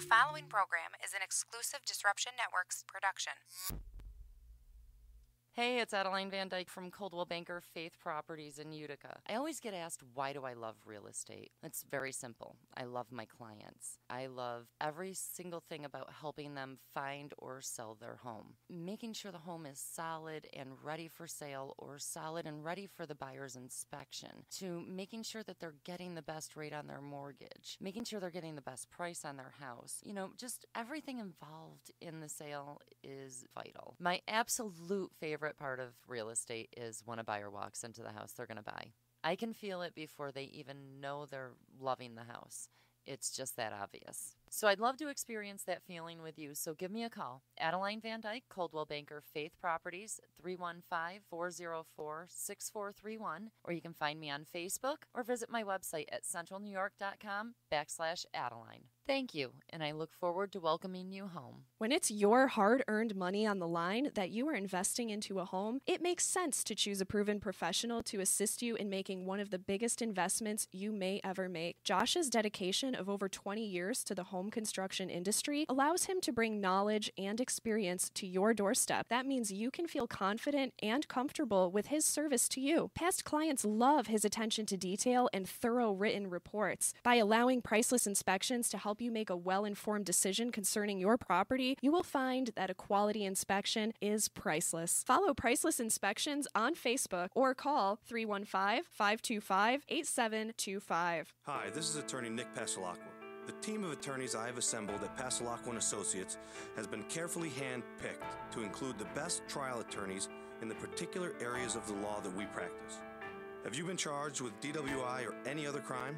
following program is an exclusive Disruption Networks production. Hey, it's Adeline Van Dyke from Coldwell Banker Faith Properties in Utica. I always get asked, why do I love real estate? It's very simple. I love my clients. I love every single thing about helping them find or sell their home. Making sure the home is solid and ready for sale or solid and ready for the buyer's inspection. To making sure that they're getting the best rate on their mortgage. Making sure they're getting the best price on their house. You know, just everything involved in the sale is vital. My absolute favorite part of real estate is when a buyer walks into the house they're going to buy. I can feel it before they even know they're loving the house. It's just that obvious. So I'd love to experience that feeling with you. So give me a call. Adeline Van Dyke, Coldwell Banker Faith Properties, 315-404-6431. Or you can find me on Facebook or visit my website at centralnewyork.com/Adeline. Thank you, and I look forward to welcoming you home. When it's your hard-earned money on the line that you are investing into a home, it makes sense to choose a proven professional to assist you in making one of the biggest investments you may ever make. Josh's dedication of over 20 years to the home construction industry allows him to bring knowledge and experience to your doorstep. That means you can feel confident and comfortable with his service to you. Past clients love his attention to detail and thorough written reports. By allowing Priceless Inspections to help you make a well-informed decision concerning your property, you will find that a quality inspection is priceless. Follow Priceless Inspections on Facebook or call 315-525-8725. Hi, this is attorney Nick Passalacqua. The team of attorneys I have assembled at Passalacqua & Associates has been carefully hand-picked to include the best trial attorneys in the particular areas of the law that we practice. Have you been charged with DWI or any other crime?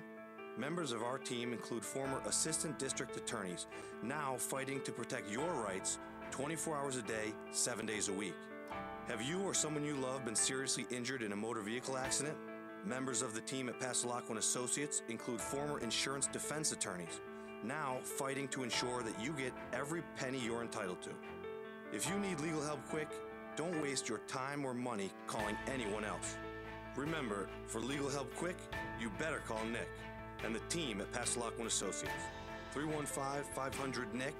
Members of our team include former assistant district attorneys, now fighting to protect your rights 24 hours a day, 7 days a week. Have you or someone you love been seriously injured in a motor vehicle accident? Members of the team at Passalacqua & Associates include former insurance defense attorneys, now fighting to ensure that you get every penny you're entitled to. If you need legal help quick, don't waste your time or money calling anyone else. Remember, for legal help quick, you better call Nick and the team at Passalacqua & Associates. 315-500-NICK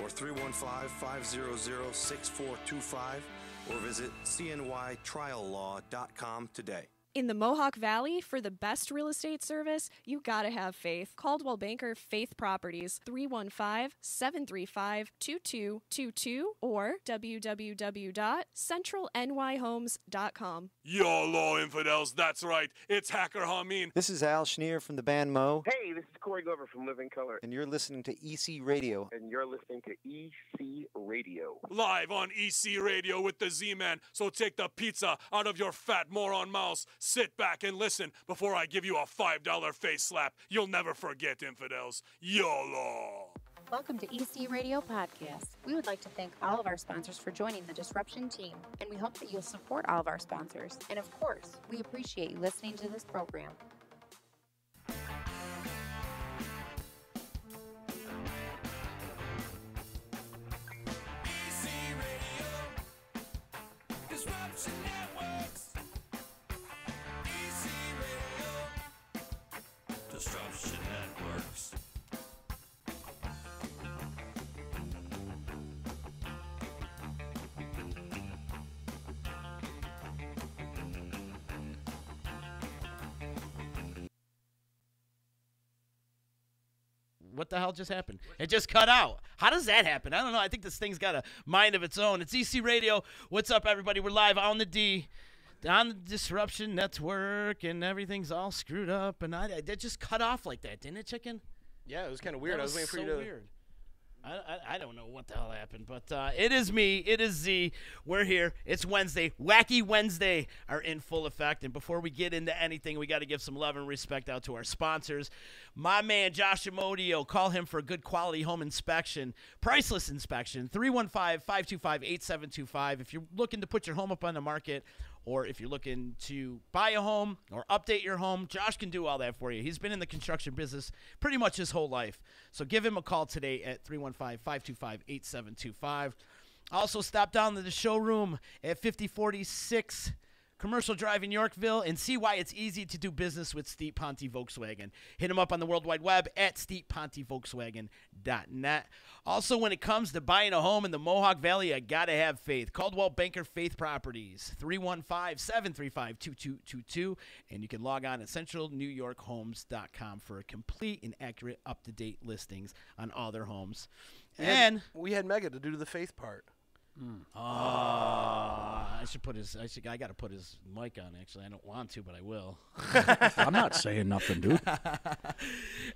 or 315-500-6425 or visit cnytriallaw.com today. In the Mohawk Valley, for the best real estate service, you gotta have faith. Coldwell Banker Faith Properties, 315-735-2222 or www.centralnyhomes.com. YOLO, infidels, that's right. It's Hacker Hameen. This is Al Schneer from the band Mo. Hey, this is Corey Glover from Living Color. And you're listening to EC Radio. And you're listening to EC Radio. Live on EC Radio with the Z-Man. So take the pizza out of your fat moron mouth. Sit back and listen before I give you a $5 face slap. You'll never forget, infidels. YOLO. Welcome to EC Radio Podcast. We would like to thank all of our sponsors for joining the Disruption team, and we hope that you'll support all of our sponsors. And of course, we appreciate you listening to this program. EC Radio, Disruption Networks. EC Radio, Disruption Networks. What the hell just happened? It just cut out. How does that happen? I don't know. I think this thing's got a mind of its own. It's EC Radio. What's up, everybody? We're live on the D, on the Disruption Network, and everything's all screwed up. And that just cut off like that, didn't it, Chicken? Yeah, it was kind of weird. I was waiting for you to. Weird. I don't know what the hell happened, but it is me. It is Z. We're here. It's Wednesday. Wacky Wednesday are in full effect. And before we get into anything, we got to give some love and respect out to our sponsors. My man, Josh Amodio. Call him for a good quality home inspection. Priceless Inspection, 315-525-8725. If you're looking to put your home up on the market, or if you're looking to buy a home or update your home, Josh can do all that for you. He's been in the construction business pretty much his whole life. So give him a call today at 315-525-8725. Also, stop down to the showroom at 5046 Commercial Drive in Yorkville, and see why it's easy to do business with Steve Ponte Volkswagen. Hit them up on the World Wide Web at stevepontevolkswagen.net. Also, when it comes to buying a home in the Mohawk Valley, you got to have faith. Coldwell Banker Faith Properties, 315-735-2222, and you can log on at centralnewyorkhomes.com for a complete and accurate, up-to-date listings on all their homes. And we had Mega to do the faith part. I should put his. I got to put his mic on. Actually, I don't want to, but I will. I'm not saying nothing, dude.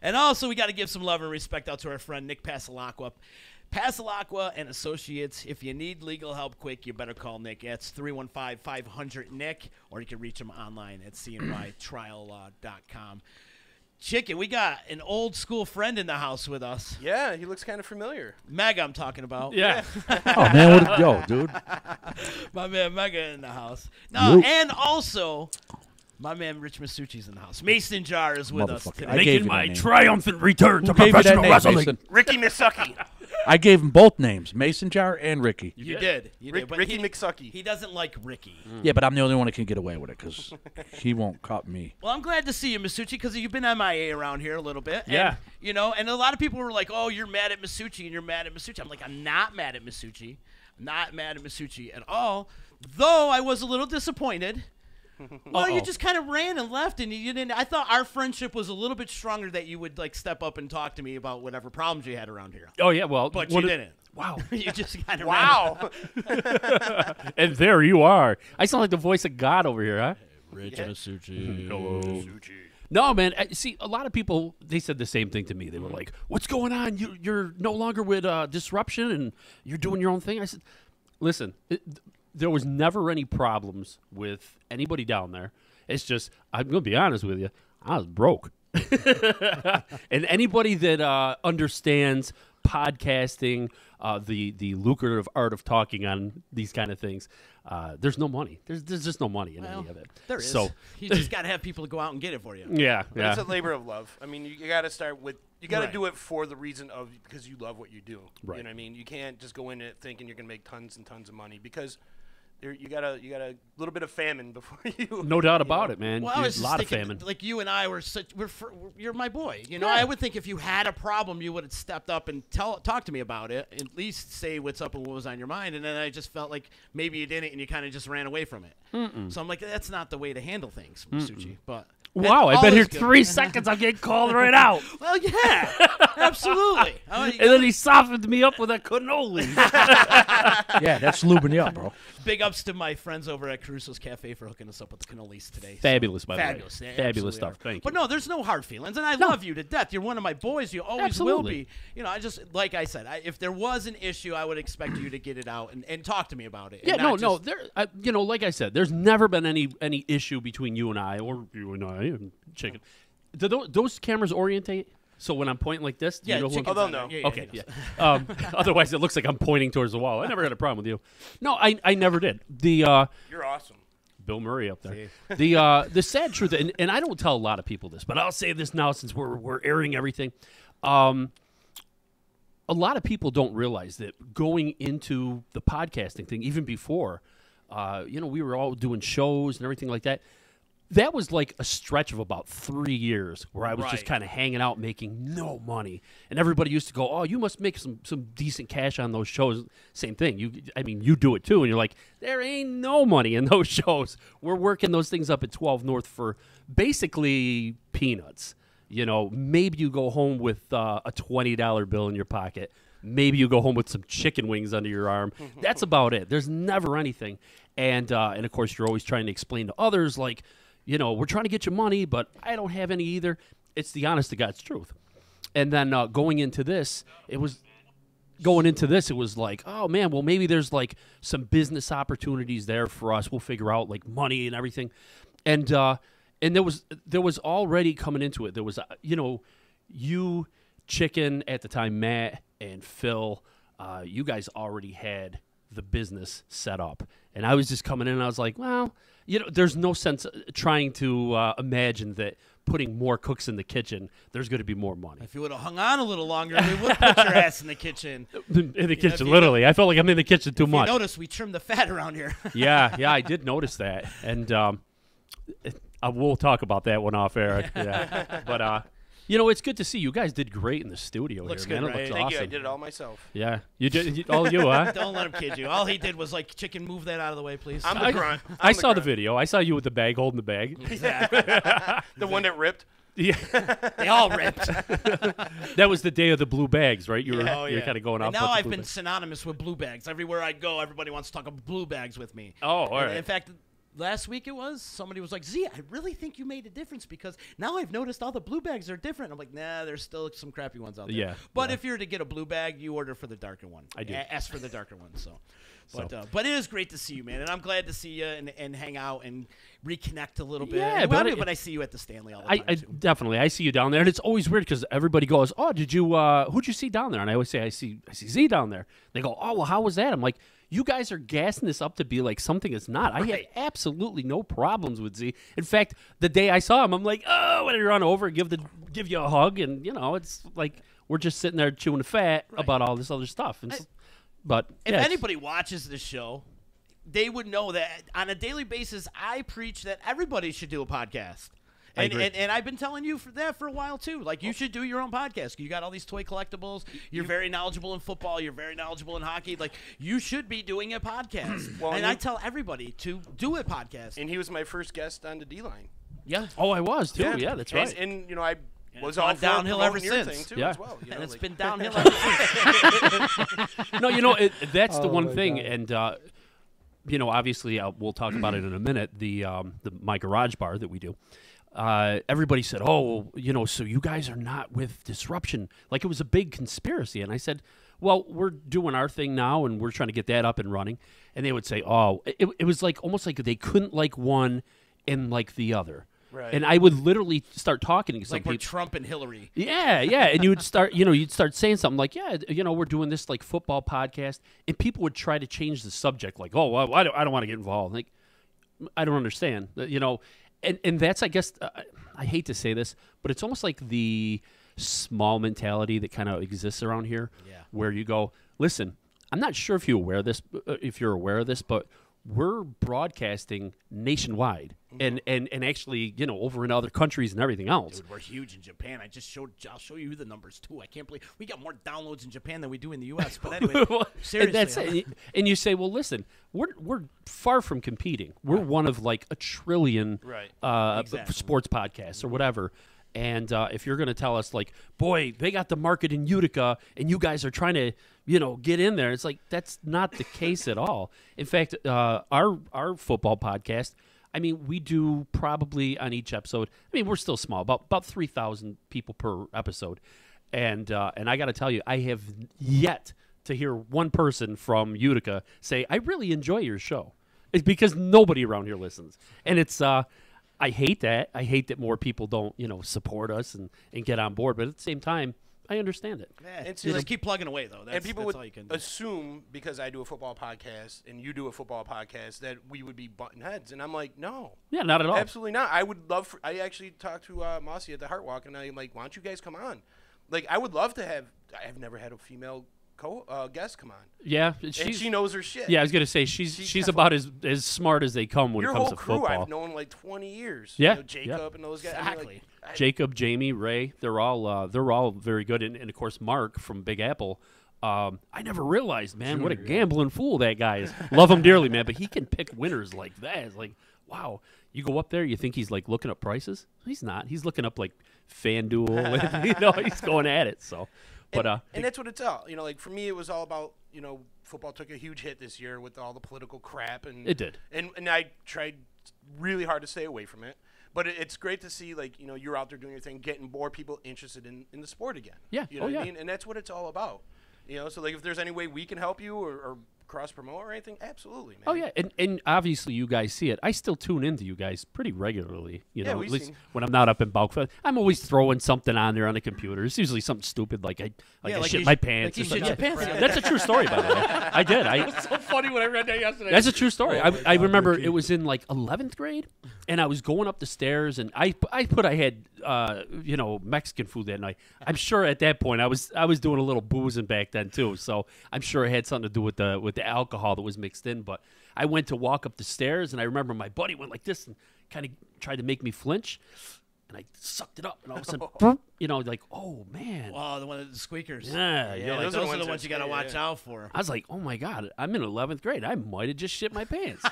And also, we got to give some love and respect out to our friend Nick Passalacqua. Passalacqua and Associates. If you need legal help quick, you better call Nick. It's 315-500-NICK, or you can reach him online at cnytriallaw.com. Chicken, we got an old school friend in the house with us. Yeah, he looks kind of familiar. Mega, I'm talking about. Yeah. Oh, man, yo, dude. My man Mega in the house. No, and also, my man Rich Massucci's in the house. Mason Jar is with us today. Making my triumphant return to professional wrestling. Mason? Ricky Massucci. I gave him both names, Mason Jar and Ricky. You did. But Ricky McSucky. He doesn't like Ricky. Yeah, but I'm the only one that can get away with it because he won't cut me. Well, I'm glad to see you, Massucci, because you've been MIA around here a little bit. Yeah. And, and a lot of people were like, oh, you're mad at Massucci and you're mad at Massucci. I'm like, I'm not mad at Massucci. I'm not mad at Massucci at all, though I was a little disappointed. Well, you just kind of ran and left, and you didn't. I thought our friendship was a little bit stronger, that you would step up and talk to me about whatever problems you had around here. Oh yeah, well, but you didn't. Wow, you just kind of wow. And there you are. I sound like the voice of God over here, huh? Rich Massucci. Hello. No, man. See, a lot of people, they said the same thing to me. They were like, "What's going on? You're no longer with Disruption, and you're doing your own thing." I said, "Listen." There was never any problems with anybody down there. It's just, I'm going to be honest with you, I was broke. And anybody that understands podcasting, the lucrative art of talking on these kind of things, there's no money. There's just no money in any of it. There is. So you just got to have people to go out and get it for you. Yeah. But it's a labor of love. I mean, you got to start with, you got to Right. do it for the reason of, because you love what you do. Right. You know what I mean? You can't just go in it thinking you're going to make tons and tons of money, because you got a little bit of famine before you. No doubt about it, man. Well, I was There's a just lot of thinking, famine. like you and I were you're my boy. I would think if you had a problem, you would have stepped up and talk to me about it. At least say what's up and what was on your mind. And then I just felt like maybe you didn't, and you kind of just ran away from it. So I'm like, that's not the way to handle things, Massucci. But Wow, I've all been here is good. 3 seconds. I'm getting called right out. Well, yeah, absolutely. And then he softened me up with a cannoli. Yeah, that's lubing you up, bro. Big ups to my friends over at Caruso's Cafe for hooking us up with the cannolis today. Fabulous, by the way. Fabulous. They Fabulous absolutely stuff. are. Thank you. But no, there's no hard feelings, and I love you to death. You're one of my boys. You always will Absolutely. be. I just, like I said, if there was an issue, I would expect you to get it out and talk to me about it. Yeah, and not no. just- There, like I said, there's never been any issue between you and I, or you and I, and Chicken. Do those cameras orientate? So when I'm pointing like this, do Yeah, you know who Chicken's they'll on there. know. Yeah, Okay, he yeah. knows. Otherwise, it looks like I'm pointing towards the wall. I never had a problem with you. No, I never did. The You're awesome. Bill Murray up there. The sad truth, and I don't tell a lot of people this, but I'll say this now since we're airing everything. A lot of people don't realize that going into the podcasting thing, even before, we were all doing shows and everything like that. That was like a stretch of about 3 years where I was just Right. kind of hanging out making no money. And everybody used to go, oh, you must make some decent cash on those shows. Same thing. You do it too. And you're like, there ain't no money in those shows. We're working those things up at 12 North for basically peanuts. Maybe you go home with a $20 bill in your pocket. Maybe you go home with some chicken wings under your arm. That's about it. There's never anything. And of course, you're always trying to explain to others, like, we're trying to get you money, but I don't have any either. It's the honest to God's truth. And then going into this, it was like, oh, man, well, maybe there's, like, some business opportunities there for us. We'll figure out, like, money and everything. And there was already coming into it. There was, you, Chicken, at the time, Matt, and Phil, you guys already had the business set up. And I was just coming in and I was like, well, there's no sense trying to imagine that putting more cooks in the kitchen, there's going to be more money. If you would have hung on a little longer, we would put your ass in the kitchen. In the kitchen, literally. I felt like I'm in the kitchen too much. You notice we trimmed the fat around here. yeah, I did notice that. And we'll talk about that one off air. Yeah. But, it's good to see you guys did great in the studio Looks here, good, man. right? It looks Thank awesome. you. I did it all myself. Yeah. You did all you, huh? Don't let him kid you. All he did was like, chicken, move that out of the way, please. I'm the grunt. I saw the video. I saw you with the bag, holding the bag. The one that ripped. Yeah. They all ripped. That was the day of the blue bags, right? You were kind of going off. And now I've been synonymous with blue bags. Everywhere I go, everybody wants to talk about blue bags with me. Oh, all right. In fact, last week somebody was like, Z, I really think you made a difference because now I've noticed all the blue bags are different. I'm like, nah, there's still some crappy ones out there. Yeah. But if you're to get a blue bag, you order for the darker one. I do. Ask for the darker one. But it is great to see you, man, and I'm glad to see you and hang out and reconnect a little bit. Yeah, but I see you at the Stanley all the time. I definitely. I see you down there, and it's always weird because everybody goes, "Oh, did you? Who'd you see down there?" And I always say, "I see Z down there." They go, "Oh, well, how was that?" I'm like, "You guys are gassing this up to be like something it's not." I had absolutely no problems with Z. In fact, the day I saw him, I'm like, "Oh, when I run over, give you a hug," and it's like we're just sitting there chewing the fat about all this other stuff. And but if anybody watches this show, they would know that on a daily basis, I preach that everybody should do a podcast. And I've been telling you for a while, too. Like, you should do your own podcast. You got all these toy collectibles. You're very knowledgeable in football. You're very knowledgeable in hockey. Like, you should be doing a podcast. And I tell everybody to do a podcast. And he was my first guest on the D-Line. Yeah. Oh, I was, too. Yeah, that's right. And I was all downhill ever your since. Thing too, as well. And it's been downhill ever since. No, that's the one thing. God. And, obviously, we'll talk about it in a minute, my garage bar that we do. Everybody said, oh, so you guys are not with Disruption. Like it was a big conspiracy. And I said, well, we're doing our thing now, and we're trying to get that up and running. And they would say, oh, it was like almost like they couldn't like one and like the other. Right. And I would literally start talking to some like people. we're Trump and Hillary. Yeah. And you would start, you'd start saying something like, yeah, we're doing this like football podcast. And people would try to change the subject like, oh, well, I don't want to get involved. Like, I don't understand, And that's, I guess, I hate to say this, but it's almost like the small mentality that kind of exists around here, where you go, listen, I'm not sure if you're aware of this, but we're broadcasting nationwide and actually, over in other countries and everything else. Dude, we're huge in Japan. I'll show you the numbers too. I can't believe we got more downloads in Japan than we do in the U.S. But anyway, seriously. And you say, well, listen, we're far from competing. We're one of like a trillion sports podcasts or whatever. And if you're going to tell us like, boy, they got the market in Utica and you guys are trying to, get in there. It's like, that's not the case at all. In fact, our football podcast, I mean, we do probably on each episode, I mean, we're still small, about 3,000 people per episode. And I got to tell you, I have yet to hear one person from Utica say, I really enjoy your show. It's because nobody around here listens. And it's, I hate that. I hate that more people don't, support us and get on board. But at the same time, I understand it. Yeah, just keep plugging away, though. And people would would assume because I do a football podcast and you do a football podcast that we would be butting heads. And I'm like, no. Yeah, not at all. Absolutely not. I would love I actually talked to Mossy at the Heart Walk, and I'm like, why don't you guys come on? Like, I would love to have – I've never had a female guest come on. Yeah. And she knows her shit. Yeah, I was going to say, she's about as smart as they come when it comes to football. Your whole crew I've known like 20 years. Yeah. Jacob and those guys. Exactly. I mean, Jacob, Jamie, Ray, they're all very good. And of course, Mark from Big Apple. I never realized, man, what a gambling fool that guy is. Love him dearly, man, but he can pick winners like that. It's like, wow. You go up there, you think he's like looking up prices? He's not. He's looking up like FanDuel. He's going at it. So, but and that's what it's all. Like for me, it was all about football took a huge hit this year with all the political crap, and it did. And I tried really hard to stay away from it. But it's great to see, like, you're out there doing your thing, getting more people interested in the sport again. Yeah. You know what I mean? And that's what it's all about. So, like, if there's any way we can help you or cross promote or anything, absolutely, man. Oh yeah, and obviously you guys see it. I still tune into you guys pretty regularly. You know, at least when I'm not up in bulk. I'm always throwing something on there on the computer. It's usually something stupid like I shit my pants. Like you shit your pants. That's a true story, by the way. I did. It was so funny when I read that yesterday. That's a true story. I remember it was in like 11th grade, and I was going up the stairs, and I had Mexican food that night. I'm sure at that point I was doing a little boozing back then too, so I'm sure it had something to do with the alcohol that was mixed in. But I went to walk up the stairs, and I remember my buddy went like this and kind of tried to make me flinch, and I sucked it up, and all of a sudden, boop, like, oh man. Oh, the one of the squeakers. Yeah, those are the ones you got to watch out for. I was like, oh my God, I'm in 11th grade. I might have just shit my pants.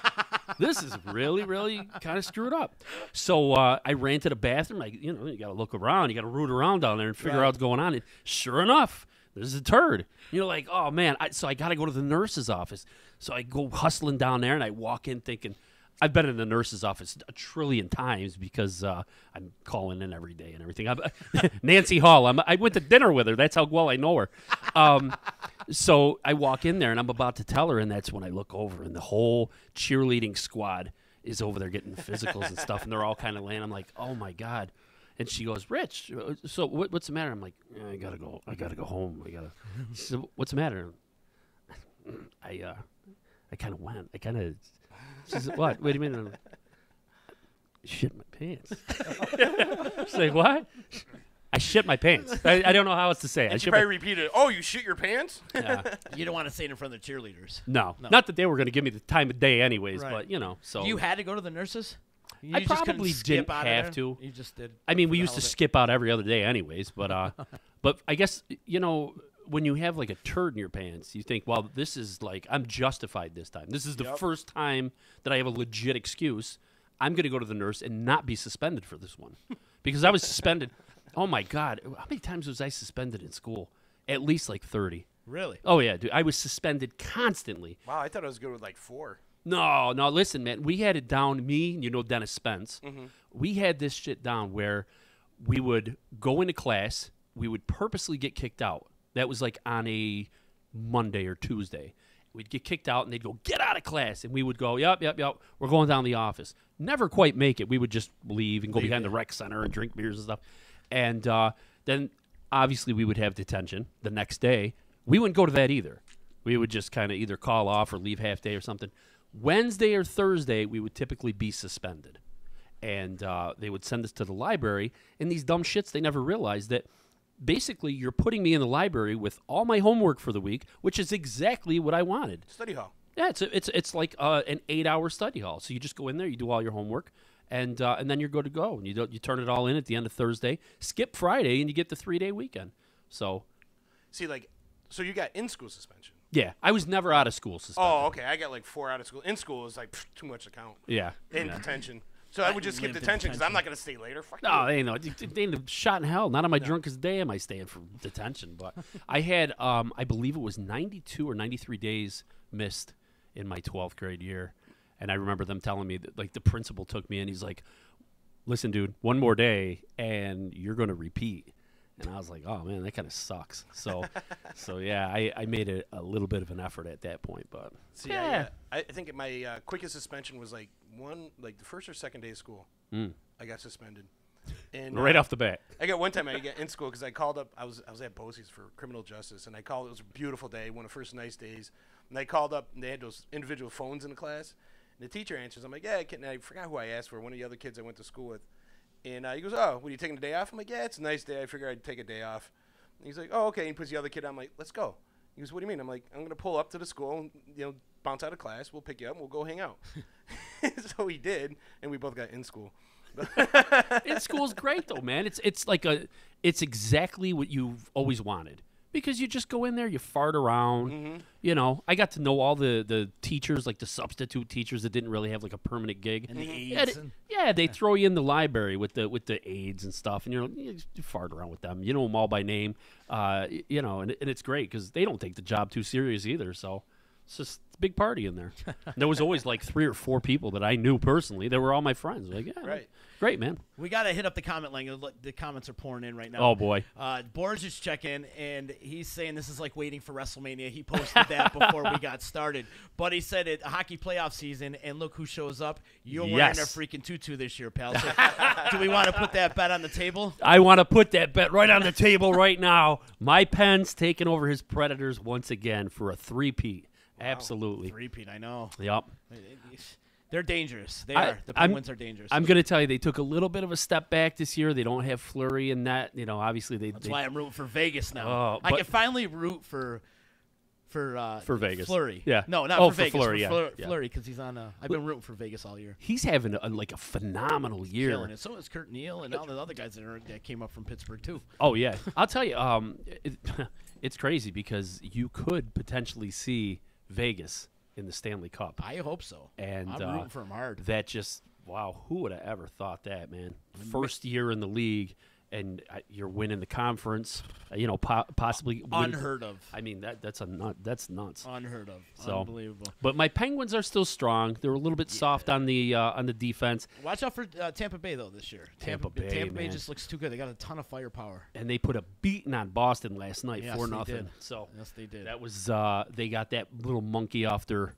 This is really, really kind of screwed up. So I ran to the bathroom. You got to look around. You got to root around down there and figure out what's going on. And sure enough, there's a turd. You're like, oh man. So I got to go to the nurse's office. So I go hustling down there, and I walk in thinking, I've been in the nurse's office a trillion times because I'm calling in every day and everything. Nancy Hall, I went to dinner with her. That's how well I know her. So I walk in there, and I'm about to tell her, and that's when I look over, and the whole cheerleading squad is over there getting physicals and stuff, and they're all kind of laying. I'm like, oh, my God. And she goes, Rich, so what's the matter? I'm like, I got to go home. She said, what's the matter? I kind of went. She said, what? Wait a minute. Shit my pants. She's like, what? I shit my pants. I don't know how else to say it. And she probably repeated, oh, you shit your pants? Yeah. You don't want to say it in front of the cheerleaders. No. Not that they were going to give me the time of day anyways, Right. but, so. You had to go to the nurses? I probably didn't have to. You just did. I mean, we used to skip out every other day anyways, but but I guess, when you have like a turd in your pants, you think, well, this is like, I'm justified this time. This is the first time that I have a legit excuse. I'm going to go to the nurse and not be suspended for this one. Because I was suspended. Oh, my God. How many times was I suspended in school? At least like 30. Really? Oh, yeah, dude. I was suspended constantly. Wow, I thought I was good with like 4. No, listen, man. We had it down, Dennis Spence. Mm-hmm. We had this shit down where we would go into class. We would purposely get kicked out. That was like on a Monday or Tuesday. We'd get kicked out, and they'd go, get out of class. And we would go, yep, we're going down the office. Never quite make it. We would just leave and go behind the rec center and drink beers and stuff. And then, obviously, we would have detention the next day. We wouldn't go to that either. We would just kind of either call off or leave half day or something. Wednesday or Thursday, we would typically be suspended. And they would send us to the library. And these dumb shits, they never realized that basically you're putting me in the library with all my homework for the week, which is exactly what I wanted. Study hall. Yeah, it's like an 8-hour study hall. So you just go in there, you do all your homework, and then you're good to go. And you turn it all in at the end of Thursday, skip Friday, and you get the 3-day weekend. So, see, so you got in-school suspension. Yeah, I was never out of school suspended. Oh, okay. I got like 4 out of school. In school is like too much to count. Yeah. In detention. So I would just skip detention because I'm not going to stay later. Fuck no, you. They ain't a shot in hell. Not on my drunkest day am I staying for detention. But I had, I believe it was 92 or 93 days missed in my 12th grade year. And I remember them telling me that, like, the principal took me in. He's like, listen, dude, one more day and you're going to repeat. And I was like, oh, man, that kind of sucks. So yeah, I made a little bit of an effort at that point. But see, yeah. I think my quickest suspension was like the first or second day of school. I got suspended. And right off the bat. I got one time I got in school because I called up. I was at Bosie's for criminal justice, and I called. It was a beautiful day, one of the first nice days. And I called up, and they had those individual phones in the class. And the teacher answers. I'm like, yeah, and I forgot who I asked for. One of the other kids I went to school with. And he goes, oh, what, are you taking the day off? I'm like, yeah, it's a nice day. I figure I'd take a day off. And he's like, oh, okay. And he puts the other kid on. I'm like, let's go. He goes, what do you mean? I'm like, I'm going to pull up to the school and, bounce out of class. We'll pick you up and we'll go hang out. So he did, and we both got in school. In school's great, though, man. It's exactly what you've always wanted. Because you just go in there, you fart around. Mm-hmm. I got to know all the teachers, like the substitute teachers that didn't really have like a permanent gig. And the aides. Yeah, they throw you in the library with the aides and stuff, and you fart around with them. You know them all by name, and it's great because they don't take the job too serious either. So It's just a big party in there. And there was always like 3 or 4 people that I knew personally. They were all my friends. Like, yeah, Right. great, man. We got to hit up the comment line. Look, the comments are pouring in right now. Oh, boy. Boris is checking, and he's saying this is like waiting for WrestleMania. He posted that before we got started. But he said it, hockey playoff season, and look who shows up. You're wearing a freaking tutu this year, pal. So do we want to put that bet on the table? I want to put that bet right on the table right now. My Pens taking over his Predators once again for a 3-peat. Absolutely. 3-peat, I know. Yep. They're dangerous. They are. The Penguins are dangerous. I'm going to tell you, they took a little bit of a step back this year. They don't have Fleury in that. You know, obviously That's why I'm rooting for Vegas now. Oh, I can finally root for Vegas. Fleury. Yeah. No, not for for Vegas. Fleury, for yeah. Fleury, because he's on. I've been rooting for Vegas all year. He's having like a phenomenal year. Killing it. So is Kurt Neal and all the other guys that came up from Pittsburgh too. Oh yeah, I'll tell you, it's crazy because you could potentially see Vegas in the Stanley Cup. I hope so. And I'm rooting for him hard. That just who would have ever thought that, man? First year in the league, and you're winning the conference. You know, possibly unheard of. I mean, that's that's nuts. Unheard of. So, unbelievable. But my Penguins are still strong. They're a little bit soft on the defense. Watch out for Tampa Bay though this year. Tampa Bay just looks too good. They got a ton of firepower. And they put a beating on Boston last night, Yes, 4-0. they did. So yes, they did. That was they got that little monkey off their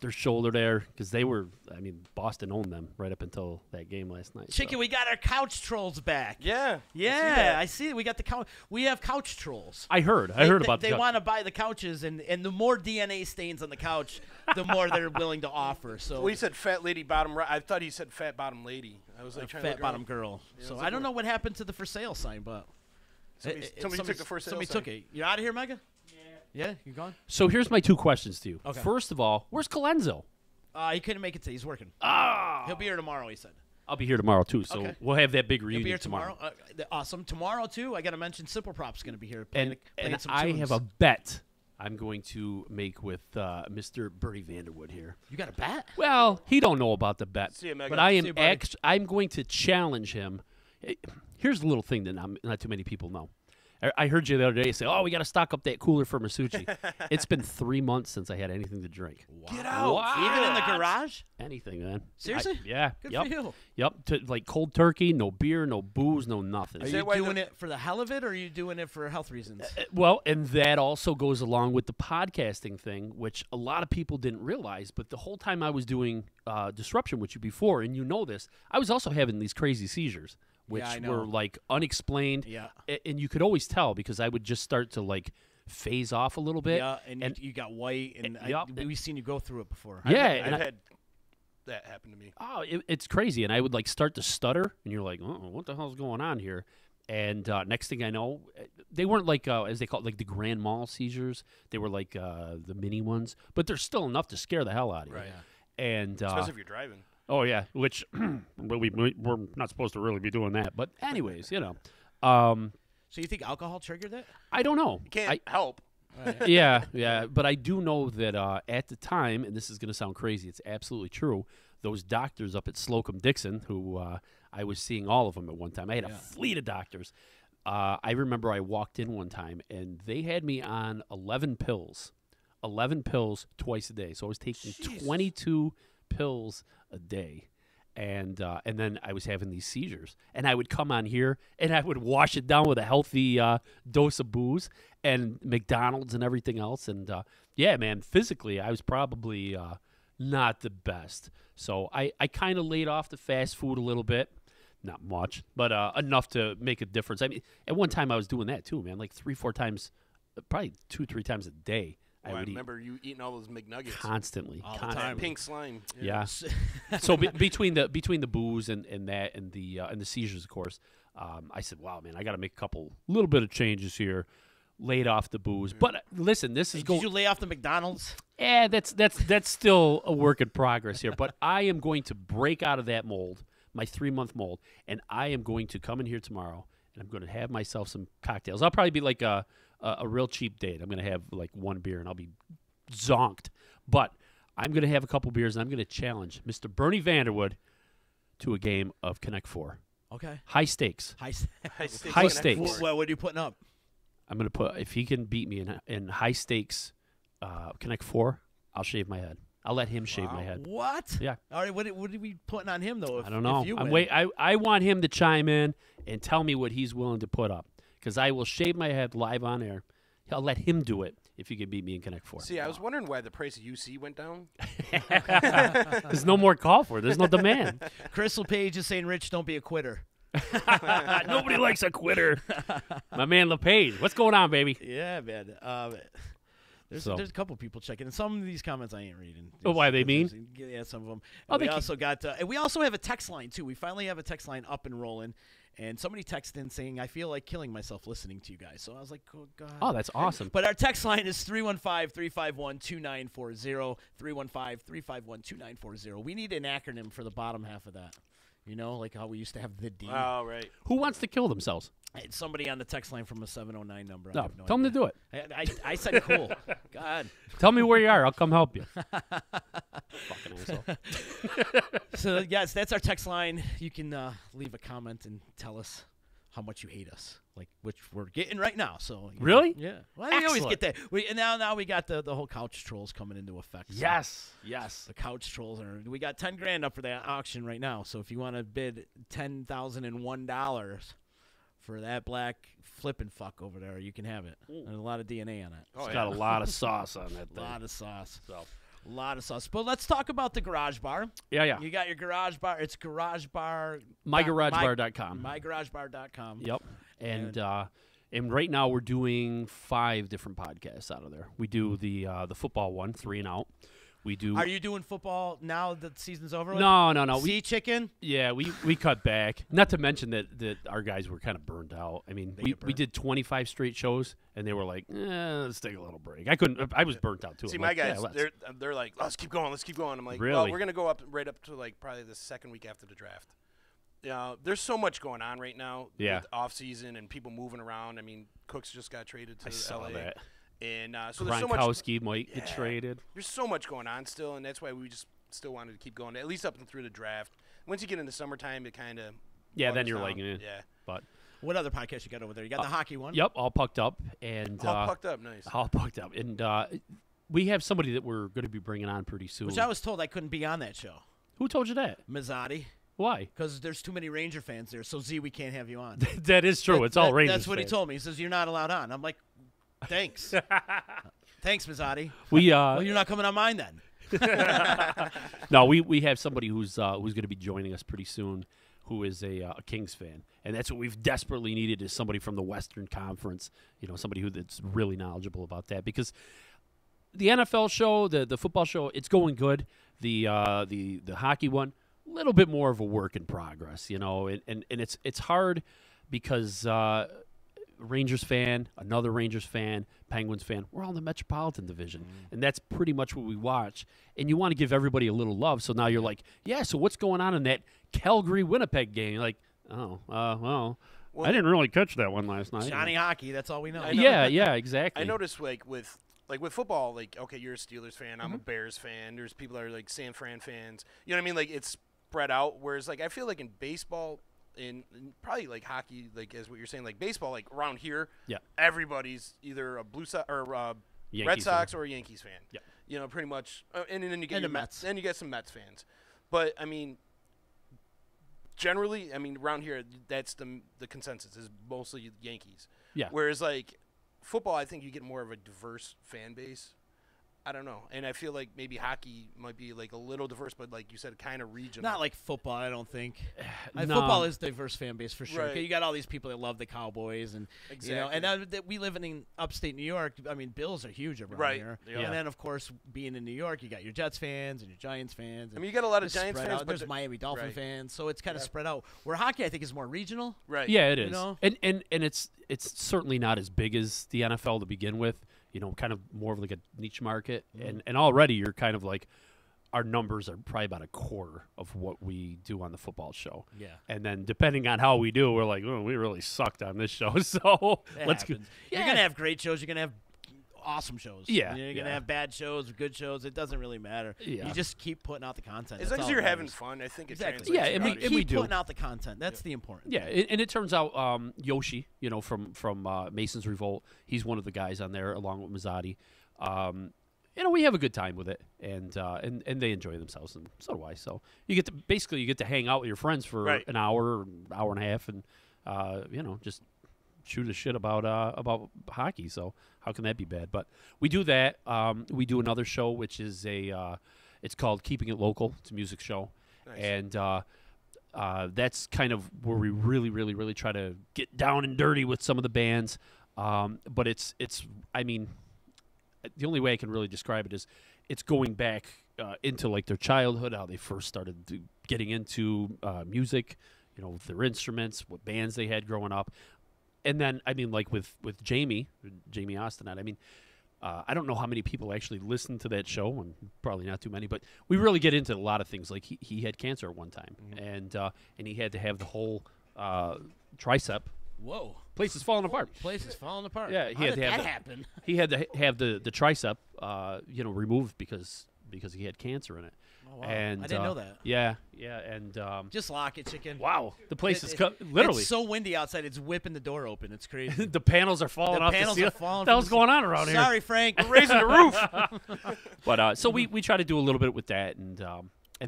shoulder there because they were. I mean, Boston owned them right up until that game last night. Chicken, we got our couch trolls back. Yeah. I see it. We got the couch. We have couch trolls. I heard about they want to buy the couches, and the more DNA stains on the couch, the more they're willing to offer. So well, he said fat lady bottom. I thought he said fat bottom lady. I was like trying fat to bottom girl. Yeah, so I don't know what happened to the for sale sign, but somebody took the for sale Somebody sign. took it. You out of here, Mega? Yeah, you gone? So here's my 2 questions to you. Okay. First of all, where's Colenzo? He couldn't make it today. He's working. He'll be here tomorrow. He said. I'll be here tomorrow too, so Okay. we'll have that big He'll reunion be here tomorrow. Awesome. Tomorrow too. I got to mention Simple Prop's going to be here. Playing some I tunes. have a bet I'm going to make with Mr. Bernie Vanderwood here. You got a bet? Well, he don't know about the bet, See you, Megan. but I See am you, buddy. I'm going to challenge him. Here's a little thing that not too many people know. I heard you the other day say, "Oh, we got to stock up that cooler for Massucci." It's been 3 months since I had anything to drink. Get out. What? Even in the garage? Anything, man. Seriously? Yeah. Good yep. for you. Yep. Like cold turkey, no beer, no booze, no nothing. Are you doing it for the hell of it, or are you doing it for health reasons? Well, and that also goes along with the podcasting thing, which a lot of people didn't realize. But the whole time I was doing Disruption with you before, and you know this, I was also having these crazy seizures, which were like unexplained. Yeah. And you could always tell because I would just start to like phase off a little bit. Yeah, and you got white, and we've seen you go through it before. Yeah. I've had that happen to me. Oh, it's crazy. And I would like start to stutter, and you're like, oh, what the hell's going on here? And next thing I know, they weren't like, as they call it, like the grand mal seizures. They were like the mini ones, but they're still enough to scare the hell out of you. Right. And Especially if you're driving. Oh, yeah, which we're not supposed to really be doing that. But anyways, you know. So you think alcohol triggered that? I don't know. You can't help. Yeah. But I do know that at the time, and this is going to sound crazy, it's absolutely true, those doctors up at Slocum-Dixon, who I was seeing all of them at one time. I had a fleet of doctors. I remember I walked in one time, and they had me on 11 pills. 11 pills twice a day. So I was taking 22 pills a day. And then I was having these seizures. And I would come on here, and I would wash it down with a healthy dose of booze and McDonald's and everything else. And, yeah, man, physically I was probably not the best. So I kind of laid off the fast food a little bit. Not much, but enough to make a difference. I mean, at one time I was doing that too, man, like 3-4 times, probably 2-3 times a day. I remember you eating all those McNuggets constantly. All the time. Pink slime. Yeah. So between the booze and that and the seizures, of course, I said, "Wow, man, I got to make a little bit of changes here." Laid off the booze, but listen, this is going. Did you lay off the McDonald's? Yeah, that's still a work in progress here. But I am going to break out of that mold, my 3-month mold, and I am going to come in here tomorrow, and I'm going to have myself some cocktails. I'll probably be like a real cheap date. I'm going to have like one beer, and I'll be zonked. But I'm going to have a couple beers, and I'm going to challenge Mr. Bernie Vanderwood to a game of Connect 4. Okay. High stakes. High stakes. What are you putting up? I'm going to put, if he can beat me in high stakes Connect 4, I'll shave my head. I'll let him shave my head. What? Yeah. All right. What are we putting on him though? I don't know. If you I'm win? I want him to chime in and tell me what he's willing to put up, because I will shave my head live on air. I'll let him do it if you can beat me in Connect 4. See, I was wondering why the price of UC went down. There's no more call for it. There's no demand. Crystal Page is saying, "Rich, don't be a quitter." Nobody likes a quitter. My man LePage. What's going on, baby? Yeah, man. There's a couple people checking, and some of these comments I ain't reading. Oh, why they mean? Yeah, some of them. Oh, We also got, and we also have a text line too. We finally have a text line up and rolling, and somebody texted in saying, "I feel like killing myself listening to you guys." So I was like, "Oh God." Oh, that's awesome. But our text line is 315-351-2940. 315-351-2940. We need an acronym for the bottom half of that. You know, like how we used to have the D. Oh, right. Who wants to kill themselves? It's somebody on the text line from a 709 number. I No, have no tell them to idea. do it. I said cool. God. Tell me where you are. I'll come help you. Fucking asshole. So, yes, that's our text line. You can leave a comment and tell us how much you hate us, like which we're getting right now. So Really? Yeah. Well, we always get that. And now we got the whole couch trolls coming into effect. So Yes. the couch trolls are. We got $10,000 up for that auction right now. So if you want to bid $10,001 for that black flipping fuck over there, you can have it. And a lot of DNA on it. It's got a lot of sauce on that A thing. lot of sauce. So. A lot of sauce. But let's talk about the garage bar. Yeah. You got your garage bar. It's garage bar. MyGarageBar.com. MyGarageBar.com. Yep. And right now we're doing 5 different podcasts out of there. We do the football one, 3 and Out. We do. Are you doing football now that the season's over? No. Sea chicken? Yeah, we cut back. Not to mention that our guys were kind of burned out. I mean, we did 25 straight shows, and they were like, let's take a little break. I was burnt out too. See, I'm my like, guys, yeah, they're like, let's keep going. I'm like, Really? well, we're gonna go right up to like probably the second week after the draft. There's so much going on right now. Yeah. With off season and people moving around. I mean, Cooks just got traded to I saw LA. that. And so there's so much. Gronkowski might get traded. There's so much going on still, and that's why we just still wanted to keep going, at least up and through the draft. Once you get into summertime, it kind of Then you're like, yeah. But what other podcast you got over there? You got the hockey one? Yep, all pucked up and all pucked up, nice. All pucked up, and we have somebody that we're going to be bringing on pretty soon. Which I was told I couldn't be on that show. Who told you that? Mazzotti. Why? Because there's too many Ranger fans there. So Z, we can't have you on. That is true. It's all Rangers. That's what fans. he told me. He says you're not allowed on. I'm like, thanks. Thanks, Mazzotti. Well, you're not coming on mine then. No, we have somebody who's going to be joining us pretty soon, who is a Kings fan, and that's what we've desperately needed is somebody from the Western Conference. Somebody that's really knowledgeable about that, because the NFL show, the football show, it's going good. The hockey one, a little bit more of a work in progress, and it's hard because. Rangers fan, another Rangers fan, Penguins fan. We're all in the Metropolitan Division, and that's pretty much what we watch. And you want to give everybody a little love, so now you're like, so what's going on in that Calgary-Winnipeg game? You're like, well, I didn't really catch that one last night. Johnny Hockey, that's all we know. Yeah, exactly. I noticed with football, okay, you're a Steelers fan, I'm a Bears fan. There's people that are like San Fran fans. You know what I mean? Like it's spread out. Whereas I feel like in baseball. In probably like hockey, like as what you're saying, like baseball, like around here, everybody's either a Blue Sox or Red Sox or a Yankees fan. Yeah, pretty much. And then you get the Mets. Then you get some Mets fans. But I mean, generally, around here, that's the consensus is mostly Yankees. Yeah. Whereas like football, I think you get more of a diverse fan base. I don't know. And I feel like maybe hockey might be like a little diverse, but like you said, kind of regional. Not like football, I don't think. No. Football is diverse fan base for sure. Right. You got all these people that love the Cowboys, and Exactly. that we live in upstate New York. I mean, Bills are huge around Right. here. Yeah. And then of course, being in New York, you got your Jets fans and your Giants fans. You got a lot of it's Giants spread fans, out. but There's Miami Dolphin right. fans, so it's kind of spread out. Where hockey, I think, is more regional. Right. Yeah, it is. You know? And it's certainly not as big as the NFL to begin with. Kind of more of like a niche market. And already you're kind of like, our numbers are probably about a quarter of what we do on the football show. Yeah. And then depending on how we do, we're like, oh, we really sucked on this show. So let's go. You're going to have great shows. You're going to have awesome shows. Yeah. You're going to have bad shows, good shows. It doesn't really matter. Yeah. You just keep putting out the content. As That's long as all you're that having matters. fun, I think it Exactly. translates. Yeah, to and the we Keep do. putting out the content. That's the important Yeah, thing. and it turns out Yoshi, from Mason's Revolt, he's one of the guys on there along with Mazzotti. we have a good time with it, and they enjoy themselves, and so do I. So you get to hang out with your friends for an hour and a half, and just shoot a shit about hockey. So how can that be bad? But we do that. We do another show, which is it's called Keeping It Local. It's a music show, and that's kind of where we really, really, really try to get down and dirty with some of the bands. But it's I mean, the only way I can really describe it is it's going back into like their childhood, how they first started getting into music, with their instruments, what bands they had growing up. And then, I mean, like with Jamie Austin, I mean, I don't know how many people actually listen to that show, and probably not too many, but we really get into a lot of things. Like he had cancer at one time, and he had to have the whole tricep. Whoa. Place is falling apart. Place is falling apart. Yeah, How did that happen? He had to have the tricep, removed because he had cancer in it. Oh, wow. And I didn't know that. Yeah, and just lock it, chicken. Wow, the place is literally. It's so windy outside. It's whipping the door open. It's crazy. The panels are falling off. The panels are falling. What the hell's going on around here? Sorry, Frank. We're raising the roof. But so we try to do a little bit with that, and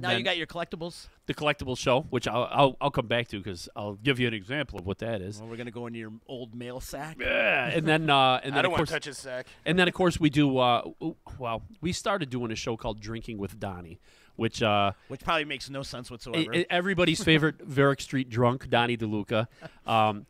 now you got your collectibles. The collectibles show, which I'll come back to because I'll give you an example of what that is. Well, we're gonna go into your old mail sack. Yeah, and then I don't want to touch his sack. And then of course we do. We started doing a show called Drinking with Donnie, which probably makes no sense whatsoever. Everybody's favorite Varick Street drunk, Donnie DeLuca. I'll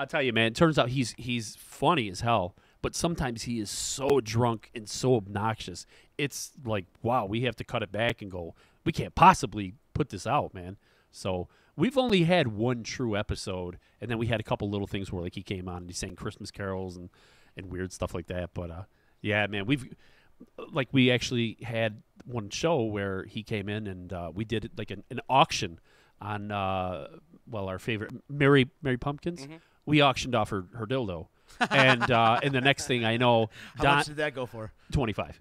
tell you, man. It turns out he's funny as hell, but sometimes he is so drunk and so obnoxious. It's like, wow, we have to cut it back and go. We can't possibly put this out, man. So we've only had one true episode, and then we had a couple little things where like he came on and he sang Christmas carols and weird stuff like that. But yeah, man, we actually had one show where he came in and we did like an auction on our favorite Mary Pumpkins. Mm-hmm. We auctioned off her dildo. And the next thing I know, how much did that go for? 25.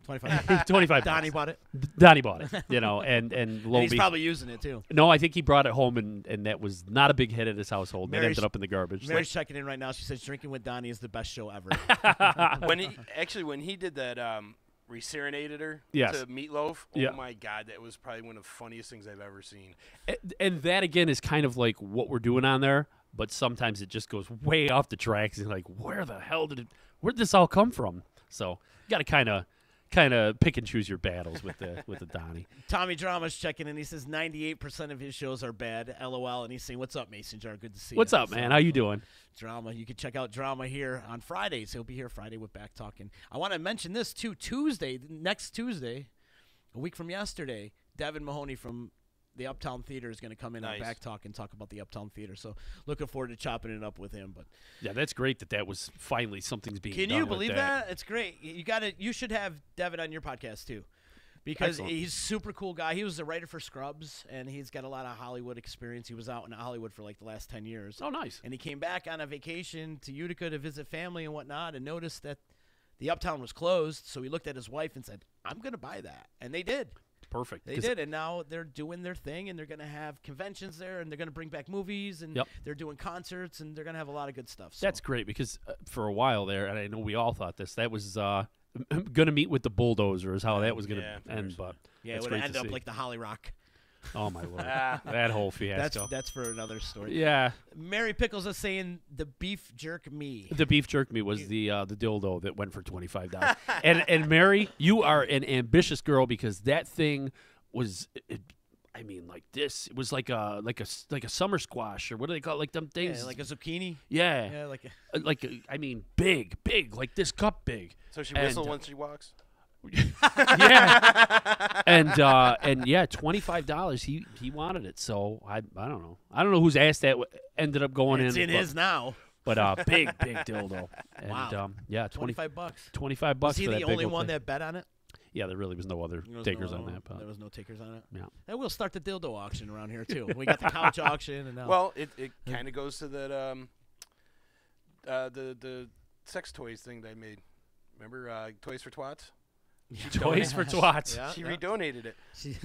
25. Donnie bought it. Donnie bought it. And he's probably using it too. No, I think he brought it home, and that was not a big hit at his household. That ended up in the garbage. Mary's checking in right now. She says Drinking with Donnie is the best show ever. when he did that. Re-serenaded her to Meatloaf. Oh my God, that was probably one of the funniest things I've ever seen. And that again is kind of like what we're doing on there, but sometimes it just goes way off the tracks. And like, where the hell where'd this all come from? So you got to kind of pick and choose your battles with the Donnie. Tommy Drama's checking in. He says 98% of his shows are bad. LOL. And he's saying, "What's up, Mason Jar? Good to see you." What's up, man? How you doing? Drama. You can check out Drama here on Fridays. He'll be here Friday with Back Talking. I want to mention this too. Next Tuesday, a week from yesterday, Devin Mahoney from the Uptown Theater is going to come in on Back Talk and talk about the Uptown Theater. So looking forward to chopping it up with him. But yeah, that's great that was finally something's being done. Can you believe that? It's great. You should have Devin on your podcast too. Because he's a super cool guy. He was a writer for Scrubs, and he's got a lot of Hollywood experience. He was out in Hollywood for like the last 10 years. Oh, nice. And he came back on a vacation to Utica to visit family and whatnot and noticed that the Uptown was closed. So he looked at his wife and said, "I'm going to buy that." And they did. Perfect. They did, and now they're doing their thing, and they're going to have conventions there, and they're going to bring back movies, and they're doing concerts, and they're going to have a lot of good stuff. So. That's great because for a while there, and I know we all thought this, that was going to meet with the bulldozer is how that was going to end. But yeah, it would end up like the Holly Rock. Oh, my Lord. That whole fiasco. That's for another story. Yeah. Mary Pickles is saying the beef jerk me. The beef jerk me was the dildo that went for $25. and Mary, you are an ambitious girl because that thing was like this. It was like a summer squash, or what do they call it? Like them things? Yeah, like a zucchini. Yeah. Big, like this cup big. So she whistles once she walks. Yeah. And yeah, $25. He wanted it, so I don't know. I don't know whose ass that ended up going in. It's in his now. But big dildo. And, wow. Yeah, $25. $25. Was he the only one that bet on it? Yeah, there really was no other takers on that. But. There was no takers on it? Yeah. And we'll start the dildo auction around here, too. We got the couch auction. And now. Well, it kind of goes to that the sex toys thing that I made. Remember Toys for Twats? Toys for Twats. Yeah, she redonated it. She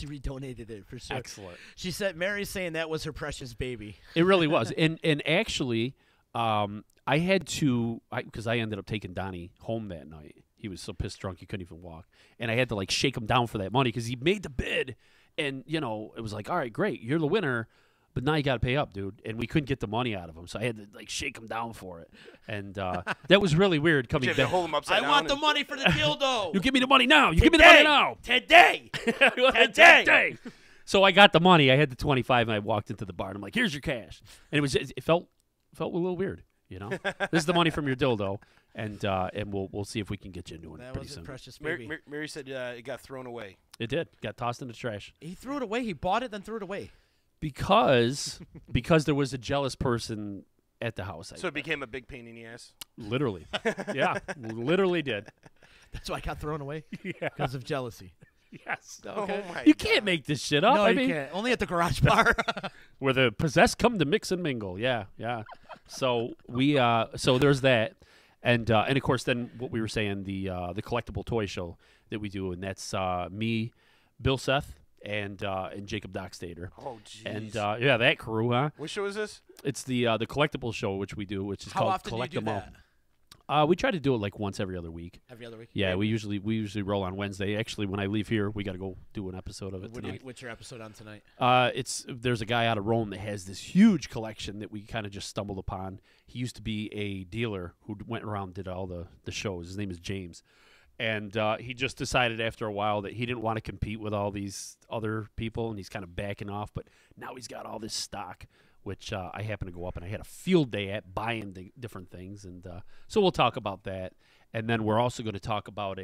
redonated it, for sure. Excellent. She said, Mary's saying that was her precious baby. It really was. And actually, I had to, because I ended up taking Donnie home that night. He was so pissed drunk he couldn't even walk. And I had to, like, shake him down for that money because he made the bid. And, you know, it was like, all right, great, you're the winner, but now you got to pay up, dude. And we couldn't get the money out of him, so I had to, like, shake him down for it. And that was really weird coming back. Hold him upside down. I want the money for the dildo. You give me the money now. You give me the money now. Today. Today. So I got the money. I had the 25, and I walked into the bar, and I'm like, here's your cash. And it felt a little weird, you know. This is the money from your dildo, and we'll see if we can get you a new one That pretty was a soon. precious baby. Mary said it got thrown away. It did. Got tossed in the trash. He threw it away. He bought it, then threw it away. Because there was a jealous person at the house. So it became a big pain in the ass? Literally. Yeah, literally did. That's why I got thrown away? Yeah. Because of jealousy. Yes. Okay. Oh my You can't make this shit up. No, I you mean, can't. Only at the garage bar. where the possessed come to mix and mingle. Yeah, yeah. So so there's that, and of course then what we were saying, the collectible toy show that we do, and that's me, Bill Seth, and Jacob Dockstader. Oh, jeez. And yeah, that crew, huh? What show is this? It's the collectible show which we do, which is How called often do you do Collectable. that? We try to do it like once every other week. Every other week? Yeah, we usually roll on Wednesday. Actually, when I leave here, we got to go do an episode of it tonight. What's your episode on tonight? There's a guy out of Rome that has this huge collection that we kind of just stumbled upon. He used to be a dealer who went around and did all the shows. His name is James. And he just decided after a while that he didn't want to compete with all these other people, and he's kind of backing off. But now he's got all this stock, which I happened to go up, and I had a field day at buying the different things. And so we'll talk about that. And then we're also going to talk about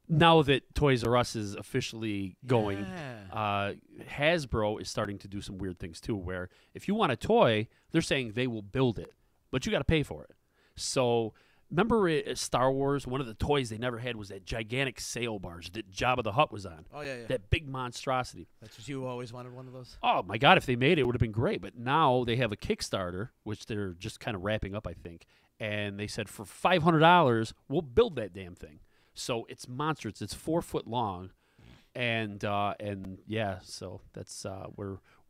now that Toys R Us is officially going, Hasbro is starting to do some weird things too, where if you want a toy, they're saying they will build it, but you got to pay for it. So remember Star Wars, one of the toys they never had was that gigantic sail barge that Jabba the Hutt was on. Oh, yeah, yeah. That big monstrosity. That's what you always wanted, one of those? Oh, my God, if they made it, it would have been great. But now they have a Kickstarter, which they're just kind of wrapping up, I think. And they said for $500, we'll build that damn thing. So it's monstrous. It's 4 foot long. And yeah, so that's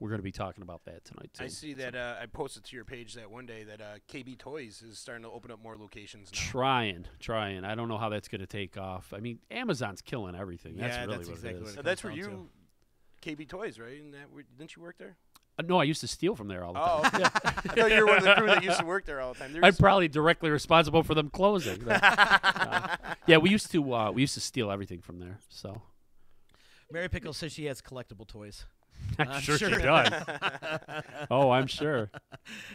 we're going to be talking about that tonight, too. I see that I posted to your page that one day that KB Toys is starting to open up more locations now. Trying. I don't know how that's going to take off. I mean, Amazon's killing everything. That's really what exactly it is. That's where you, KB Toys, right? Didn't you work there? No, I used to steal from there all the time. Oh, I thought you were one of the crew that used to work there all the time. I'm probably directly responsible for them closing. Yeah, we used to steal everything from there. So, Mary Pickle says she has collectible toys. I'm sure she does. Oh, I'm sure.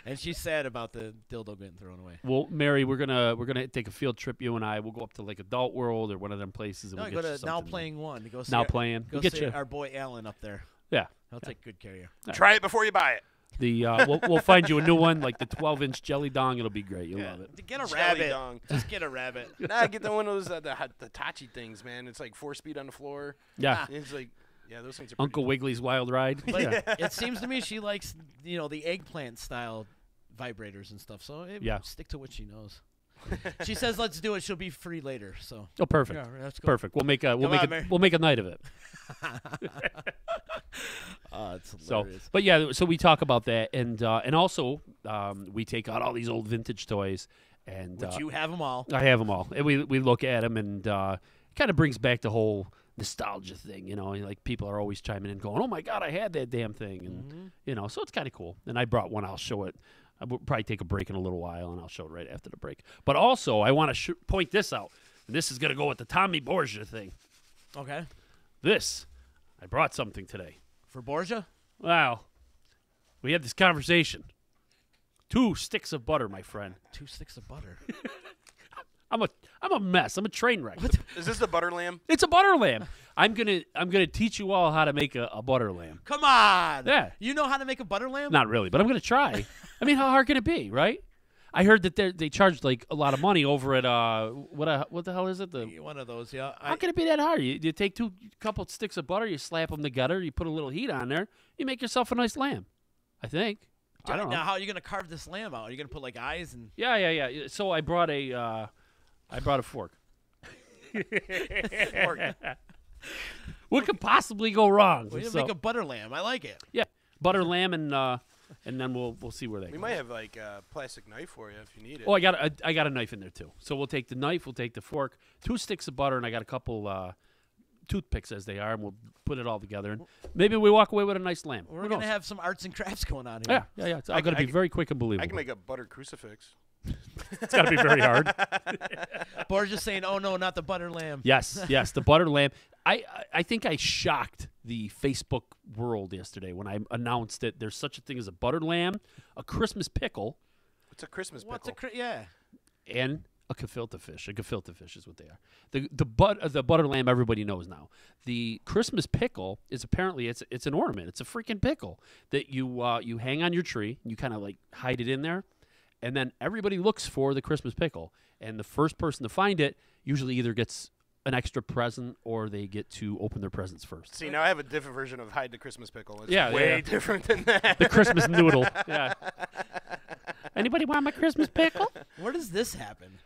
And she's sad about the dildo getting thrown away. Well, Mary, we're gonna take a field trip. You and I. We'll go up to like Adult World or one of them places. And No, we'll go get to you Now something. Playing One. Go see Now our, Playing. Go We'll get see you. our boy Alan up there. Yeah. He'll take good care of you. Try it before you buy it. The we'll find you a new one, like the 12-inch jelly dong. It'll be great. You'll love it. Get a Jelly rabbit. dong. Just get a rabbit. Nah, get the one of those the Tachi things, man. It's like 4-speed on the floor. Yeah. It's like, yeah, those things are Uncle Wiggley's Wild Ride. But Yeah. it seems to me she likes, the eggplant style vibrators and stuff. So stick to what she knows. She says, "Let's do it." She'll be free later. So. Oh, perfect. Yeah, let's go. Perfect. We'll make a night of it. It's hilarious. But yeah, so we talk about that, and also we take out all these old vintage toys, and Which you have them all. I have them all, and we look at them, and kind of brings back the whole nostalgia thing, like people are always chiming in, going, "Oh my God, I had that damn thing," and so it's kind of cool. And I brought one. I'll show it. I will probably take a break in a little while, and I'll show it right after the break. But also, I want to point this out. And this is going to go with the Tommy Borgia thing. Okay. I brought something today. For Borgia? Wow. We had this conversation. 2 sticks of butter, my friend. 2 sticks of butter. I'm a mess. I'm a train wreck. Is this the butter lamb? It's a butter lamb. I'm gonna teach you all how to make a butter lamb. Come on. Yeah. You know how to make a butter lamb? Not really, but I'm gonna try. I mean, how hard can it be, right? I heard that they charge like a lot of money over at what the hell is it? One of those, yeah. How can it be that hard? You take couple sticks of butter, you slap them together, you put a little heat on there, you make yourself a nice lamb. I think. I don't know. Now, how are you gonna carve this lamb out? Are you gonna put like eyes and? Yeah. So I brought a fork. Fork. What could possibly go wrong? Well, you make a butter lamb. I like it. Yeah, butter lamb and and then we'll see where they. We might have like a plastic knife for you if you need it. Oh, I got a knife in there too. So we'll take the knife, we'll take the fork, 2 sticks of butter, and I got a couple toothpicks as they are, and we'll put it all together. And maybe we walk away with a nice lamb. We're going to have some arts and crafts going on here. Yeah. It's going to be very quick and believable. I can make a butter crucifix. It's got to be very hard. Borges saying, "Oh no, not the butter lamb." Yes, the butter lamb. I think I shocked the Facebook world yesterday when I announced that there's such a thing as a butter lamb, a Christmas pickle. What's a Christmas pickle? And a gefilte fish. A gefilte fish is what they are. The butter lamb everybody knows now. The Christmas pickle is apparently it's an ornament. It's a freaking pickle that you hang on your tree. You kind of like hide it in there. And then everybody looks for the Christmas pickle. And the first person to find it usually either gets an extra present or they get to open their presents first. See, now I have a different version of hide the Christmas pickle. It's Yeah, way yeah. different than that. The Christmas noodle. Yeah. Anybody want my Christmas pickle? Where does this happen?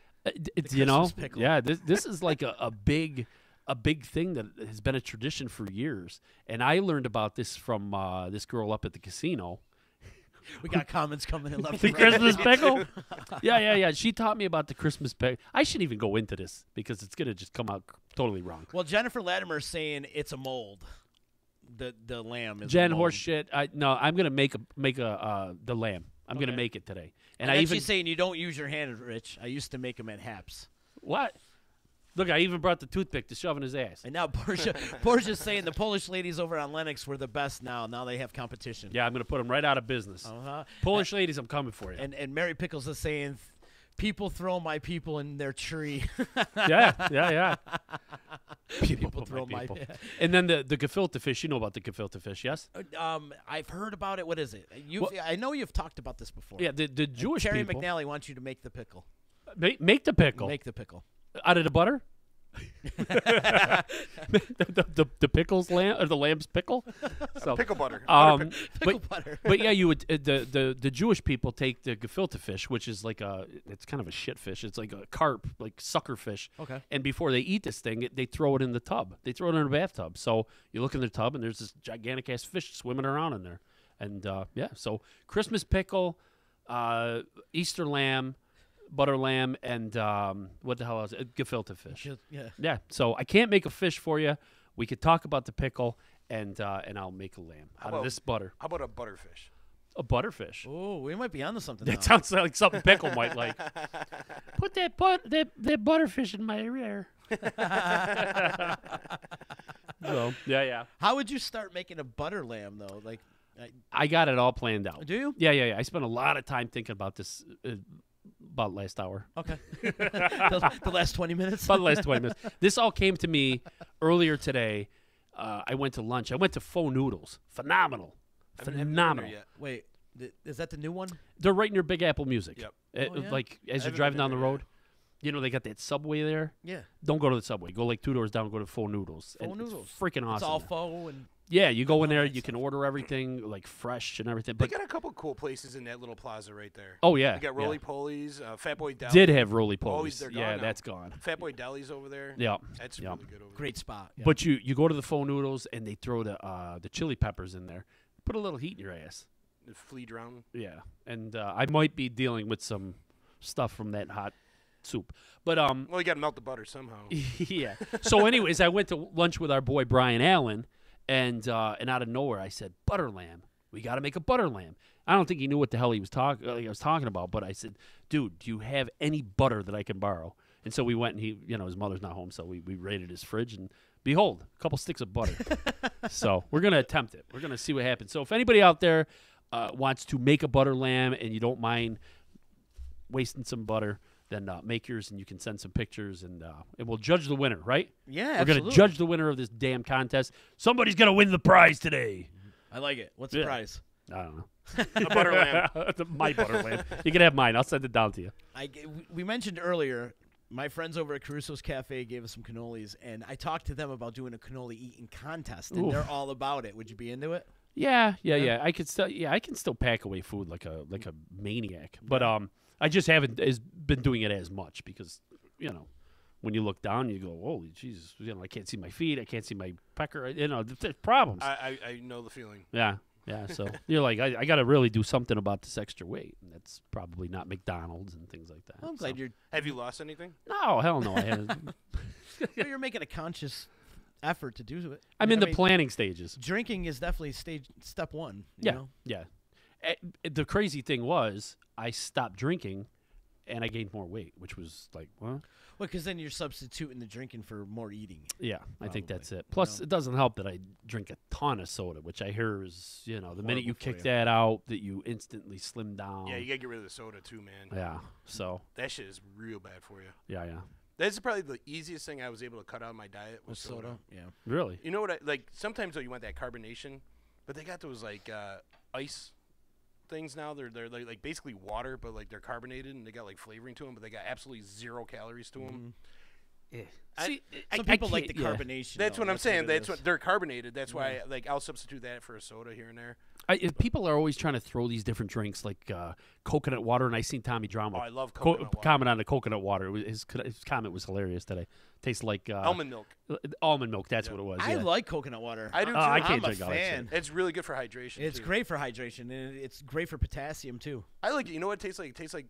It's, The you know, Christmas pickle. yeah, this is like a big thing that has been a tradition for years. And I learned about this from this girl up at the casino. We got comments coming in left The and right. Christmas pickle? Yeah. She taught me about the Christmas pickle. I shouldn't even go into this because it's going to just come out totally wrong. Well, Jennifer Latimer is saying it's a mold. The lamb is Jen a mold. horse shit. No, I'm going to make the lamb. I'm going to make it today. And I then even she's saying you don't use your hand, Rich. I used to make them at Haps. What? Look, I even brought the toothpick to shove in his ass. And now Borgia's saying the Polish ladies over on Lennox were the best now. Now they have competition. Yeah, I'm going to put them right out of business. Uh-huh. Polish ladies, I'm coming for you. And Mary Pickles is saying, people throw my people in their tree. Yeah. People throw my people. And then the gefilte fish. You know about the gefilte fish, yes? I've heard about it. What is it? I know you've talked about this before. Yeah, the Jewish Terry people. McNally wants you to make the pickle. Make the pickle. Make the pickle. Out of the butter? the pickle's lamb or the lamb's pickle? So, pickle butter. Pickle butter. But yeah, you would the Jewish people take the gefilte fish, which is like it's kind of a shit fish. It's like a carp, like sucker fish. Okay. And before they eat this thing, they throw it in the tub. They throw it in a bathtub. So you look in the tub and there's this gigantic ass fish swimming around in there. And yeah, so Christmas pickle, Easter lamb, butter lamb, and what the hell else? Gefilte fish. Yeah. So I can't make a fish for you. We could talk about the pickle, and I'll make a lamb out of this butter. How about a butterfish? A butterfish. Oh, we might be onto something. That sounds like something pickle might like. Put that butterfish in my rear. So yeah. How would you start making a butter lamb though? Like, I got it all planned out. Do you? Yeah. I spent a lot of time thinking about this. About last hour. Okay. the last 20 minutes? About the last 20 minutes. This all came to me earlier today. I went to lunch. I went to Faux Noodles. Phenomenal. Phenomenal. Wait, is that the new one? They're right near Big Apple Music. Yep. Like, as you're driving down the road. You know, they got that Subway there. Yeah. Don't go to the Subway. Go like 2 doors down, go to Faux Noodles. Faux Noodles. It's freaking awesome. It's all faux and... Yeah, you go in there, you can order everything, like, fresh and everything. They But got a couple cool places in that little plaza right there. Oh, yeah. They got Roly Polies, Fat Boy Deli. Did have Roly Oh, Polies. they're gone Yeah, now. that's gone. Fat Boy Deli's over there. Yeah. That's really good over there. Great spot. Yeah. But you go to the Faux Noodles, and they throw the chili peppers in there. Put a little heat in your ass. The flea drown. Yeah, and I might be dealing with some stuff from that hot soup. But Well, you got to melt the butter somehow. yeah. So, anyways, I went to lunch with our boy Brian Allen, and out of nowhere I said, "Butter lamb. We got to make a butter lamb." I don't think he knew what the hell he was talking about, but I said, "Dude, do you have any butter that I can borrow?" And so we went, and his mother's not home, so we raided his fridge, and behold, a couple sticks of butter. So we're gonna attempt it. We're gonna see what happens. So if anybody out there wants to make a butter lamb and you don't mind wasting some butter, then make yours, and you can send some pictures, and we'll judge the winner, right? Yeah, We're going to judge the winner of this damn contest. Somebody's going to win the prize today. I like it. What's the prize? I don't know. A butter lamb. My butter lamb. You can have mine. I'll send it down to you. We mentioned earlier, my friends over at Caruso's Cafe gave us some cannolis, and I talked to them about doing a cannoli eating contest, and they're all about it. Would you be into it? Yeah. I can still pack away food like a maniac, but I just haven't been doing it as much because, when you look down, you go, holy Jesus, I can't see my feet. I can't see my pecker. There's problems. I know the feeling. Yeah. Yeah, so you're like, I got to really do something about this extra weight, and that's probably not McDonald's and things like that. I'm glad you're. Have you lost anything? No, hell no, I haven't. You're making a conscious effort to do it. I'm in the planning stages. Drinking is definitely step one. Yeah, You know? yeah. The crazy thing was, I stopped drinking, and I gained more weight, which was like, well. Well, because then you're substituting the drinking for more eating. Yeah, I think that's it. Plus, it doesn't help that I drink a ton of soda, which I hear is, the minute you kick that out, that you instantly slim down. Yeah, you gotta get rid of the soda too, man. Yeah, so. That shit is real bad for you. Yeah, yeah. That's probably the easiest thing I was able to cut out of my diet was soda. Yeah. Really? You know what? Sometimes though you want that carbonation, but they got those ice things now. They're like basically water, but like they're carbonated and they got like flavoring to them, but they got absolutely 0 calories to them. Yeah. See, some people like the carbonation. That's though. what I'm saying. That's What they're carbonated. That's why I'll substitute that for a soda here and there. People are always trying to throw these different drinks like coconut water, and I seen Tommy Drama. Oh, I love coconut water. Comment on the coconut water. His comment was hilarious today. Tastes like almond milk. Almond milk. That's what it was. I yeah. like coconut water. I do too. I can't I'm a drink all that fan. shit. It's really good for hydration. It's too. great for hydration, and it's great for potassium too. I like it. You know what it tastes like? It tastes like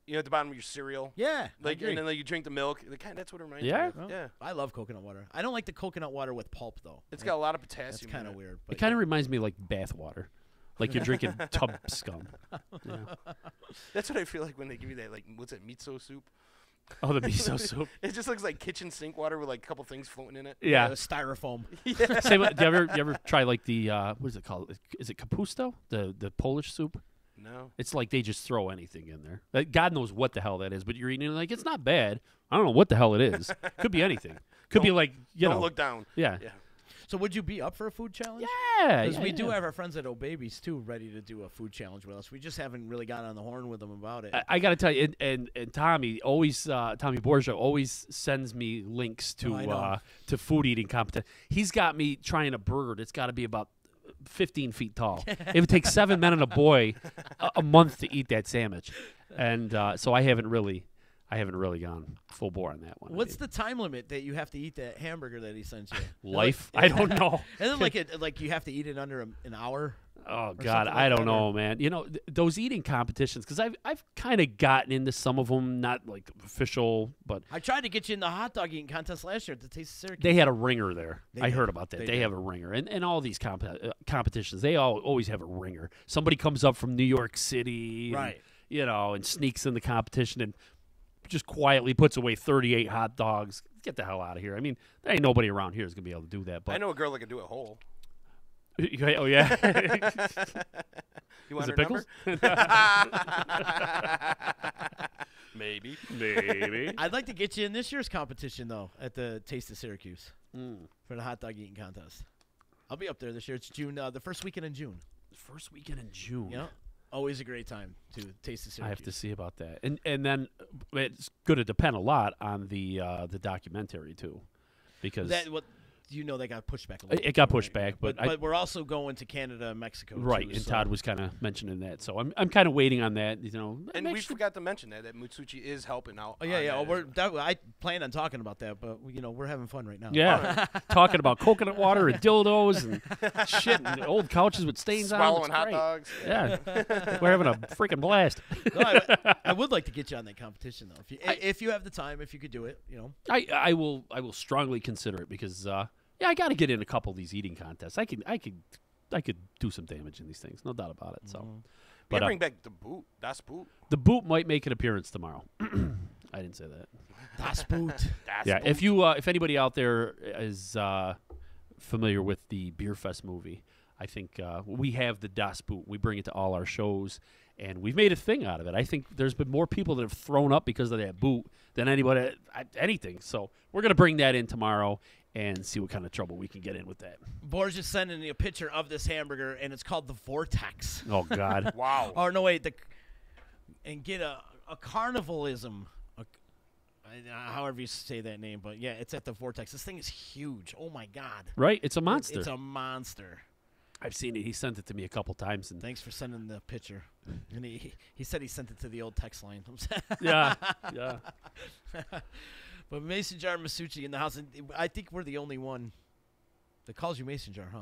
at the bottom of your cereal. Yeah, Like and then you drink the milk. That's what it reminds Yeah? me of. Well, Yeah. I love coconut water. I don't like the coconut water with pulp though. It's got a lot of potassium. That's kind of in it. weird. It But kind of reminds me like bath water, like you're drinking tub scum. Yeah. That's what I feel like when they give you that what's that miso soup? Oh, the miso soup. It just looks like kitchen sink water with like a couple things floating in it. Yeah. styrofoam. Yeah. Same. Do you ever try like the what is it called? Is it capusto? The Polish soup? No. It's like they just throw anything in there. Like, God knows what the hell that is, but you're eating it like it's not bad. I don't know what the hell it is. Could be anything. Could be like Don't look down. Yeah. Yeah. So would you be up for a food challenge? Yeah. Because we do have our friends at O'Babies too ready to do a food challenge with us. We just haven't really gotten on the horn with them about it. I got to tell you, and Tommy always, Tommy Borgia always sends me links to food eating competition. He's got me trying a burger that's got to be about 15 feet tall. It would take 7 men and a boy a month to eat that sandwich, and so I haven't really gone full bore on that one. What's the time limit that you have to eat that hamburger that he sends you? Life? I don't know. And then like you have to eat it under an hour. Oh God, I don't know, man. Those eating competitions, because I've kind of gotten into some of them, not like official, but I tried to get you in the hot dog eating contest last year at the Taste of Syracuse. they had a ringer there. I did. heard about that. They They did. have a ringer, and all these competitions, they always have a ringer. Somebody comes up from New York City, Right. And sneaks in the competition and just quietly puts away 38 hot dogs. Get the hell out of here. I mean, there ain't nobody around here who's gonna be able to do that. But I know a girl that can do it whole. Oh yeah. You want Is her it pickles? Maybe. Maybe. I'd like to get you in this year's competition though at the Taste of Syracuse for the hot dog eating contest. I'll be up there this year. It's June, the first weekend in June. First weekend in June. You know, always a great time to Taste of Syracuse. I have to see about that, and then it's going to depend a lot on the documentary too, because they got pushed back a little. it got pushed back, but we're also going to Canada and Mexico. right, too, and so. Todd was kind of mentioning that, so I'm kind of waiting on that. And we forgot to mention that Massucci is helping out. Oh yeah. on that I plan on talking about that, but we're having fun right now. Yeah, talking about coconut water and dildos and shit, and old couches with stains Swallowing on hot them. dogs. Yeah, we're having a freaking blast. No, I would like to get you on that competition though. If you have the time, if you could do it, I will strongly consider it because I got to get in a couple of these eating contests. I could do some damage in these things, no doubt about it. So, We but gotta bring back the boot. Das Boot. the boot might make an appearance tomorrow. I didn't say that. Das Boot. Yeah, if anybody out there is familiar with the Beer Fest movie, I think we have the Das Boot. We bring it to all our shows, and we've made a thing out of it. I think there's been more people that have thrown up because of that boot than anybody anything. So we're gonna bring that in tomorrow and see what kind of trouble we can get in with that. Boris just sending me a picture of this hamburger, and it's called the Vortex. Oh God! Wow. Or no, wait, and get a carnivalism. However you say that name, but yeah, it's at the Vortex. This thing is huge. Oh my God! Right? It's a monster. It's a monster. I've seen it. He sent it to me a couple times. And Thanks for sending the picture. And he said he sent it to the old text line. yeah. But Mason Jar Massucci in the house, and I think we're the only one that calls you Mason Jar, huh?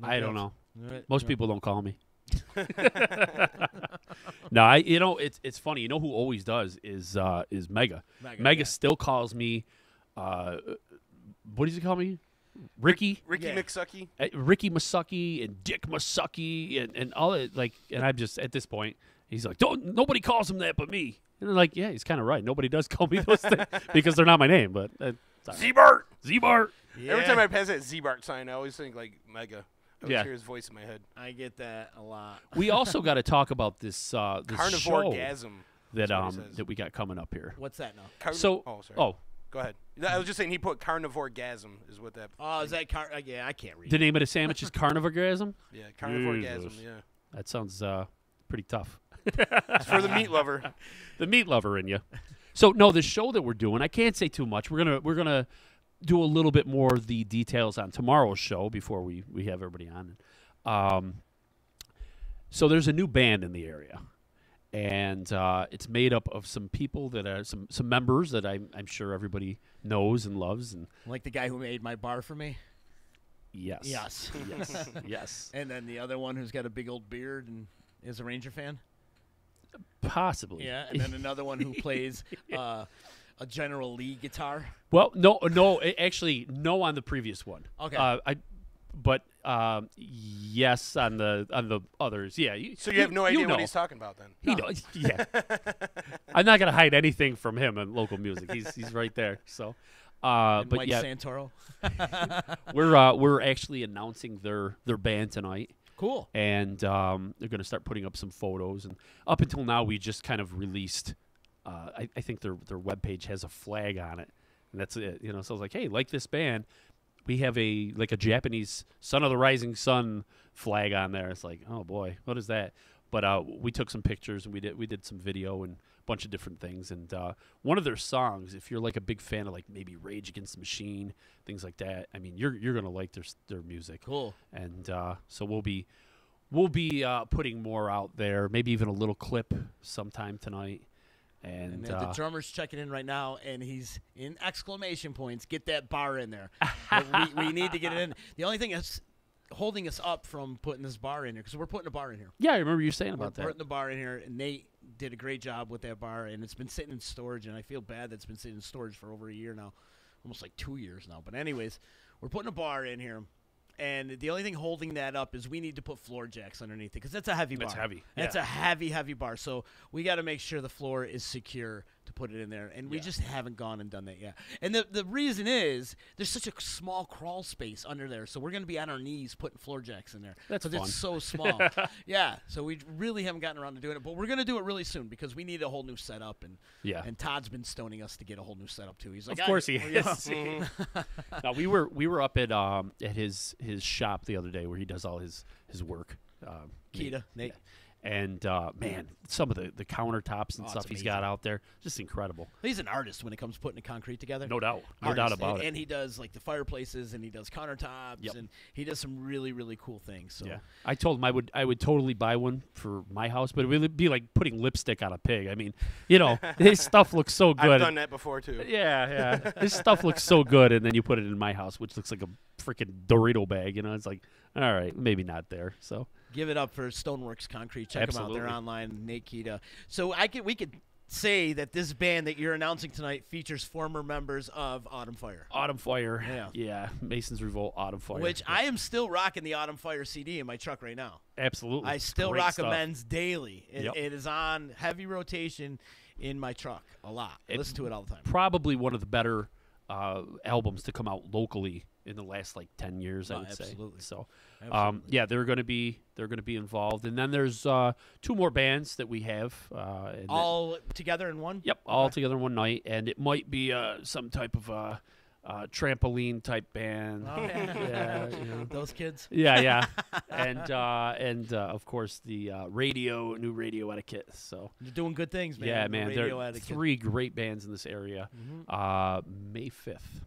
I don't know. All right. Most Yeah. people don't call me. No, it's funny. You know who always does is Mega. Mega yeah. still calls me. What does he call me? Ricky. Ricky McSucky. Ricky Massucci and Dick Massucci and all that. Like, and I'm just at this point. He's like, nobody calls him that but me. And I'm like, yeah, he's kind of right. Nobody does call me those things because they're not my name. But Z-Bart. Z-Bart. Yeah. Every time I pass that Z-Bart sign, I always think like Mega. I always hear his voice in my head. I get that a lot. We also got to talk about this Carnivore show gasm. that we got coming up here. What's that now? Go ahead. I was just saying he put carnivore gasm is what that. Oh, is that yeah? I can't read. The name of the sandwich is Carnivore Gasm? Yeah, carnivore gasm. Yeah. That sounds pretty tough. It's for the meat lover. The meat lover in you. So no, the show that we're doing, I can't say too much. We're gonna do a little bit more of the details on tomorrow's show before we have everybody on. So there's a new band in the area, and it's made up of some people that are some members that I'm sure everybody knows and loves. And Like the guy who made my bar for me. yes, Yes. yes, yes, And then the other one who's got a big old beard and is a Ranger fan. possibly. Yeah, and then another one who plays a General Lee guitar. Well, actually, no on the previous one. Okay. But yes on the others. Yeah. So you have no idea know. what he's talking about then? He knows. Yeah. I'm not gonna hide anything from him in local music. He's right there. So, And but Mike yeah, Santoro. we're actually announcing their band tonight. Cool. And they're gonna start putting up some photos. And up until now, we just kind of released. I think their webpage has a flag on it, and that's it. So I was like, hey, like this band. We have a Japanese Son of the Rising Sun flag on there. It's like, oh boy, what is that? But we took some pictures and we did some video and a bunch of different things. And one of their songs, if you're like a big fan of like maybe Rage Against the Machine, things like that, I mean, you're gonna like their music. Cool. And so we'll be putting more out there, maybe even a little clip sometime tonight. And the drummer's checking in right now, and he's in exclamation points. Get that bar in there. we need to get it in. The only thing that's holding us up from putting this bar in here, because we're putting a bar in here. Yeah, I remember you saying about We're that. putting the bar in here, and Nate did a great job with that bar, and it's been sitting in storage, and I feel bad that it's been sitting in storage for over a year now, almost like 2 years now. But anyways, we're putting a bar in here. And the only thing holding that up is we need to put floor jacks underneath it because that's a heavy bar. That's heavy. That's a heavy bar. So we got to make sure the floor is secure to put it in there. And we just haven't gone and done that yet. And the reason is there's such a small crawl space under there. So we're going to be on our knees putting floor jacks in there. That's fun. It's so small. Yeah. So we really haven't gotten around to doing it. But we're going to do it really soon because we need a whole new setup. And Todd's been stoning us to get a whole new setup too. He's like, of course he is. No, we were up at his shop the other day where he does all his work. Kita, Nate. And man, some of the countertops and stuff he's got out there, just incredible. He's an artist when it comes to putting the concrete together. No doubt, no doubt about it. And he does like the fireplaces, and he does countertops, and he does some really really cool things. So yeah, I told him I would totally buy one for my house, but it would be like putting lipstick on a pig. I mean, his stuff looks so good. I've done that before too. Yeah. His stuff looks so good, and then you put it in my house, which looks like a freaking Dorito bag. It's like, all right, maybe not there. So. Give it up for Stoneworks Concrete. Check them out. They're online. Nate Kita. So we could say that this band that you're announcing tonight features former members of Autumn Fire. Autumn Fire. Yeah. Mason's Revolt, Autumn Fire. Which I am still rocking the Autumn Fire CD in my truck right now. Absolutely. I still Great rock stuff. Amends daily. It is on heavy rotation in my truck a lot. I listen to it all the time. Probably one of the better albums to come out locally in the last 10 years, I would absolutely. say. So, Absolutely. they're going to be involved, and then there's 2 more bands that we have. All together in one. Yep, all together in one night, and it might be some type of trampoline type band. Oh, yeah. Those kids. Yeah. and of course the new radio etiquette. So you're doing good things, man. Yeah, man. There are etiquette. 3 great bands in this area. May 5th.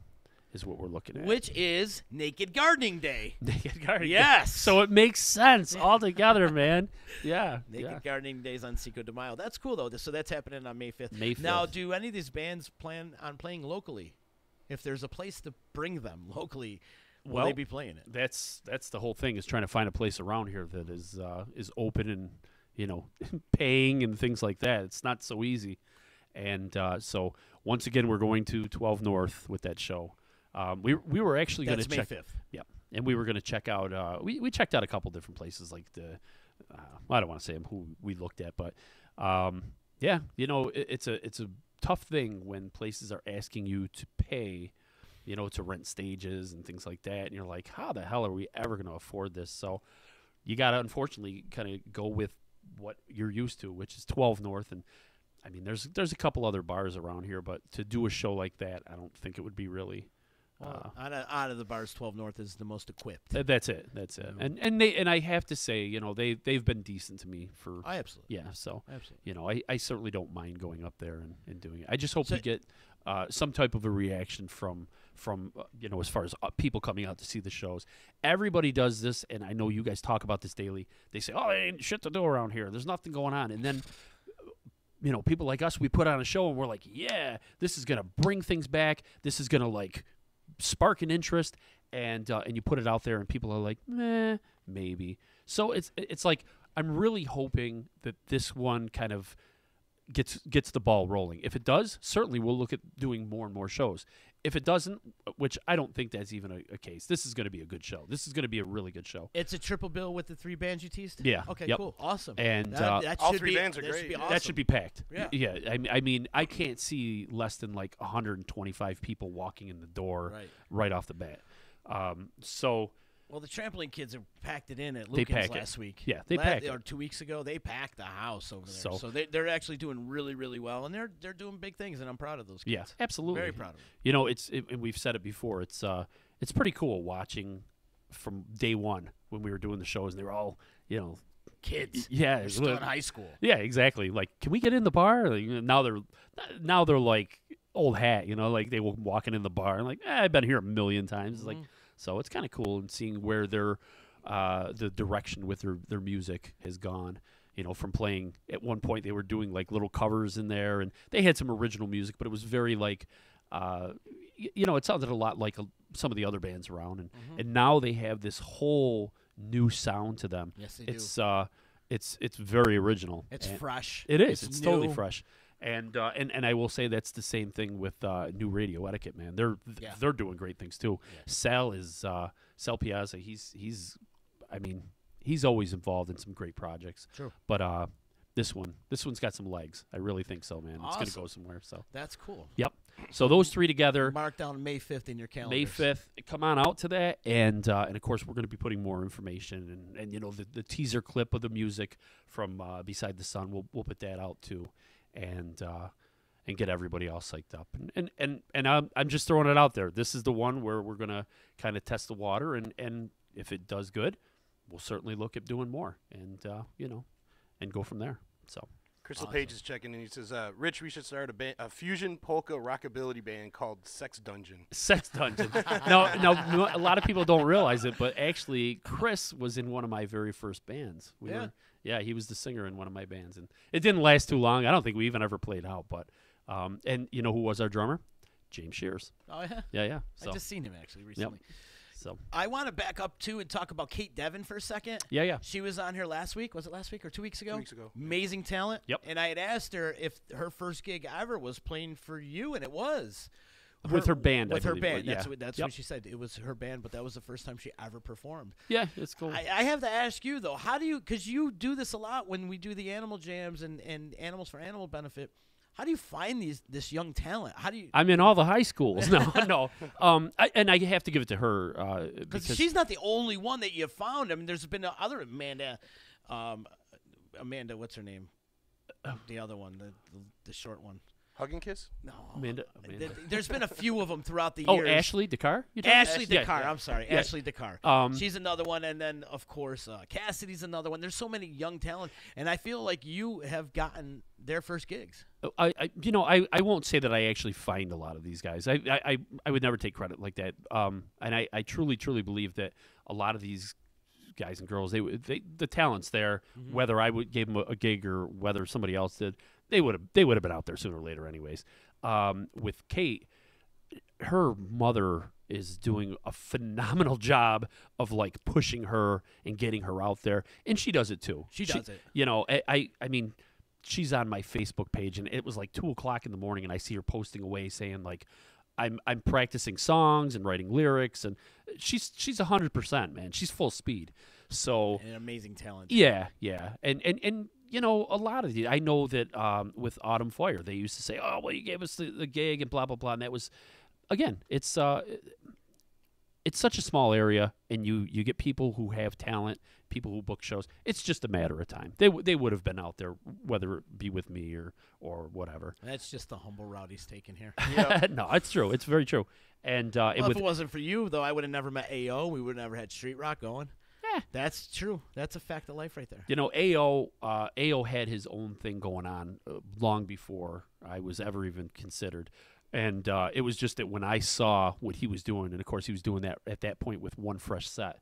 Is what we're looking at. Which is Naked Gardening Day. Naked Gardening Yes. Day. So it makes sense all together, man. Yeah. Naked Gardening Day is on Cinco de Mayo. That's cool, though. So that's happening on May 5th. May 5th. Now, do any of these bands plan on playing locally? If there's a place to bring them locally, will they be playing it? That's the whole thing, is trying to find a place around here that is open and, you know, paying and things like that. It's not so easy. And so once again, we're going to 12 North with that show. We were actually going to check. May 5th. Yeah, and we were going to check out. We checked out a couple different places, like the. I don't want to say who we looked at, but yeah, you know, it's a tough thing when places are asking you to pay, you know, to rent stages and things like that, and you're like, how the hell are we ever going to afford this? So you got to unfortunately kind of go with what you're used to, which is 12 North. And I mean, there's a couple other bars around here, but to do a show like that, I don't think it would be really. Out of the bars, 12 North is the most equipped. That's it. And I have to say, you know, they've been decent to me for. Absolutely. Yeah. So absolutely. You know, I certainly don't mind going up there and doing it. I just hope we get some type of a reaction from you know, as far as people coming out to see the shows. Everybody does this, and I know you guys talk about this daily. They say, "Oh, there ain't shit to do around here. There's nothing going on," and then. You know, people like us, we put on a show and we're like, yeah, this is gonna bring things back. This is gonna like spark an interest, and you put it out there, and people are like, maybe. So it's like I'm really hoping that this one kind of gets the ball rolling. If it does, certainly we'll look at doing more and more shows. If it doesn't, which I don't think that's even a case, this is going to be a good show. This is going to be a really good show. It's a triple bill with the 3 bands you teased? Yeah. Okay, yep. cool. Awesome. And that all should 3 be, bands are that great. should be awesome. That should be packed. Yeah. I mean, I can't see less than like 125 people walking in the door right off the bat. So. Well, the trampoline kids have packed it in at They Lucan's pack last it. week. Yeah, they pack it. Or 2 weeks ago, they packed the house over there. So they're actually doing really, really well, and they're doing big things, and I'm proud of those kids. Yeah, absolutely. Very proud of them. You know, and we've said it before. It's pretty cool watching from day one when we were doing the shows, and they were all, you know, kids. Yeah, they're still in high school. Yeah, exactly. Like, can we get in the bar? Like, now they're like old hat. You know, like they were walking in the bar and like, I've been here a million times. It's like, so it's kind of cool and seeing where their the direction with their music has gone. You know, from playing at one point they were doing like little covers in there, and they had some original music, but it was very like, you know, it sounded a lot like some of the other bands around, and now they have this whole new sound to them. Yes, they do. It's very original. It's fresh. It is. It's new. Totally fresh. And I will say that's the same thing with New Radio Etiquette, man. They're doing great things too. Yeah. Sal Piazza. He's always involved in some great projects. True. But this one's got some legs. I really think so, man. Awesome. It's gonna go somewhere. So that's cool. Yep. So those 3 together. Mark down May 5th in your calendar. May 5th. Come on out to that, and of course we're going to be putting more information and you know the teaser clip of the music from Beside the Sun. We'll put that out too. And get everybody all psyched up, and I'm just throwing it out there. This is the one where we're gonna kind of test the water, and if it does good, we'll certainly look at doing more, and you know, and go from there. So Crystal Page is checking in. He says, "Rich, we should start a fusion polka rockabilly band called Sex Dungeon." Sex Dungeon. No, a lot of people don't realize it, but actually, Chris was in one of my very first bands. Yeah, he was the singer in one of my bands, and it didn't last too long. I don't think we even ever played out, but and you know who was our drummer? James Shears. Oh yeah. Yeah. I just seen him actually recently. Yep. So I want to back up too and talk about Kate Devin for a second. Yeah. She was on here last week. Was it last week or 2 weeks ago? 2 weeks ago. Amazing talent. Yep. And I had asked her if her first gig ever was playing for you, and it was. With her band, With I her believe, band. yeah. That's what she said. It was her band, but that was the first time she ever performed. Yeah, it's cool. I have to ask you, though, how do you, because you do this a lot when we do the animal jams and Animals for Animal Benefit, how do you find this young talent? How do you? I'm in all the high schools. No. And I have to give it to her. Because she's not the only one that you found. I mean, there's been other Amanda, what's her name? The other one, the short one. Hug and Kiss? No. Amanda. There's been a few of them throughout the Oh, years. Ashley Dakar? Ashley Dakar. Yeah. I'm sorry. Yeah. Ashley Dakar. She's another one. And then, of course, Cassidy's another one. There's so many young talent. And I feel like you have gotten their first gigs. I won't say that I actually find a lot of these guys. I would never take credit like that. And I truly believe that a lot of these guys and girls, the talent's there. Mm-hmm. Whether I would give them a gig or whether somebody else did, they would have been out there sooner or later anyways. With Kate, her mother is doing a phenomenal job of like pushing her and getting her out there, and she does it too. She does it. You know, I mean, she's on my Facebook page, and it was like 2:00 in the morning, and I see her posting away saying like, I'm practicing songs and writing lyrics, and she's 100%, man. She's full speed. So An amazing talent. yeah, and you know, a lot of I know that with Autumn Fire, they used to say, oh well, you gave us the gig and blah blah blah, and that was, again, it's such a small area, and you get people who have talent, people who book shows. It's just a matter of time. They would have been out there, whether it be with me or whatever. That's just the humble Rowdy's taking here. No, it's true. It's very true. And Well, if it wasn't for you, though, I would have never met AO. We would have never had Street Rock going. That's true. That's a fact of life right there. You know, AO had his own thing going on long before I was ever even considered. And it was just that when I saw what he was doing, and of course he was doing that at that point with one fresh set,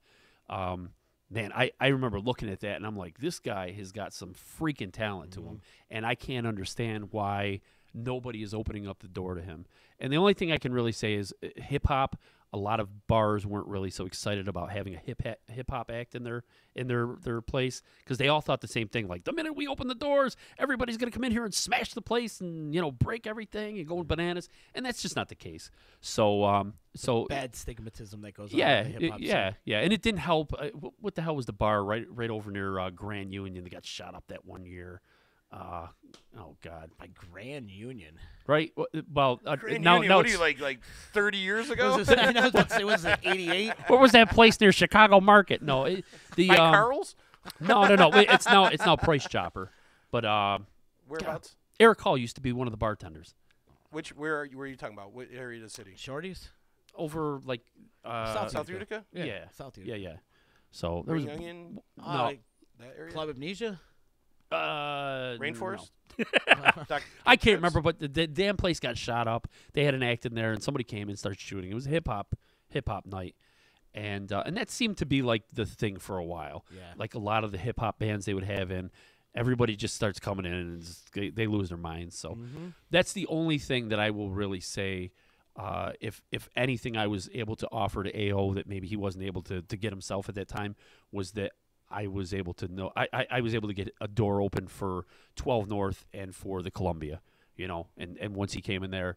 man, I remember looking at that, and I'm like, this guy has got some freaking talent to him, and I can't understand why nobody is opening up the door to him. And the only thing I can really say is hip-hop, a lot of bars weren't really so excited about having a hip-hop act in their place, because they all thought the same thing, like, the minute we open the doors, everybody's going to come in here and smash the place and, you know, break everything and go bananas, and that's just not the case. So bad stigmatism that goes on. Yeah, in the hip-hop scene. and it didn't help. What the hell was the bar right over near Grand Union that got shot up that one year? Oh God, by Grand Union, right? Well, Grand now, Union, now what are you, like 30 years ago? Was it, I was about to say, was it 88? What was that place near Chicago Market? No, By Carl's? No. It's now Price Chopper, but Whereabouts? Eric Hall used to be one of the bartenders. Where are you talking about? What area of the city? Shorty's? Over like South Utica? Yeah. South Utica. Yeah. So Green Onion? No. That area? Club Amnesia? Rainforest? No. I can't remember, but the damn place got shot up. They had an act in there, and somebody came and started shooting. It was a hip hop night, and that seemed to be like the thing for a while. Yeah. Like a lot of the hip hop bands they would have in, everybody just starts coming in and they lose their minds. So that's the only thing that I will really say. If anything, I was able to offer to AO that maybe he wasn't able to get himself at that time, was that I was able to know I was able to get a door open for 12 North and for the Columbia, you know, and once he came in there,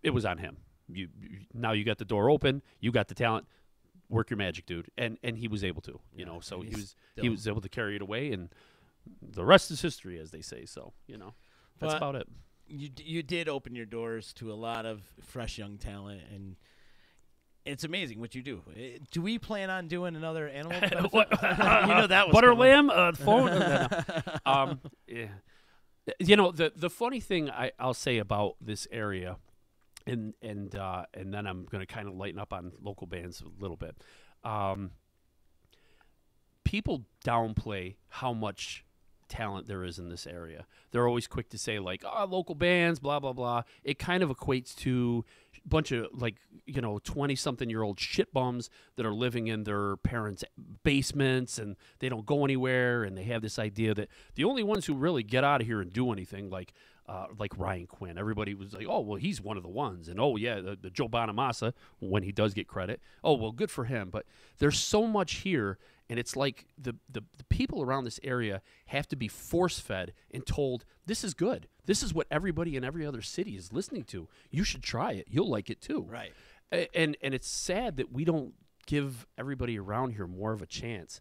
it was on him. Now you got the door open, you got the talent, work your magic, dude, and he was able to, you know, so he was able to carry it away, and the rest is history, as they say. So, you know, that's about it. You did open your doors to a lot of fresh young talent, and it's amazing what you do. Do we plan on doing another animal benefit? You know that was butter coming. lamb phone. Yeah. You know, the funny thing I'll say about this area, and then I'm going to kind of lighten up on local bands a little bit. People downplay how much talent there is in this area. They're always quick to say, like, local bands, blah, blah, blah. It kind of equates to a bunch of, like, you know, 20-something-year-old shit bums that are living in their parents' basements, and they don't go anywhere, and they have this idea that the only ones who really get out of here and do anything, like Ryan Quinn. Everybody was like, oh, well, he's one of the ones. And, oh, yeah, the Joe Bonamassa, when he does get credit. Oh, well, good for him. But there's so much here, and it's like the people around this area have to be force-fed and told, this is good. This is what everybody in every other city is listening to. You should try it. You'll like it too. Right. And it's sad that we don't give everybody around here more of a chance.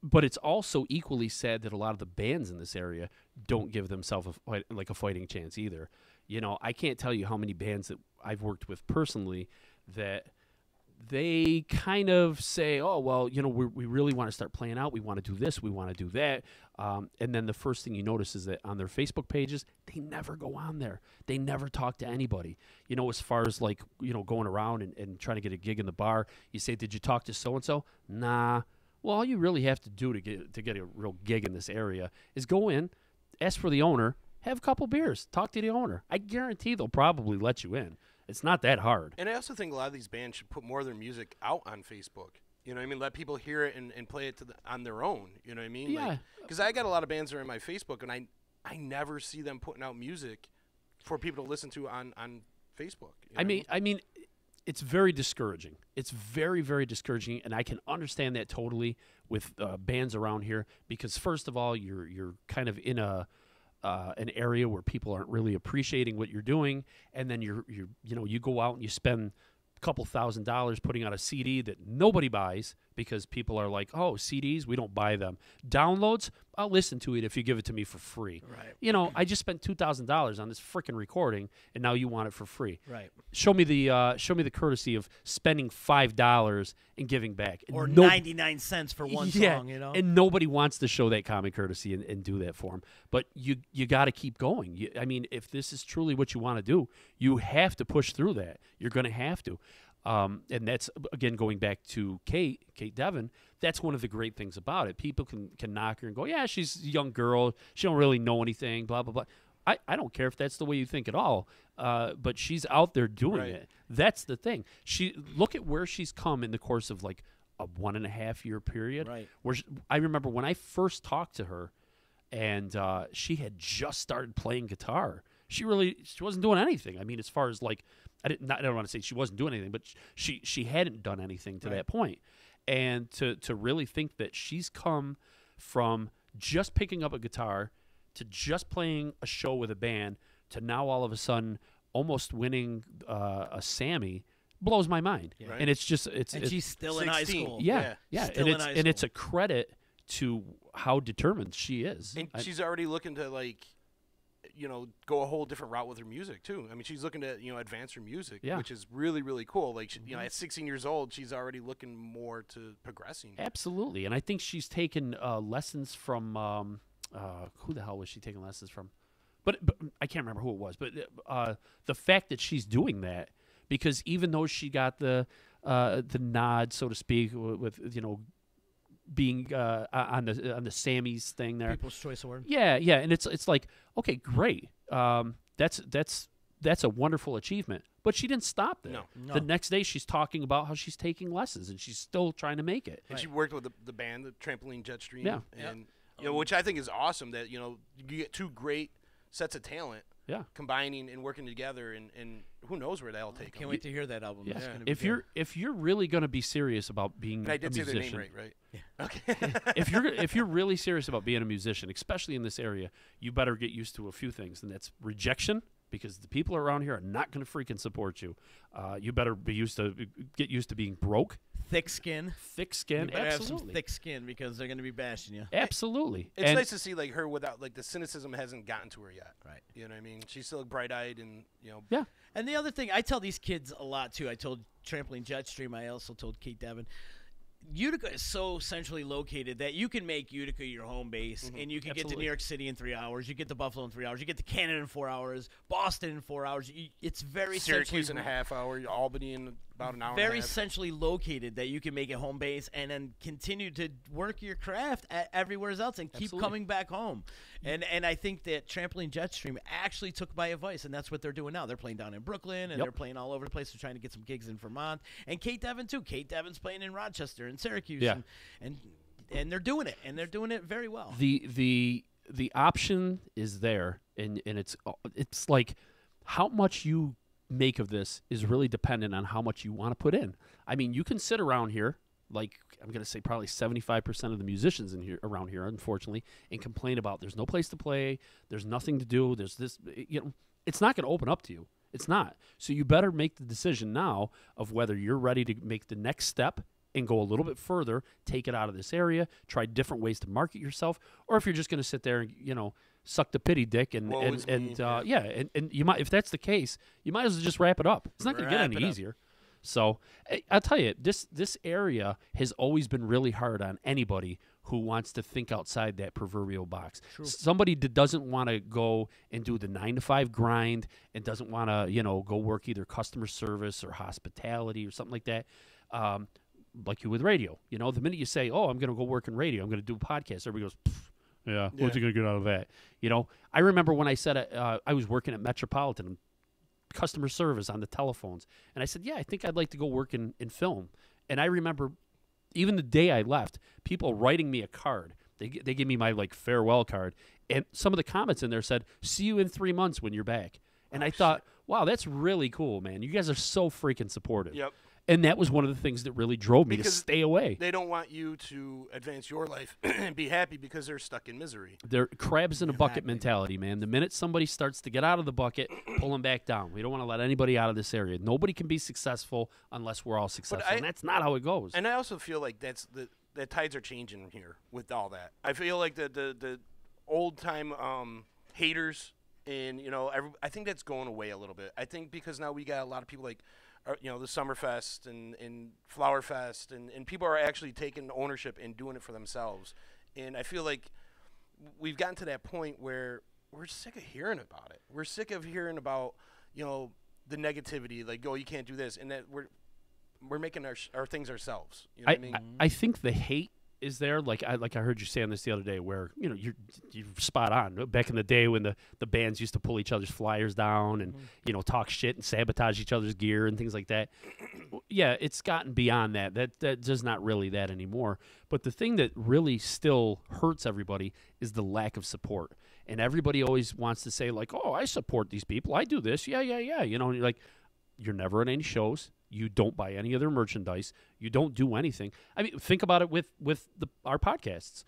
But it's also equally sad that a lot of the bands in this area don't give themselves a fighting chance either. You know, I can't tell you how many bands that I've worked with personally that they kind of say, oh, well, you know, we really want to start playing out. We want to do this. We want to do that. And then the first thing you notice is that on their Facebook pages, they never go on there. They never talk to anybody. You know, as far as, like, you know, going around and trying to get a gig in the bar, you say, did you talk to so-and-so? Nah. Well, all you really have to do to get a real gig in this area is go in, ask for the owner, have a couple beers, talk to the owner. I guarantee they'll probably let you in. It's not that hard. And I also think a lot of these bands should put more of their music out on Facebook. You know what I mean? Let people hear it and play it on their own. You know what I mean? Yeah. Because I got a lot of bands that are in my Facebook, and I never see them putting out music for people to listen to on Facebook. You know I mean, it's very discouraging. It's very, very discouraging, and I can understand that totally with bands around here because first of all, you're kind of in an area where people aren't really appreciating what you're doing, and then you go out and you spend a couple $1,000s putting out a CD that nobody buys because people are like, oh, CDs, we don't buy them. Downloads, I'll listen to it if you give it to me for free. Right. I just spent $2,000 on this freaking recording, and now you want it for free. Right. Show me the courtesy of spending $5 and giving back. Or 99 cents for one song, And nobody wants to show that common courtesy and do that for them. But you got to keep going. If this is truly what you want to do, you have to push through that. You're going to have to. And that's, again, going back to Kate Devin, that's one of the great things about it. People can knock her and go, yeah, she's a young girl. She don't really know anything, blah, blah, blah. I don't care if that's the way you think at all, but she's out there doing it. That's the thing. Look at where she's come in the course of like a 1.5 year period. Right. Where I remember when I first talked to her, and she had just started playing guitar. She wasn't doing anything. I mean, as far as like, I don't want to say she wasn't doing anything, but she hadn't done anything to that point. And to really think that she's come from just picking up a guitar to just playing a show with a band to now all of a sudden almost winning a Sammy blows my mind. Yeah. And it's just she's still in high school. Yeah. Still in high school. And it's a credit to how determined she is. And she's already looking to go a whole different route with her music too. I mean, she's looking to advance her music, which is really, really cool. Like at 16 years old, she's already looking more to progressing. Absolutely, and I think she's taken lessons from who the hell was she taking lessons from? But I can't remember who it was. But the fact that she's doing that, because even though she got the nod, so to speak, with being on the Sammys thing there, People's Choice Award. Yeah, and it's like, okay, great. That's a wonderful achievement. But she didn't stop there. No. The next day, she's talking about how she's taking lessons and she's still trying to make it. And she worked with the band, the Trampoline Jetstream. Yeah. And which I think is awesome that you get two great sets of talent. Yeah. Combining and working together, and who knows where that'll take them. Can't wait to hear that album. Yeah. It's gonna be If you're really going to be serious about being and I did a say musician, their name right? Yeah. Okay. if you're really serious about being a musician, especially in this area, you better get used to a few things, and that's rejection, because the people around here are not going to freaking support you. You better get used to being broke. Thick skin. You better have absolutely. some thick skin because they're going to be bashing you. Absolutely. It's nice to see her without the cynicism hasn't gotten to her yet. Right. You know what I mean? She's still bright-eyed and Yeah. And the other thing, I tell these kids a lot too. I told Trampoline Jetstream. I also told Kate Devin. Utica is so centrally located that you can make Utica your home base, and you can get to New York City in 3 hours. You get to Buffalo in 3 hours. You get to Canada in 4 hours. Boston in 4 hours. It's very Syracuse in a half hour. Albany in about an hour. Very and a half. centrally located that you can make it home base and then continue to work your craft everywhere else and keep coming back home. And I think that Trampoline Jetstream actually took my advice, and that's what they're doing now. They're playing down in Brooklyn, and they're playing all over the place. They're trying to get some gigs in Vermont. And Kate Devin, too. Kate Devin's playing in Rochester and Syracuse. Yeah. And they're doing it, and they're doing it very well. The option is there, and it's like how much you make of this is really dependent on how much you want to put in. I mean, you can sit around here, like I'm going to say probably 75% of the musicians around here, unfortunately, and complain about there's no place to play, there's nothing to do, there's this, it's not going to open up to you. It's not. So you better make the decision now of whether you're ready to make the next step and go a little bit further, take it out of this area, try different ways to market yourself, or if you're just going to sit there and, suck the pity dick and you might, if that's the case, you might as well just wrap it up. It's not going to get any easier. So I'll tell you, this area has always been really hard on anybody who wants to think outside that proverbial box. True. Somebody that doesn't want to go and do the 9-to-5 grind and doesn't want to, go work either customer service or hospitality or something like that. Like you with radio, the minute you say, "Oh, I'm going to go work in radio, I'm going to do a podcast," everybody goes, "Yeah, what's he going to get out of that?" I remember when I said I was working at Metropolitan customer service on the telephones, and I said, "Yeah, I think I'd like to go work in film." And I remember even the day I left, people writing me a card. They give me my farewell card, and some of the comments in there said, "See you in 3 months when you're back." And I thought, wow, that's really cool, man. You guys are so freaking supportive. Yep. And that was one of the things that really drove me to stay away. They don't want you to advance your life and be happy because they're stuck in misery. They're crabs in a bucket mentality, man. The minute somebody starts to get out of the bucket, pull them back down. We don't want to let anybody out of this area. Nobody can be successful unless we're all successful, and that's not how it goes. And I also feel like the tides are changing here with all that. I feel like the old time haters and I think that's going away a little bit. I think because now we got a lot of people like the Summerfest and Flowerfest and people are actually taking ownership and doing it for themselves. And I feel like we've gotten to that point where we're sick of hearing about it. We're sick of hearing about the negativity, like, oh, you can't do this, and that we're making our things ourselves. You know what I mean? I think the hate is there. Like I heard you say on this the other day, where you're spot on. Back in the day when the bands used to pull each other's flyers down and talk shit and sabotage each other's gear and things like that. Yeah, it's gotten beyond that. That does not really that anymore. But the thing that really still hurts everybody is the lack of support. And everybody always wants to say like, oh, I support these people. I do this. Yeah. And you're like, you're never at any shows. You don't buy any of their merchandise. You don't do anything. I mean, think about it with our podcasts.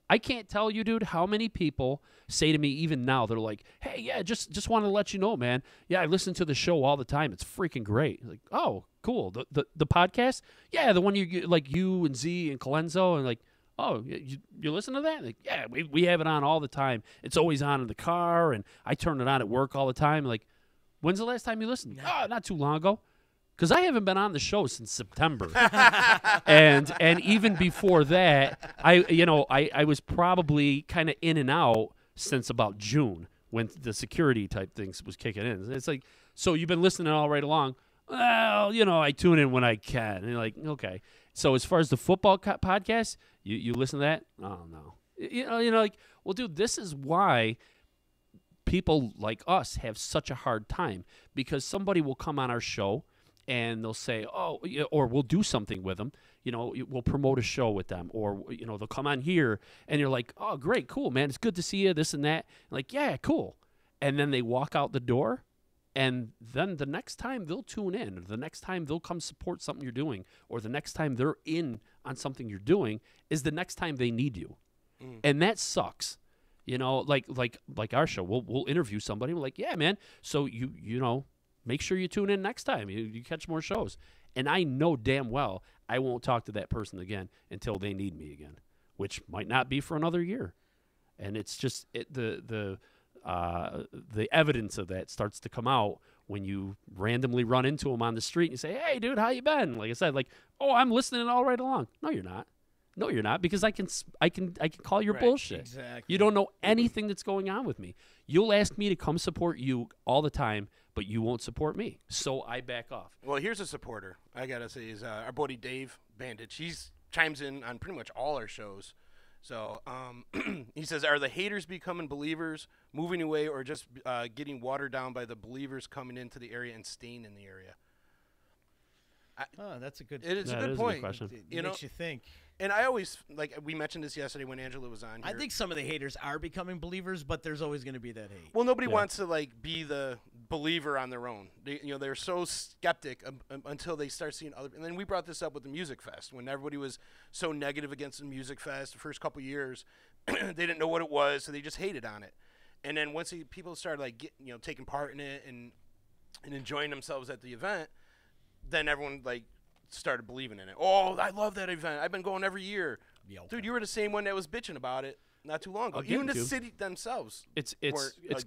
I can't tell you, dude, how many people say to me even now, they're like, hey, yeah, just want to let you know, man. Yeah, I listen to the show all the time. It's freaking great. Like, oh, cool. The podcast? Yeah, the one you and Z and Colenso and like, oh, you listen to that? Like, yeah, we have it on all the time. It's always on in the car, and I turn it on at work all the time. Like, when's the last time you listened? Oh, not too long ago. Because I haven't been on the show since September, and even before that, I was probably kind of in and out since about June when the security type things was kicking in. It's like, so you've been listening all right along. Well, I tune in when I can. And you're like, okay. So as far as the football podcast, you listen to that? Oh no. Like, well, dude, this is why people like us have such a hard time, because somebody will come on our show and they'll say, oh, or we'll do something with them. We'll promote a show with them, or, they'll come on here and you're like, oh, great, cool, man. It's good to see you, this and that. Like, yeah, cool. And then they walk out the door, and then the next time they'll tune in, or the next time they'll come support something you're doing, or the next time they're in on something you're doing is the next time they need you. And that sucks. Like our show, we'll interview somebody. We're like, yeah, man. So make sure you tune in next time. You catch more shows. And I know damn well I won't talk to that person again until they need me again, which might not be for another year. And it's just the evidence of that starts to come out when you randomly run into them on the street and you say, hey, dude, how you been? Like I said, like, oh, I'm listening all right along. No, you're not. No, you're not, because I can call your bullshit. Exactly. You don't know anything that's going on with me. You'll ask me to come support you all the time, but you won't support me, so I back off. Well, here's a supporter, I got to say, is our buddy Dave Bandage. He chimes in on pretty much all our shows. So he says, are the haters becoming believers, moving away, or just getting watered down by the believers coming into the area and staying in the area? That's a good. It is a That good is a good point. question. It makes you think. And I always, like we mentioned this yesterday when Angela was on here. I think some of the haters are becoming believers, but there's always going to be that hate. Well, nobody wants to be the believer on their own. They're so skeptic until they start seeing other. And then we brought this up with the Music Fest when everybody was so negative against the Music Fest the first couple years. They didn't know what it was, so they just hated on it. And then once people started taking part in it and enjoying themselves at the event, then everyone started believing in it. Oh, I love that event. I've been going every year. Dude, you were the same one that was bitching about it not too long ago. Even the city themselves. It's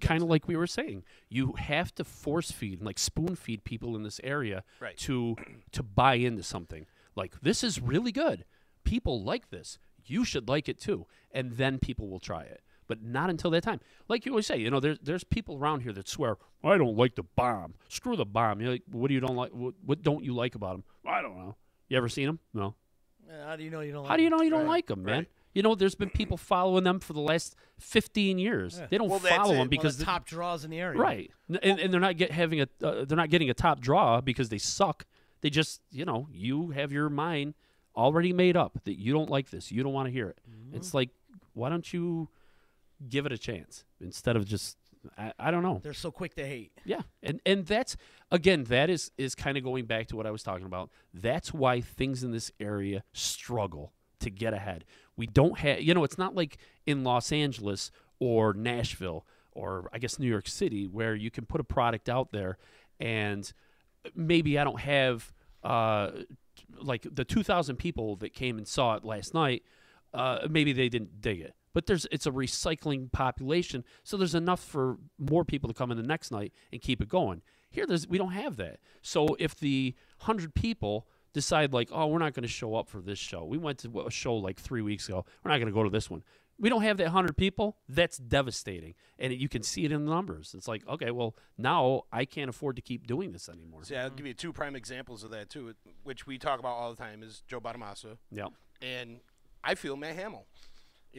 kind of like we were saying. You have to force feed, like spoon feed people in this area to buy into something. Like, this is really good. People like this. You should like it too. And then people will try it. But not until that time. Like you always say, there's people around here that swear, I don't like the bomb. Screw the bomb. You're like, what do you don't like? What don't you like about him? I don't know. You ever seen them? No. How do you know you don't like How do you know you don't like them, man? There's been people following them for the last 15 years. Yeah. They don't follow them because the top draws in the area. Right. And they're not they're not getting a top draw because they suck. They just, you have your mind already made up that you don't like this. You don't want to hear it. Mm-hmm. It's like, why don't you give it a chance instead of just I don't know. They're so quick to hate. Yeah, and that's again that is kind of going back to what I was talking about. That's why things in this area struggle to get ahead. We don't have, it's not like in Los Angeles or Nashville or I guess New York City where you can put a product out there and maybe I don't have like the 2,000 people that came and saw it last night. Maybe they didn't dig it. But it's a recycling population, so there's enough for more people to come in the next night and keep it going. Here, we don't have that. So if the 100 people decide, like, oh, we're not going to show up for this show. We went to a show like 3 weeks ago. We're not going to go to this one. We don't have that 100 people. That's devastating. And you can see it in the numbers. It's like, okay, well, now I can't afford to keep doing this anymore. See, I'll give you 2 prime examples of that, too, which we talk about all the time, is Joe Bonamassa. Yep. And I feel Matt Hamill.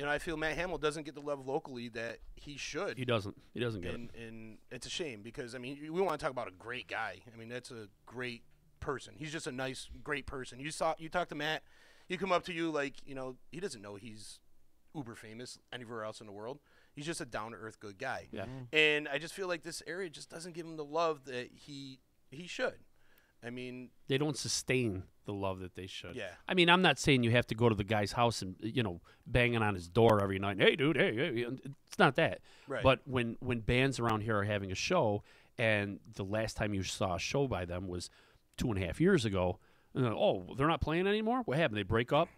I feel Matt Hamill doesn't get the love locally that he should. He doesn't. He doesn't get it. And it's a shame because, I mean, we want to talk about a great guy. I mean, that's a great person. He's just a nice, great person. You talk to Matt, he come up to you like, he doesn't know he's uber famous anywhere else in the world. He's just a down-to-earth good guy. Yeah. And I just feel like this area just doesn't give him the love that he should. I mean, they don't sustain the love that they should. Yeah. I mean, I'm not saying you have to go to the guy's house and banging on his door every night. Hey, dude, hey. It's not that. Right. But when bands around here are having a show, and the last time you saw a show by them was 2.5 years ago, and they're not playing anymore. What happened? They break up?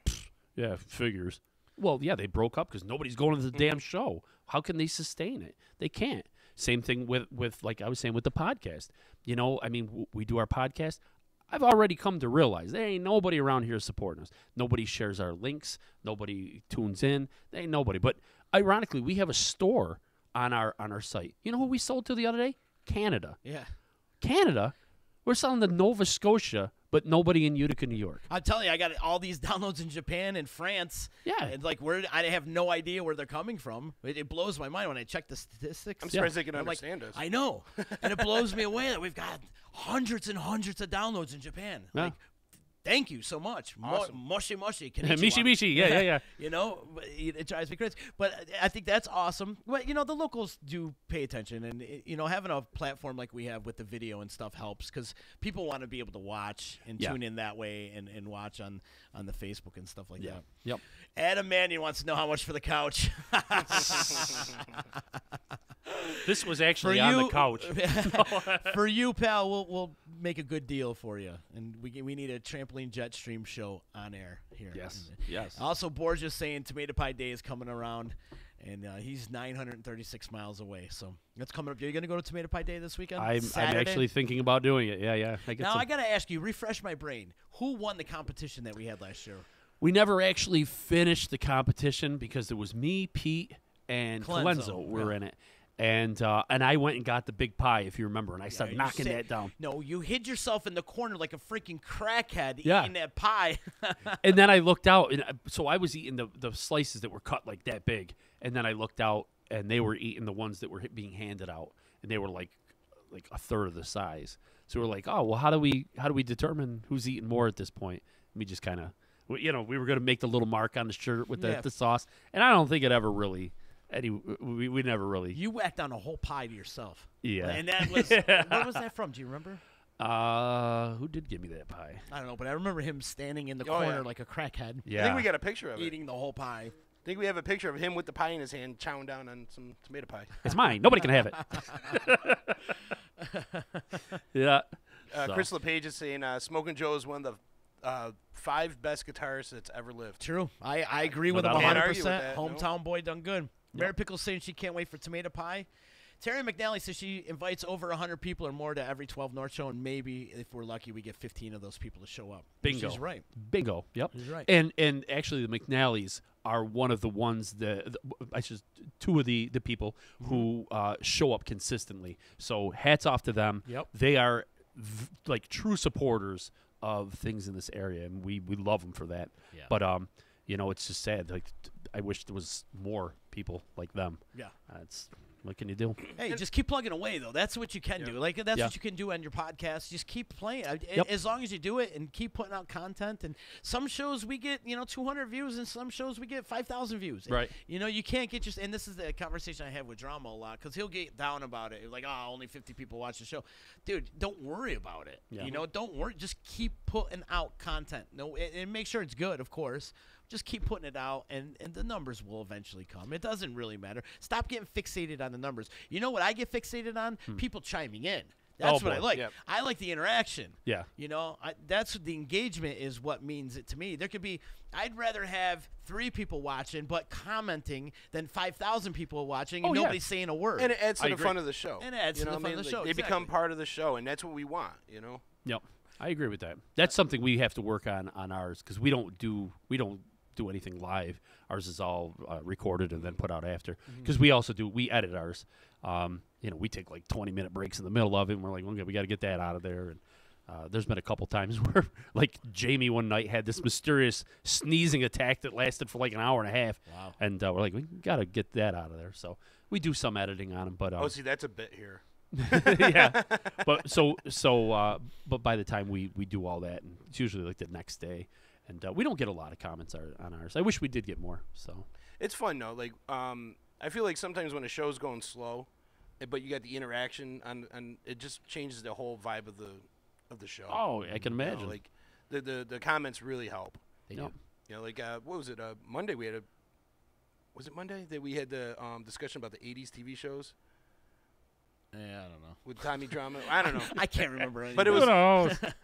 Yeah, figures. Well, yeah, they broke up because nobody's going to the damn show. How can they sustain it? They can't. Same thing with like I was saying with the podcast. I mean, we do our podcast. I've already come to realize there ain't nobody around here supporting us. Nobody shares our links. Nobody tunes in. There ain't nobody. But ironically, we have a store on our site. You know who we sold to the other day? Canada. Yeah. Canada. We're selling to Nova Scotia, but nobody in Utica, New York. I'm telling you, I got all these downloads in Japan and France. Yeah. And I have no idea where they're coming from. It blows my mind when I check the statistics. I'm surprised they can understand us. I know. And it blows me away that we've got hundreds and hundreds of downloads in Japan. Yeah. Like, thank you so much. Awesome. Moshi moshi. Mishi mishi. Yeah. It drives me crazy. But I think that's awesome. But, the locals do pay attention. And, having a platform like we have with the video and stuff helps because people want to be able to watch and tune in that way and watch on the Facebook and stuff like that. Yep. Adam Mannion wants to know how much for the couch. This was actually on the couch. For you, pal, we'll make a good deal for you, and we need a trampoline jet stream show on air here. Yes. Also, Borges saying Tomato Pie Day is coming around, and he's 936 miles away, so that's coming up. Are you going to go to Tomato Pie Day this weekend? I'm Saturday? actually thinking about doing it. Yeah. I got to ask you, refresh my brain. Who won the competition that we had last year? We never actually finished the competition because it was me, Pete, and Colenso. Colenso were in it. And I went and got the big pie, if you remember, and I started knocking that down. No, you hid yourself in the corner like a freaking crackhead eating that pie. And then I looked out, and so I was eating the slices that were cut like that big. And then I looked out, and they were eating the ones that were being handed out, and they were like a third of the size. So we're like, oh, well, how do we determine who's eating more at this point? And we just kind of, we were going to make the little mark on the shirt with the sauce, and I don't think it ever really. We never really. You whacked down a whole pie to yourself. Yeah. And that was where was that from? Do you remember? Who did give me that pie? I don't know, but I remember him standing in the corner like a crackhead. Yeah. I think we got a picture of it. Eating the whole pie. I think we have a picture of him with the pie in his hand, chowing down on some tomato pie. It's mine. Nobody can have it. Yeah. Chris LePage is saying Smokin' Joe is one of the 5 best guitarists that's ever lived. True. I agree with him doubt. 100%. Hometown boy done good. Mary Pickle's saying she can't wait for tomato pie. Terry McNally says she invites over 100 people or more to every 12 North show, and maybe, if we're lucky, we get 15 of those people to show up. Bingo. She's right. Bingo. Yep. She's right. And actually, the McNallys are one of the ones two of the people who show up consistently. So hats off to them. Yep. They are like true supporters of things in this area, and we love them for that. Yeah. But it's just sad. Like I wish there was more people like them. Yeah. What can you do? Hey, just keep plugging away, though. That's what you can do. Like, that's what you can do on your podcast. Just keep playing. As long as you do it and keep putting out content. And some shows we get, 200 views, and some shows we get 5,000 views. Right. And, you can't get and this is the conversation I have with Drama a lot, because he'll get down about it. Like, only 50 people watch the show. Dude, don't worry about it. Yeah. Don't worry. Just keep putting out content. And make sure it's good, of course. Just keep putting it out, and the numbers will eventually come. It doesn't really matter. Stop getting fixated on the numbers. You know what I get fixated on? People chiming in. That's what I like. Yep. I like the interaction. Yeah. That's the engagement is what means it to me. There could be, I'd rather have 3 people watching but commenting than 5,000 people watching and nobody's saying a word. And it adds to the fun of the show. And it adds to the fun of the show. They become part of the show, and that's what we want, Yep. I agree with that. That's something we have to work on ours, because we don't do anything live. Ours is all recorded and then put out after. Because we edit ours. We take like 20-minute breaks in the middle of it, and we're like, okay, we got to get that out of there. And there's been a couple times where, like, Jamie one night had this mysterious sneezing attack that lasted for like an hour and a half. Wow. And we're like, we got to get that out of there. So we do some editing on them. But see, that's a bit here. Yeah. But but by the time we do all that, and it's usually like the next day. And we don't get a lot of comments on ours. I wish we did get more. So it's fun though. Like I feel like sometimes when a show's going slow, but you got the interaction and it just changes the whole vibe of the show. Oh, I can imagine. Like the comments really help. They do. Like what was it? Monday we had was it Monday that we had the discussion about the '80s TV shows? Yeah, I don't know. With Tommy Drama. I don't know. I can't remember anything. But it was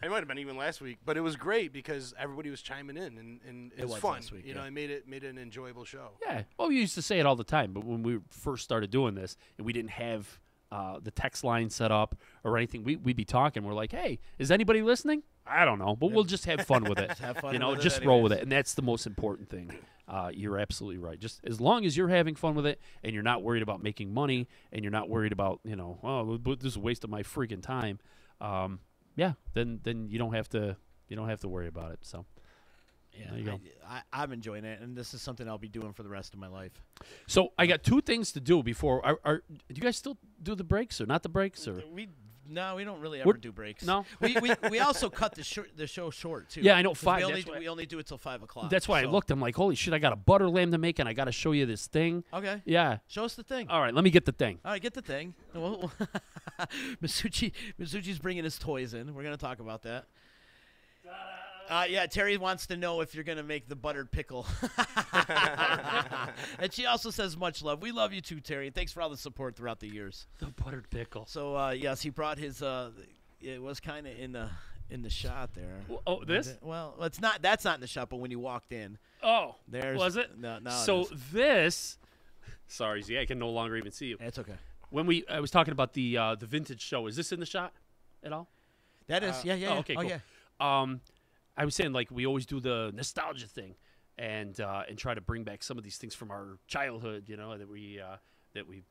it might have been even last week, but it was great because everybody was chiming in and it was fun. Last week, it made it an enjoyable show. Yeah. Well, we used to say it all the time, but when we first started doing this and we didn't have the text line set up or anything, we'd be talking. We're like, hey, is anybody listening? I don't know, but we'll just have fun with it. Just have fun with just it roll with it. And that's the most important thing. You're absolutely right. Just as long as you're having fun with it and you're not worried about making money and you're not worried about, this is a waste of my freaking time. Then you don't have to worry about it. So yeah, there you go. I'm enjoying it, and this is something I'll be doing for the rest of my life. So I got 2 things to do before. Do you guys still do the breaks or not the breaks or? No, we don't really ever do breaks. No, we also cut the show short too. Yeah, I know 5. We only do it till 5 o'clock. That's why I looked. I'm like, holy shit! I got a butter lamb to make, and I got to show you this thing. Okay. Yeah. Show us the thing. All right, let me get the thing. All right, get the thing. Massucci's bringing his toys in. We're gonna talk about that. Terry wants to know if you're going to make the buttered pickle. And she also says much love. We love you too, Terry. Thanks for all the support throughout the years. The buttered pickle. So, yes, he brought his it was kind of in the shot there. Oh, this? Well, it's not. That's not in the shot, but when you walked in. Oh, was it? No. So this, sorry, Z, I can no longer even see you. It's okay. When I was talking about the vintage show, is this in the shot at all? That is, yeah. Oh, okay, cool. Yeah. I was saying, like, we always do the nostalgia thing, and try to bring back some of these things from our childhood, that we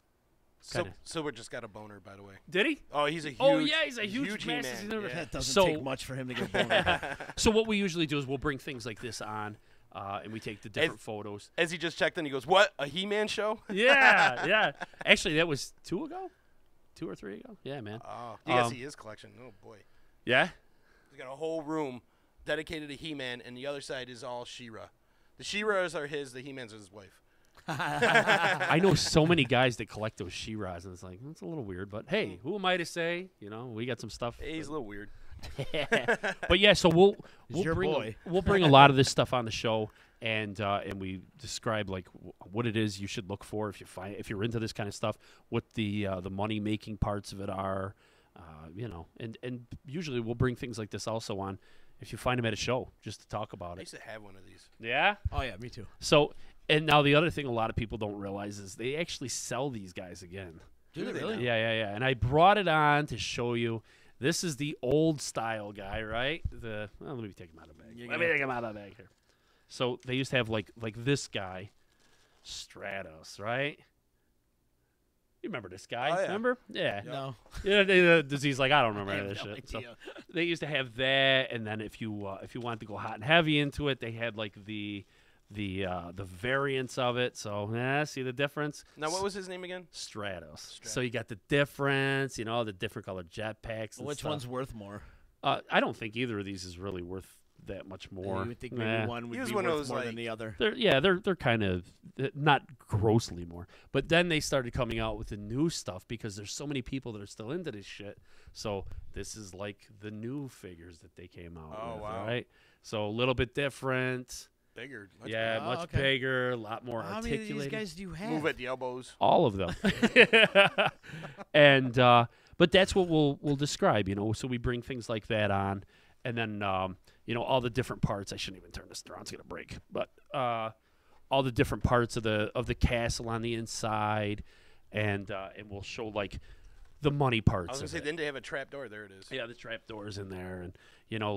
Silver just got a boner, by the way. Did he? Oh, he's a huge. Oh yeah, he's a huge man. Yeah. That doesn't take much for him to get a boner. So what we usually do is we'll bring things like this on, and we take the different photos. As he just checked in, he goes, "What? A He-Man show?" Yeah. Actually, that was 2 or 3 ago. Yeah, man. Oh, you gotta see his collection. Oh boy. Yeah. He's got a whole room dedicated to He-Man, and the other side is all She-Ra. The She-Ras are his. The He-Mans are his wife. I know so many guys that collect those She-Ras, and it's like, it's a little weird. But hey, who am I to say? We got some stuff. Hey, he's a little weird. But yeah, so we'll bring a lot of this stuff on the show, and we describe like what it is you should look for if you're into this kind of stuff, what the money making parts of it are, and usually we'll bring things like this also on if you find them at a show just to talk about it. I used to have one of these. Yeah? Oh yeah, me too. So, and now the other thing a lot of people don't realize is they actually sell these guys again. Do they really? Yeah. And I brought it on to show you. This is the old style guy, right? Let me take him out of the bag. Let me take him out of the bag here. So they used to have like this guy, Stratos, right? You remember this guy? Oh, yeah. Remember? Yeah. No. Yeah. He's like, I don't remember any of this no shit. So idea. they used to have that, and then if you wanted to go hot and heavy into it, they had like the the variants of it. So, see the difference? Now, what was his name again? Stratos. So you got the difference, the different colored jetpacks. Which one's worth more? I don't think either of these is really worth that much more. You would think maybe one would be worth more than the other. They're kind of not grossly more. But then they started coming out with the new stuff because there's so many people that are still into this shit. So this is like the new figures that they came out with, right? So a little bit different. Bigger. Much bigger, a lot more How articulated. many of these guys do you have? Move at the elbows. All of them. And but that's what we'll describe, So we bring things like that on, and then all the different parts. I shouldn't even turn this around; it's gonna break. But all the different parts of the castle on the inside, and we'll show like the money parts. I was gonna say, didn't they have a trap door? There it is. Yeah, the trap door's in there, and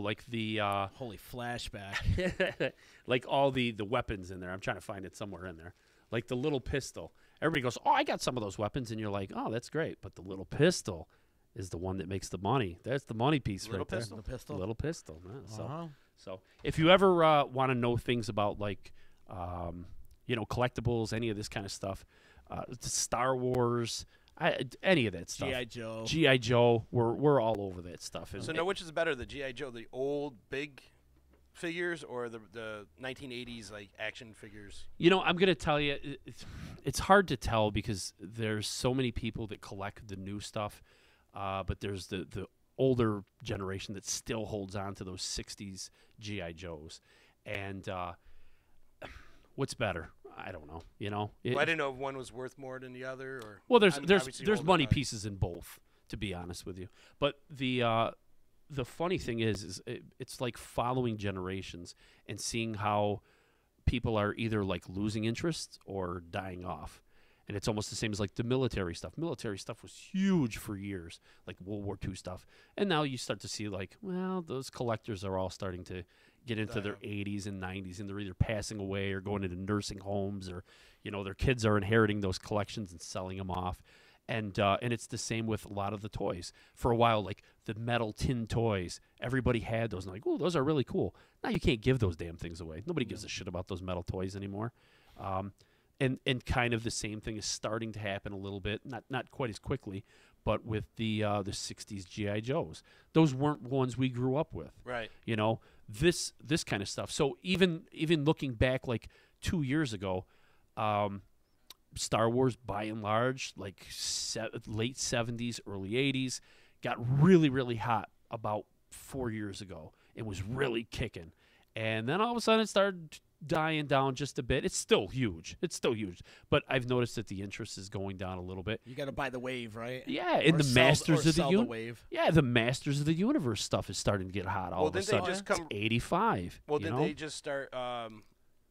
like the holy flashback, like all the weapons in there. I'm trying to find it somewhere in there, like the little pistol. Everybody goes, "Oh, I got some of those weapons," and you're like, "Oh, that's great," but the little pistol is the one that makes the money. That's the money piece right there. The pistol. The little pistol. Yeah. So if you ever want to know things about like collectibles, any of this kind of stuff, Star Wars. Any of that stuff. G.I. Joe. We're all over that stuff. So now, which is better, the G.I. Joe, the old big figures, or the 1980s like action figures? I'm gonna tell you, it's hard to tell because there's so many people that collect the new stuff, but there's the older generation that still holds on to those 60s G.I. Joes, and what's better? I don't know. I didn't know if one was worth more than the other. Or well, there's money pieces in both, to be honest with you. But the funny thing is it's like following generations and seeing how people are either like losing interest or dying off. And it's almost the same as like the military stuff. Military stuff was huge for years, like World War II stuff. And now you start to see like, well, those collectors are all starting to get into their 80s and 90s, and they're either passing away or going into nursing homes, or their kids are inheriting those collections and selling them off. And it's the same with a lot of the toys. For a while, like the metal tin toys, everybody had those. And like, oh, those are really cool. Now you can't give those damn things away. Nobody gives a shit about those metal toys anymore. And kind of the same thing is starting to happen a little bit, not quite as quickly, but with the 60s G.I. Joes. Those weren't ones we grew up with. Right. This kind of stuff. So even looking back like 2 years ago, Star Wars, by and large, like late 70s, early 80s, got really, really hot about 4 years ago. It was really kicking. And then all of a sudden it started dying down just a bit. It's still huge. But I've noticed that the interest is going down a little bit. You got to buy the wave, right? Yeah, and the Masters of the Universe. Yeah, the Masters of the Universe stuff is starting to get hot all of a sudden. It's 85. Well, did they just start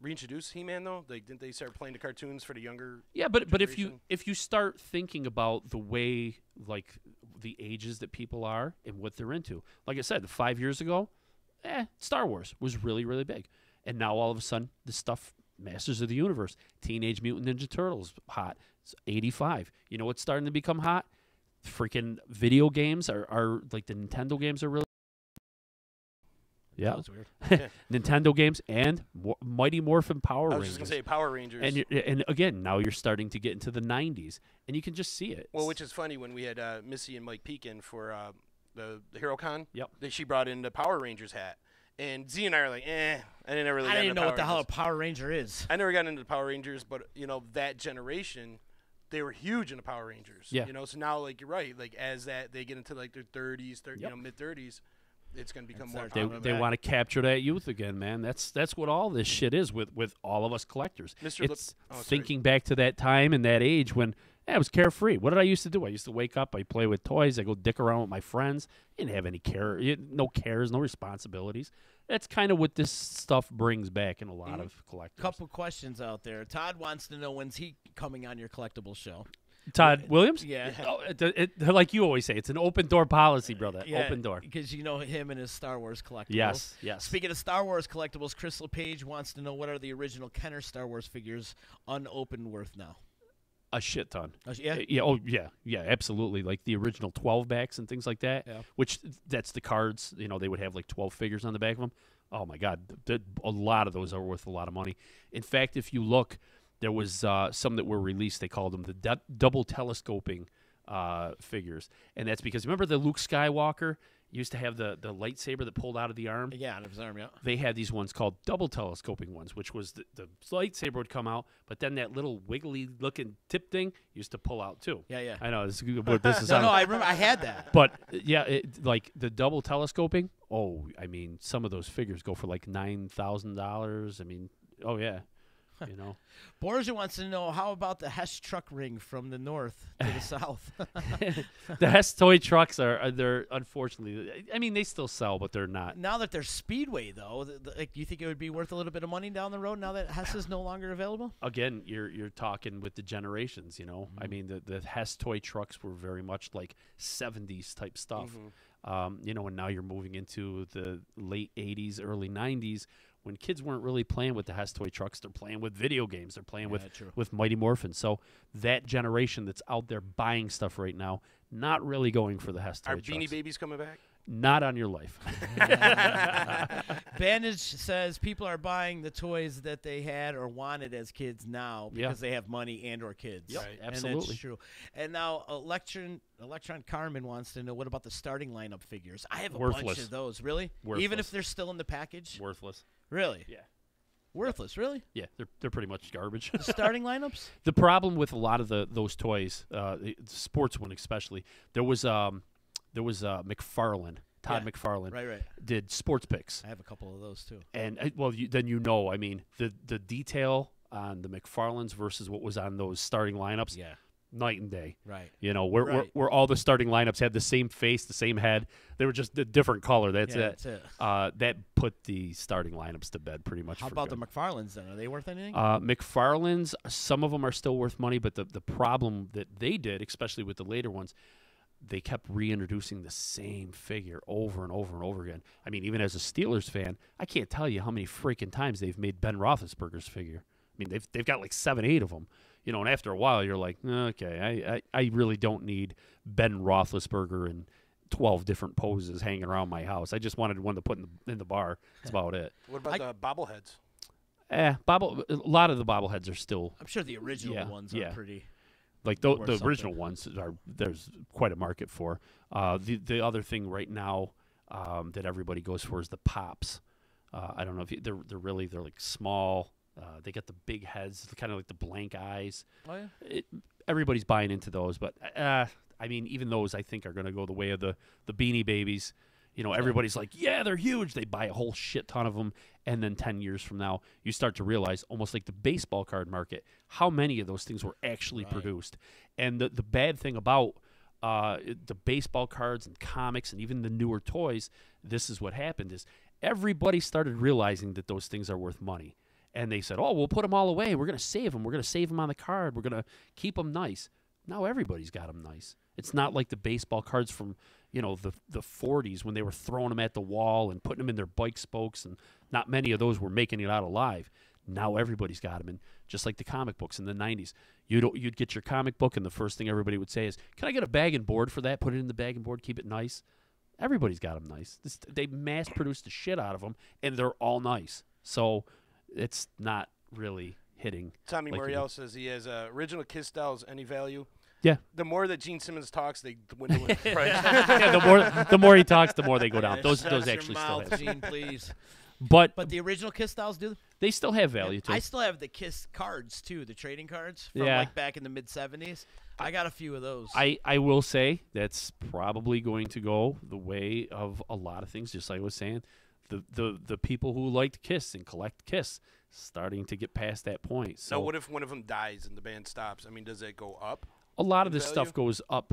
reintroduce He-Man though? Like, didn't they start playing the cartoons for the younger? Yeah, but if you start thinking about the way like the ages that people are and what they're into, like I said, 5 years ago, Star Wars was really, really big. And now all of a sudden, the stuff, Masters of the Universe, Teenage Mutant Ninja Turtles, hot. It's 85. You know what's starting to become hot? Freaking video games are like the Nintendo games are really. Yeah, that's weird. Nintendo games and Mighty Morphin Power Rangers. I was just gonna say Power Rangers. And again, now you're starting to get into the 90s, and you can just see it. Well, which is funny when we had Missy and Mike Pekin for the HeroCon. Yep. She brought in the Power Rangers hat. And Z and I are like, I didn't really. I didn't know what the hell a Power Ranger is. I never got into the Power Rangers, but that generation, they were huge in the Power Rangers. Yeah. So now, like you're right, like as they get into like their 30s, mid 30s, it's going to become more. They want to capture that youth again, man. That's what all this shit is with all of us collectors. It's thinking back to that time and that age when. It was carefree. What did I used to do? I used to wake up, I play with toys, I go dick around with my friends. I didn't have any care, no cares, no responsibilities. That's kind of what this stuff brings back in a lot of collectors. Couple questions out there. Todd wants to know, when's he coming on your collectibles show? Todd Williams? Yeah. Oh, like you always say, it's an open door policy, brother. Yeah, open door. Because you know him and his Star Wars collectibles. Yes. Speaking of Star Wars collectibles, Crystal Page wants to know, what are the original Kenner Star Wars figures unopened worth now? A shit ton. Yeah? Yeah, absolutely. Like the original 12 backs and things like that, which that's the cards. They would have like 12 figures on the back of them. Oh my God, a lot of those are worth a lot of money. In fact, if you look, there was some that were released. They called them the double telescoping figures, and that's because remember the Luke Skywalker used to have the lightsaber that pulled out of the arm. Yeah, out of his arm. Yeah. They had these ones called double telescoping ones, which was the lightsaber would come out, but then that little wiggly looking tip thing used to pull out too. Yeah, yeah. I know this is no, I remember I had that. But yeah, like the double telescoping. Oh, I mean, some of those figures go for like $9,000. I mean, oh yeah. You know, Borgia wants to know how about the Hess truck ring from the north to the south. The Hess toy trucks they're unfortunately. I mean, they still sell, but they're not. Now that they're Speedway, though, like, do you think it would be worth a little bit of money down the road now that Hess is no longer available? Again, you're talking with the generations. You know, I mean, the Hess toy trucks were very much like '70s type stuff. You know, and now you're moving into the late '80s, early '90s. When kids weren't really playing with the Hess toy trucks, they're playing with video games. They're playing with Mighty Morphin. So that generation that's out there buying stuff right now, not really going for the Hess toy trucks. Are Beanie Babies coming back? Not on your life. Bandage says people are buying the toys that they had or wanted as kids now because they have money and or kids. Yep, right. Absolutely. And that's true. And now Electron Carmen wants to know, what about the starting lineup figures? I have a bunch of those. Really? Worthless. Even if they're still in the package? Worthless. Really? Yeah. Worthless, really? Yeah, they're pretty much garbage. The starting lineups? The problem with a lot of those toys, the sports one especially, there was McFarlane. Todd McFarlane right. did sports picks. I have a couple of those too. And then I mean, the detail on the McFarlanes versus what was on those starting lineups, night and day. Right. You know, where all the starting lineups had the same face, the same head. They were just a different color. That's it. That put the starting lineups to bed pretty much. How about the McFarlanes then? Are they worth anything? McFarlanes, some of them are still worth money, but the problem that they did, especially with the later ones, they kept reintroducing the same figure over and over and over again. I mean, even as a Steelers fan, I can't tell you how many freaking times they've made Ben Roethlisberger's figure. I mean, they've got like 7, 8 of them. You know, and after a while, you're like, okay, I really don't need Ben Roethlisberger in 12 different poses hanging around my house. I just wanted one to put in the bar. That's about it. What about the bobbleheads? A lot of the bobbleheads are still. I'm sure the original ones are pretty. Like the original ones there's quite a market for. The other thing right now that everybody goes for is the Pops. I don't know if they're like small. They got the big heads, kind of like the blank eyes. Oh yeah. Everybody's buying into those, but I mean, even those I think are going to go the way of the Beanie Babies. You know, everybody's like, yeah, they're huge. They buy a whole shit ton of them, and then 10 years from now, you start to realize, almost like the baseball card market, how many of those things were actually produced. And the bad thing about the baseball cards and comics and even the newer toys, this is what happened, is everybody started realizing that those things are worth money. And they said, oh, we'll put them all away. We're going to save them. We're going to save them on the card. We're going to keep them nice. Now everybody's got them nice. It's not like the baseball cards from, you know, the 40s when they were throwing them at the wall and putting them in their bike spokes, and not many of those were making it out alive. Now everybody's got them, and just like the comic books in the 90s, you'd get your comic book, and the first thing everybody would say is, "Can I get a bag and board for that? Put it in the bag and board, keep it nice." Everybody's got them nice. They mass produced the shit out of them, and they're all nice. So it's not really hitting. Tommy Moriel says he has original Kiss dolls. Any value? Yeah. The more that Gene Simmons talks, they dwindle in price. Yeah, the more he talks, the more they go down. Those actually still have. Gene, please. But the original Kiss dolls do. They still have value too. I still have the Kiss cards too, the trading cards from like back in the mid '70s. I got a few of those. I will say that's probably going to go the way of a lot of things. Just like I was saying, the people who liked Kiss and collect Kiss starting to get past that point. So now, what if one of them dies and the band stops? I mean, does it go up? A lot of this stuff goes up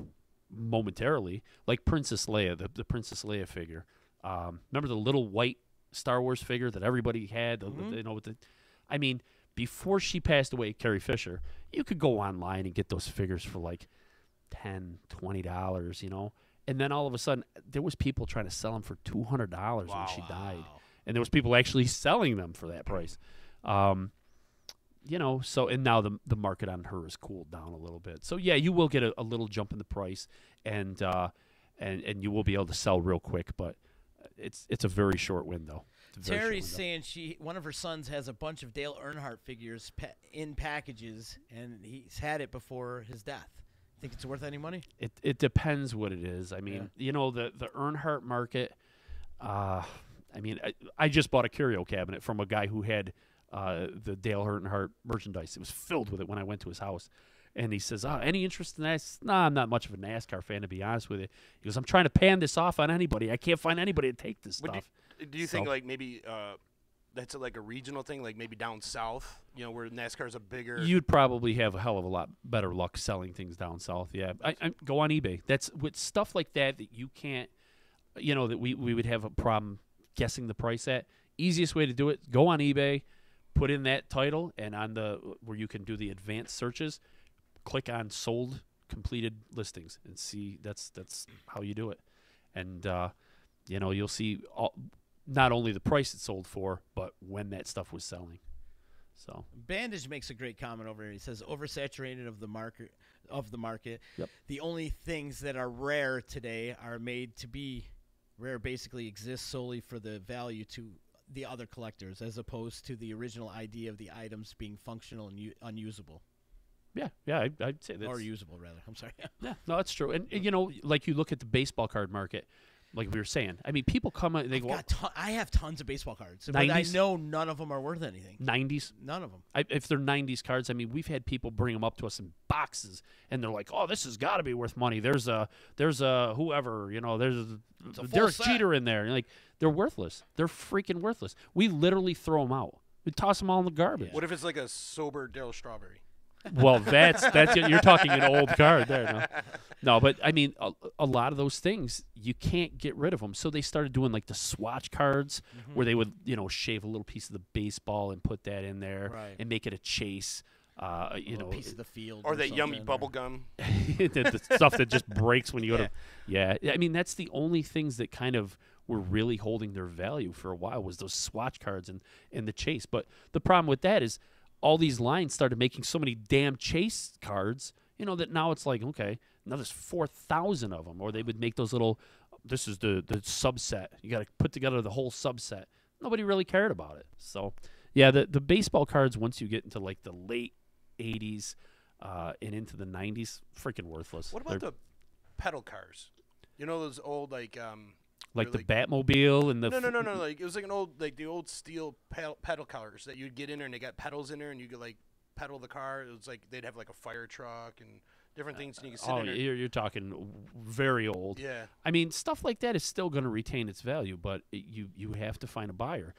momentarily, like Princess Leia, the Princess Leia figure. Remember the little white Star Wars figure that everybody had? You know, I mean, before she passed away, Carrie Fisher, you could go online and get those figures for like $10, $20, you know. And then all of a sudden, there was people trying to sell them for $200 when she died, and there was people actually selling them for that price. You know, so, and now the market on her has cooled down a little bit. So yeah, you will get a little jump in the price, and you will be able to sell real quick, but it's a very short window. very Terry's short saying one of her sons has a bunch of Dale Earnhardt figures in packages, and he's had it before his death. Think it's worth any money? It depends what it is. I mean, the Earnhardt market. I mean, I just bought a curio cabinet from a guy who had the Dale Earnhardt merchandise. It was filled with it when I went to his house. And he says, any interest in that? Nah, I'm not much of a NASCAR fan, to be honest with you. He goes, I'm trying to pan this off on anybody. I can't find anybody to take this stuff. Do you think, like, maybe that's like a regional thing, like maybe down south, where NASCAR's a bigger... You'd probably have a hell of a lot better luck selling things down south, yeah. I go on eBay. That's with stuff like that you can't, that we would have a problem guessing the price at. Easiest way to do it, go on eBay, put in that title, and on where you can do the advanced searches, click on sold completed listings and see that's how you do it. And you'll see not only the price it sold for, but when that stuff was selling. So Bandage makes a great comment over here. He says oversaturated of the market. Yep. The only things that are rare today are made to be rare, basically exist solely for the value to the other collectors, as opposed to the original idea of the items being functional and unusable. Yeah, I'd say that's... Or usable, rather. I'm sorry. Yeah, no, that's true. And, like you look at the baseball card market, like we were saying. I mean, people come and they go... I have tons of baseball cards, but I know none of them are worth anything. 90s? None of them. If they're 90s cards, I mean, we've had people bring them up to us in boxes, and they're like, oh, this has got to be worth money. There's a whoever, there's a Derek Jeter in there. And like, they're worthless. They're freaking worthless. We literally throw them out. We toss them all in the garbage. What if it's like a sober Darryl Strawberry? Well, that's you're talking an old card there. No, but I mean, a lot of those things you can't get rid of them. So they started doing like the swatch cards, where they would shave a little piece of the baseball and put that in there and make it a chase. A piece of the field, or that yummy bubble gum, the stuff that just breaks when you go to. Yeah, I mean that's the only things that kind of were really holding their value for a while was those swatch cards and the chase. But the problem with that is, all these lines started making so many damn chase cards, that now it's like, okay, now there's 4,000 of them. Or they would make those little, this is the subset. You got to put together the whole subset. Nobody really cared about it. So, yeah, the baseball cards, once you get into like the late 80s and into the 90s, freaking worthless. What about the pedal cars? Those old, like the Batmobile and the... No. Like, it was like the old steel pedal cars that you'd get in there, and they got pedals in there, and you could, like, pedal the car. It was like they'd have, like, a fire truck and different things, and you could sit in there. You're talking very old. Yeah. I mean, stuff like that is still going to retain its value, but you have to find a buyer.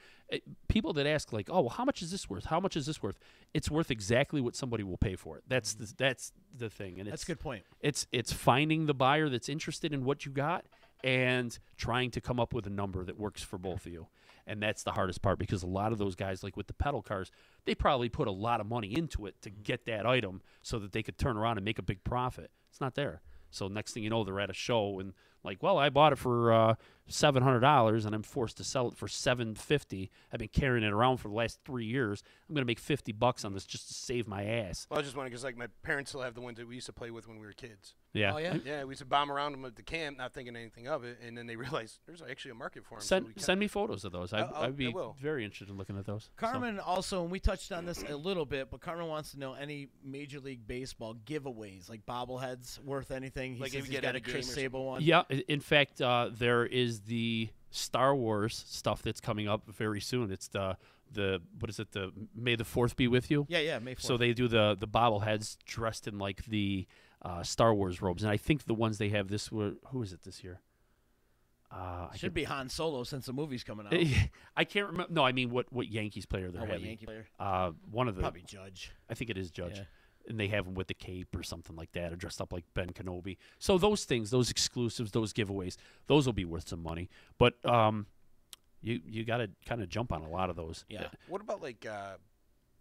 People that ask, like, oh, well, how much is this worth? How much is this worth? It's worth exactly what somebody will pay for it. That's the thing. And that's a good point. It's finding the buyer that's interested in what you got, and trying to come up with a number that works for both of you. And that's the hardest part, because a lot of those guys, like with the pedal cars, they probably put a lot of money into it to get that item so that they could turn around and make a big profit. It's not there. So next thing you know, they're at a show and like, well, I bought it for $700 and I'm forced to sell it for $750. I've been carrying it around for the last 3 years. I'm going to make $50 on this just to save my ass. Well, I just wondering because like my parents still have the ones that we used to play with when we were kids. Yeah. Oh, yeah? Yeah, we used to bomb around them at the camp, not thinking anything of it, and then they realized there's actually a market for them. Send me photos of those. I'd be very interested in looking at those. Carmen also, and we touched on this a little bit, but Carmen wants to know any Major League Baseball giveaways, like bobbleheads worth anything. He says he's got a Chris Sable one. Yeah, in fact, there is the Star Wars stuff that's coming up very soon. It's the what is it? The May the 4th be with you. Yeah, May 4th. So they do the bobbleheads dressed in like the Star Wars robes, and I think the ones they have who is it this year? Should be Han Solo since the movie's coming out. I can't remember. No, I mean what Yankees player they're having. What Yankee player? One of the probably Judge. I think it is Judge. Yeah. And they have him with the cape or something like that, or dressed up like Ben Kenobi. So those things, those exclusives, those giveaways, those will be worth some money. But you got to kind of jump on a lot of those. Yeah. What about like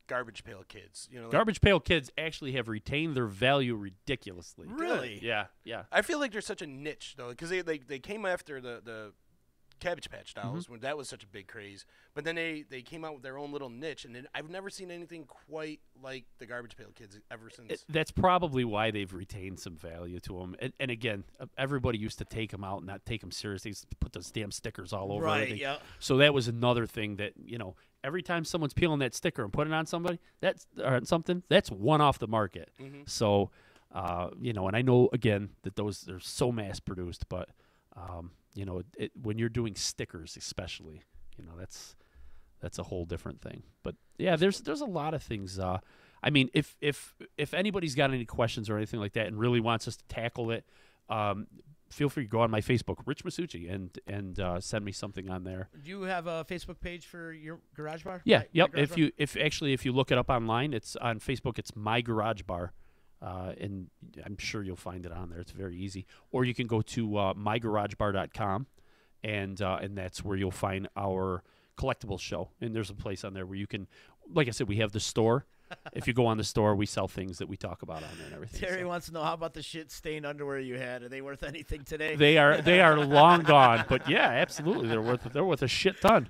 Garbage Pail Kids? You know, like Garbage Pail Kids actually have retained their value ridiculously. Really? Yeah. I feel like there's such a niche though, because they came after the Cabbage Patch dolls when that was such a big craze. But then they came out with their own little niche, and I've never seen anything quite like the Garbage Pail Kids ever since. That's probably why they've retained some value to them. And again, everybody used to take them out and not take them seriously. They used to put those damn stickers all over everything. Yeah. So that was another thing that, every time someone's peeling that sticker and putting it on somebody, that's one off the market. So, and I know, again, that they're so mass produced, but, when you're doing stickers especially, that's a whole different thing. But yeah, there's a lot of things. I mean, if anybody's got any questions or anything like that and really wants us to tackle it, feel free to go on my Facebook, Rich Massucci, and send me something on there. Do you have a Facebook page for your garage bar? Yeah, yep. Garage bar? If you look it up online, it's on Facebook. It's My Garage Bar, and I'm sure you'll find it on there. It's very easy. Or you can go to mygaragebar.com, and that's where you'll find our collectibles show. And there's a place on there where you can, like I said, we have the store. If you go on the store, we sell things that we talk about on there and everything. Terry wants to know, how about the shit-stained underwear you had? Are they worth anything today? They are long gone, but yeah, absolutely, they're worth a shit ton.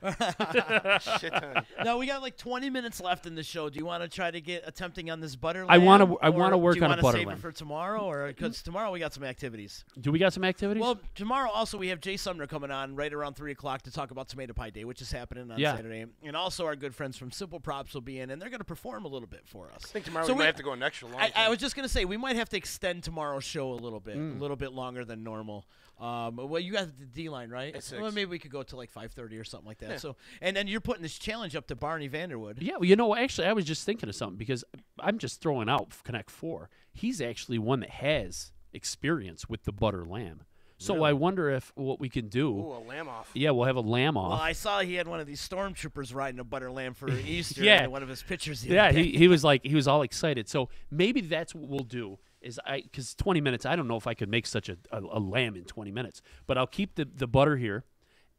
Shit ton. No, we got like 20 minutes left in the show. Do you want to try to get attempting on this butter lamb? I want to work do you on a wanna butter save lamb. it for tomorrow, or because tomorrow we got some activities. Do we got some activities? Well, tomorrow also we have Jay Sumner coming on right around 3 o'clock to talk about Tomato Pie Day, which is happening on Saturday. And also our good friends from Simple Props will be in, and they're going to perform a little bit for us. I think tomorrow we might have to go an extra long. I was just going to say, we might have to extend tomorrow's show a little bit longer than normal. Well, you got the D-line, right? At 6. Well, maybe we could go to like 5:30 or something like that. Yeah. So, and then you're putting this challenge up to Barney Vanderwood. Yeah, well, actually, I was just thinking of something because I'm just throwing out Connect 4. He's actually one that has experience with the butter lamb. So Really? I wonder if what we can do. Ooh, a lamb off. Yeah, we'll have a lamb off. Well, I saw he had one of these stormtroopers riding a butter lamb for Easter. Yeah. In one of his pictures. Yeah, he was all excited. So maybe that's what we'll do. Because 20 minutes, I don't know if I could make such a lamb in 20 minutes. But I'll keep the butter here,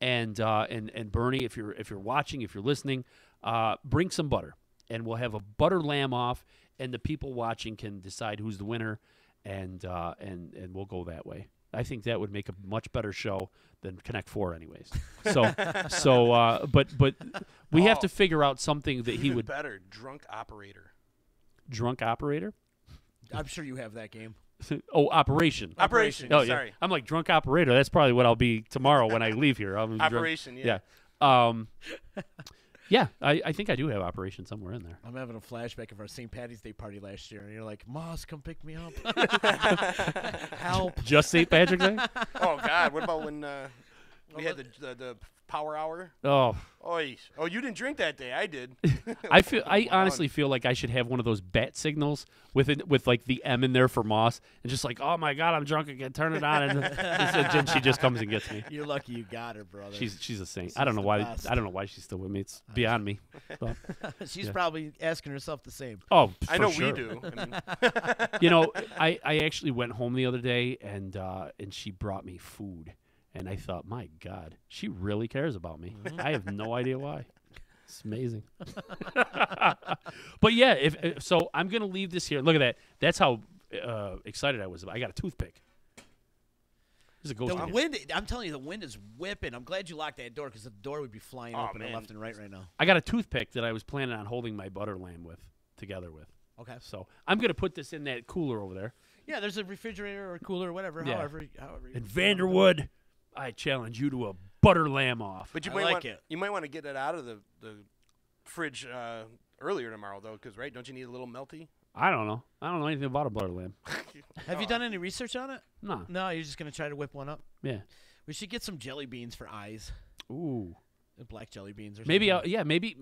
and Bernie, if you're watching, if you're listening, bring some butter, and we'll have a butter lamb off, and the people watching can decide who's the winner, and we'll go that way. I think that would make a much better show than Connect 4 anyways. But we have to figure out something that he would better drunk operator. Drunk operator? I'm sure you have that game. Oh, operation. Operation. Oh, sorry. Yeah. I'm like drunk operator. That's probably what I'll be tomorrow when I leave here. I'll be Operation, drunk. Yeah. Yeah, I think I do have operation somewhere in there. I'm having a flashback of our St. Patty's Day party last year, and you're like, Moss, come pick me up. Help. Just St. Patrick's Day? Oh, God. What about when we had the power hour? Oh. Oy. Oh, you didn't drink that day. I did. I honestly feel like I should have one of those bat signals with like the M in there for Moss, and just like, oh my God, I'm drunk again. Turn it on, and she just comes and gets me. You're lucky you got her, brother. She's a saint. I don't know why. Best. I don't know why she's still with me. It's beyond me. But, she's probably asking herself the same. Oh, I know sure. we do. I actually went home the other day, and she brought me food. And I thought, my God, she really cares about me. I have no idea why. It's amazing. But yeah, so I'm gonna leave this here. Look at that. That's how excited I was. I got a toothpick. There's a ghost. The wind. I'm telling you, the wind is whipping. I'm glad you locked that door because the door would be flying open left and right now. I got a toothpick that I was planning on holding my butter lamb together with. Okay. So I'm gonna put this in that cooler over there. Yeah, there's a refrigerator or a cooler or whatever. Yeah. However. And Vanderwood, I challenge you to a butter lamb off. But you might want to get it out of the fridge earlier tomorrow, though, because, right, don't you need a little melty? I don't know. I don't know anything about a butter lamb. Have you done any research on it? No. No, you're just going to try to whip one up? Yeah. We should get some jelly beans for eyes. Ooh. Black jelly beans or maybe. something. Maybe.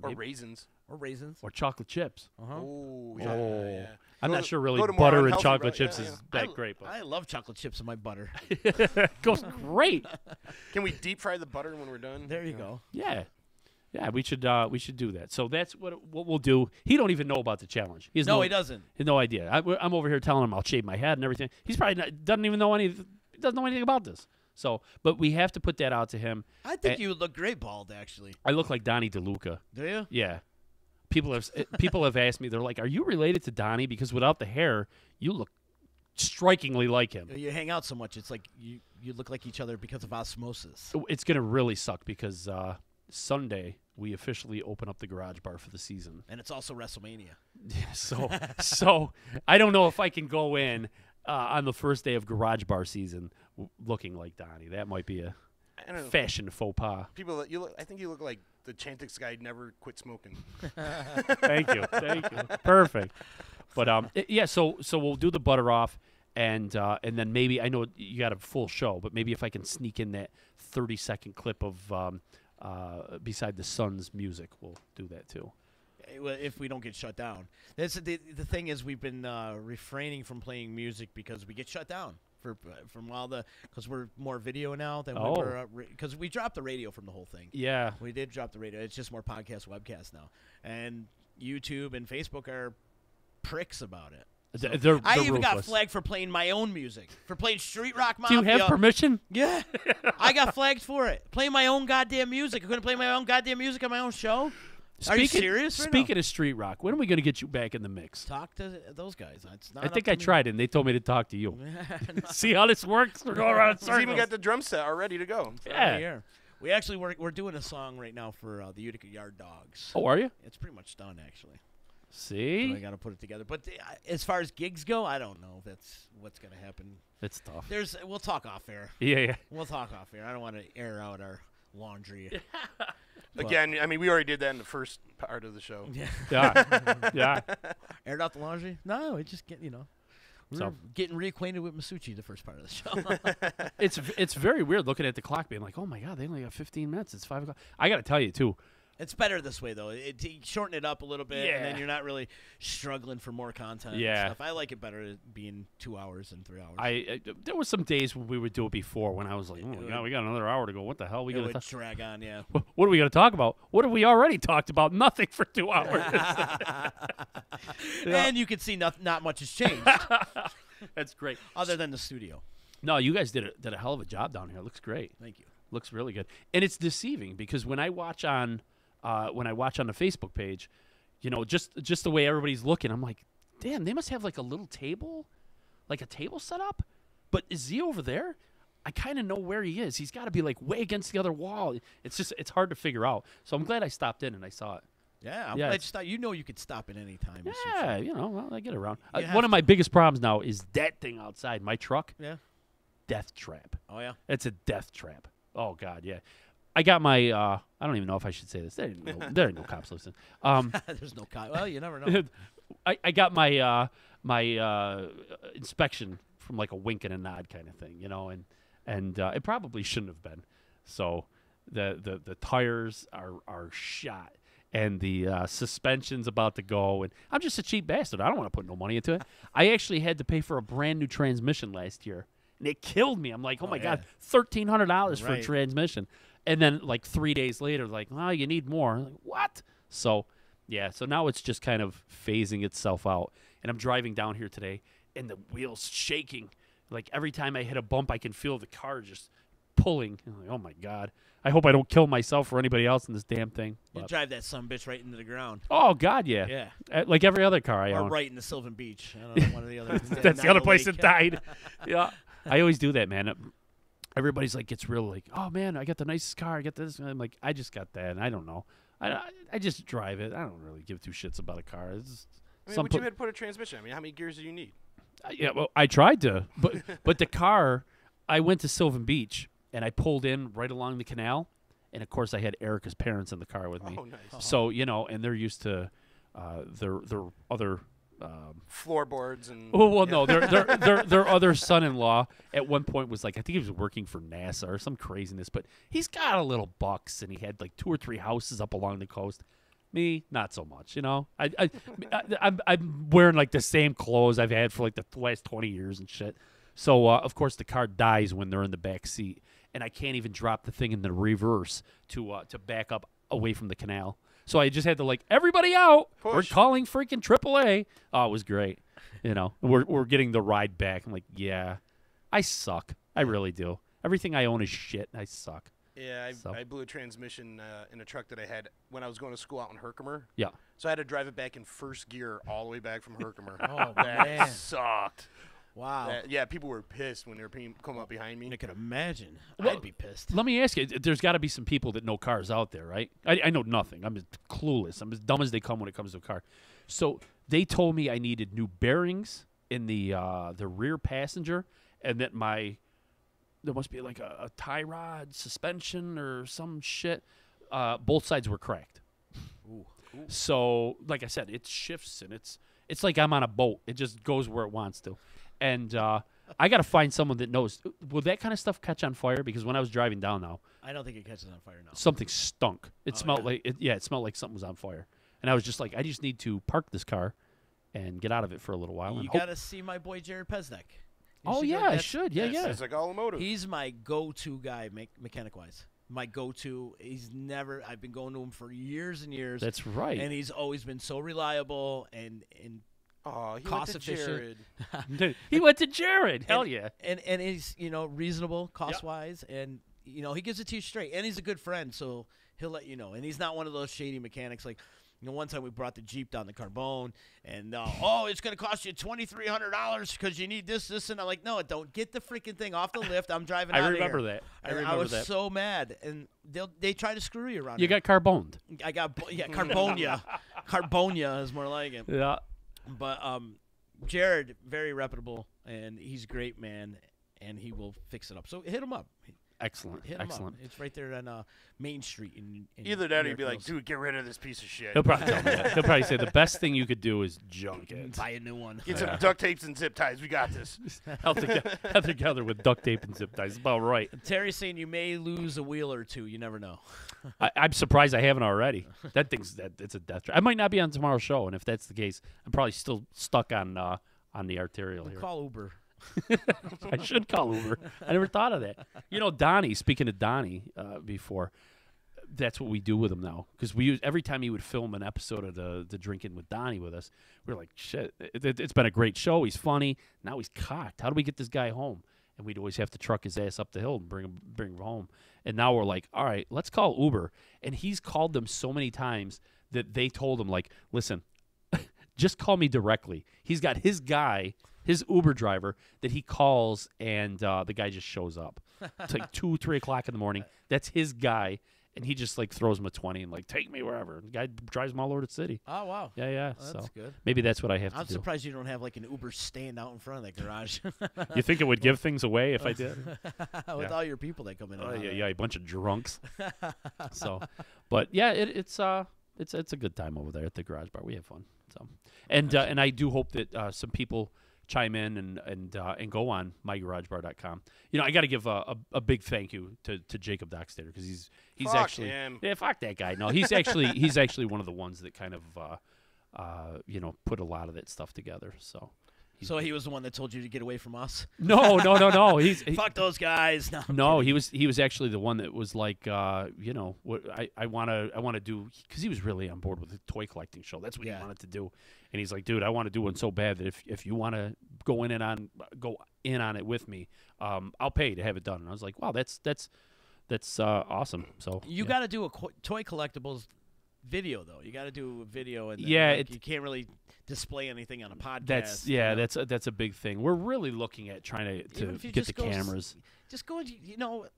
Or raisins. Or raisins. Or chocolate chips. Oh, yeah. I'm not sure really go to butter more and unhealthy chocolate route. chips Yeah, is that great. But. I love chocolate chips in my butter. Goes great. Can we deep fry the butter when we're done? There you go. Yeah. Yeah, we should do that. So that's what we'll do. He don't even know about the challenge. He doesn't. He has no idea. I'm over here telling him I'll shave my head and everything. He's probably doesn't know anything about this. So, but we have to put that out to him. I think you would look great bald, actually. I look like Donnie DeLuca. Do you? Yeah. People have asked me. They're like, "Are you related to Donnie? Because without the hair, you look strikingly like him. You hang out so much, it's like you look like each other because of osmosis. It's gonna really suck because Sunday we officially open up the garage bar for the season, And it's also WrestleMania. so I don't know if I can go in on the first day of garage bar season looking like Donnie. That might be a I don't know. fashion faux pas. People, I think you look like the Chantix guy never quit smoking. Thank you. Perfect. But yeah, so we'll do the butter off, and then maybe I know you got a full show, but maybe if I can sneak in that 30-second clip of beside the Sun's music, we'll do that too. Well, if we don't get shut down. That's the thing is we've been refraining from playing music because we get shut down from all the because we're more video now than we were because we dropped the radio from the whole thing. Yeah, we did drop the radio. It's just more podcast, webcast now, and YouTube and Facebook are pricks about it. So They're I even got ruthless. flagged for playing my own music, for playing Street Rock Do Mafia. you have permission? Yeah, I got flagged for it. Playing my own goddamn music. I couldn't play my own goddamn music on my own show. Are you serious? Speaking of Street Rock, when are we going to get you back in the mix? Talk to those guys. It's not I up think to I me. tried it, and they told me to talk to you. See how this works? We're going around in He's even circles. got the drum set all ready to go. Yeah. Here. We actually we're doing a song right now for the Utica Yard Dogs. Oh, are you? It's pretty much done actually. See? So I got to put it together. But as far as gigs go, I don't know if that's what's going to happen. It's tough. We'll talk off air. Yeah. We'll talk off air. I don't want to air out our laundry. Again, I mean, we already did that in the first part of the show. Yeah. Aired out the laundry? No, it just get we're getting reacquainted with Massucci the first part of the show. It's very weird looking at the clock, being like, oh my god, they only got 15 minutes. It's 5 o'clock. I got to tell you too. It's better this way, though. You shorten it up a little bit, and then Yeah. you're not really struggling for more content. Yeah. And stuff. I like it better being 2 hours and 3 hours. There was some days when we would do it before when I was like, oh my god, we got another hour to go. What the hell are we It going to would talk? drag on, yeah. What are we going to talk about? What have we already talked about? Nothing for 2 hours. And you can see not much has changed. That's great. Other than the studio. No, you guys did a hell of a job down here. It looks great. Thank you. Looks really good. And it's deceiving because when I watch on the Facebook page, just the way everybody's looking, I'm like, damn, they must have like a little table, like a table set up. But is he over there? I kind of know where he is. He's got to be like way against the other wall. It's hard to figure out. So I'm glad I stopped in and I saw it. Yeah, I'm glad you stopped. You know you could stop at any time. Yeah, well, I get around. You have One of my biggest problems now is that thing outside my truck. Yeah. Death trap. Oh, yeah? It's a death trap. Oh, God, yeah. I got my, I don't even know if I should say this. There ain't no cops listening. There's no cops. Well, you never know. I got my inspection from like a wink and a nod kind of thing, and it probably shouldn't have been. So the tires are shot. And the suspension's about to go. And I'm just a cheap bastard. I don't want to put no money into it. I actually had to pay for a brand new transmission last year. And it killed me. I'm like, oh, my God, $1,300 for a transmission. And then like 3 days later, like, well, you need more. I'm like, what? So, yeah. So now it's just kind of phasing itself out. And I'm driving down here today, and the wheel's shaking. Like every time I hit a bump, I can feel the car just pulling. I'm like, oh, my God. I hope I don't kill myself or anybody else in this damn thing. You drive that sumbitch right into the ground. Oh, God, yeah. Yeah. Like every other car I or own. right into Sylvan Beach. I don't know, one of the other. That's the other place that died. Yeah. I always do that, man. Everybody's like, gets real like, oh, man, I got the nicest car. I got this. And I'm like, I just got that, and I don't know. I just drive it. I don't really give two shits about a car. It's What you had to put a transmission? I mean, how many gears do you need? Yeah, well, I tried to. But the car, I went to Sylvan Beach, and I pulled in right along the canal. And, of course, I had Erica's parents in the car with me. Oh, nice. So, and they're used to their other floorboards and. Oh well, no, their other son-in-law at one point was like, I think he was working for NASA or some craziness, but he's got a little bucks and he had like 2 or 3 houses up along the coast. Me, not so much, I'm wearing like the same clothes I've had for like the last 20 years and shit. So of course the car dies when they're in the back seat, and I can't even drop the thing in the reverse to back up away from the canal. So I just had to everybody out. Push. We're calling freaking AAA. Oh, it was great. We're getting the ride back. I'm like, yeah, I suck. I really do. Everything I own is shit. I suck. Yeah, I blew a transmission in a truck that I had when I was going to school out in Herkimer. Yeah. So I had to drive it back in first gear all the way back from Herkimer. Oh, that man. sucked. Wow. Yeah, people were pissed when they were coming up behind me. I could imagine. Well, I'd be pissed. Let me ask you, there's got to be some people that know cars out there, right? I know nothing. I'm just clueless. I'm as dumb as they come when it comes to a car. So they told me I needed new bearings in the rear passenger, and that there must be like a tie rod suspension or some shit. Both sides were cracked. Ooh. So, like I said, it shifts, and it's like I'm on a boat. It just goes where it wants to. And I got to find someone that knows. Will that kind of stuff catch on fire? Because when I was driving down now, I don't think it catches on fire now. something stunk. It smelled like it smelled like something was on fire. And I was just like, I just need to park this car and get out of it for a little while. You and got to see my boy Jared Pesnick. Oh, yeah, I should. Yeah, yeah. It's like automotive. He's my go-to guy mechanic-wise. My go-to. I've been going to him for years and years. That's right. And he's always been so reliable and he cost went to efficient. Jared. He went to Jared. Hell yeah. And he's, reasonable cost-wise. And, he gives it to you straight. And he's a good friend, so he'll let you know. And he's not one of those shady mechanics like, one time we brought the Jeep down to Carbone, and it's going to cost you $2,300 because you need this, and I'm like, no, don't get the freaking thing off the lift. I'm driving. I out remember of here. that. I And remember I was that. so mad, and they try to screw you around. You here. got carboned. I got Carbonia. Carbonia is more like it. Yeah. But Jared, very reputable, and he's a great man, and he will fix it up. So hit him up. Excellent. Hit him Excellent. up. It's right there on Main Street. In Either that or New he'd be York like, Hills. dude, get rid of this piece of shit. He'll probably tell me that. He'll probably say the best thing you could do is junk it. Buy a new one. Get some duct tapes and zip ties. We got this. Held together with duct tape and zip ties. About right. Terry's saying you may lose a wheel or two. You never know. I'm surprised I haven't already. It's a death trap. I might not be on tomorrow's show, and if that's the case, I'm probably still stuck on the arterial here. Call Uber. I should call Uber. I never thought of that. Donnie, speaking of Donnie before, that's what we do with him now. Because every time he would film an episode of the Drinking with Donnie with us, we were like, shit, it's been a great show. He's funny. Now he's cocked. How do we get this guy home? And we'd always have to truck his ass up the hill and bring him home. And now we're like, all right, let's call Uber. And he's called them so many times that they told him, like, listen, just call me directly. He's got his guy, his Uber driver, that he calls, and the guy just shows up. It's like 2, 3 o'clock in the morning. That's his guy, and he just like throws him a 20 and like, take me wherever. And the guy drives him all over the city. Oh, wow. Yeah. That's So good. maybe that's what I have I'm to do. surprised you don't have like an Uber stand out in front of that garage. You think it would give things away if I did? With all your people that come in. Oh, yeah, a bunch of drunks. So, but yeah, it's a good time over there at the garage bar. We have fun. So, and I do hope that some people chime in and go on mygaragebar.com. I got to give a big thank you to Jacob Dockstader, because he's Fuck actually him. Yeah, fuck that guy. No, he's actually one of the ones that kind of put a lot of that stuff together. So he was the one that told you to get away from us? No. Fuck those guys. No, No, he was actually the one that was like, what I want to do, because he was really on board with the toy collecting show. That's what he wanted to do, and he's like, dude, I want to do one so bad that if you want to go in on it with me, I'll pay to have it done. And I was like, wow, that's awesome. So you got to do a toy collectibles video, though. You got to do a video, and you can't really display anything on a podcast. That's a big thing. We're really looking at trying to get the cameras. Just go,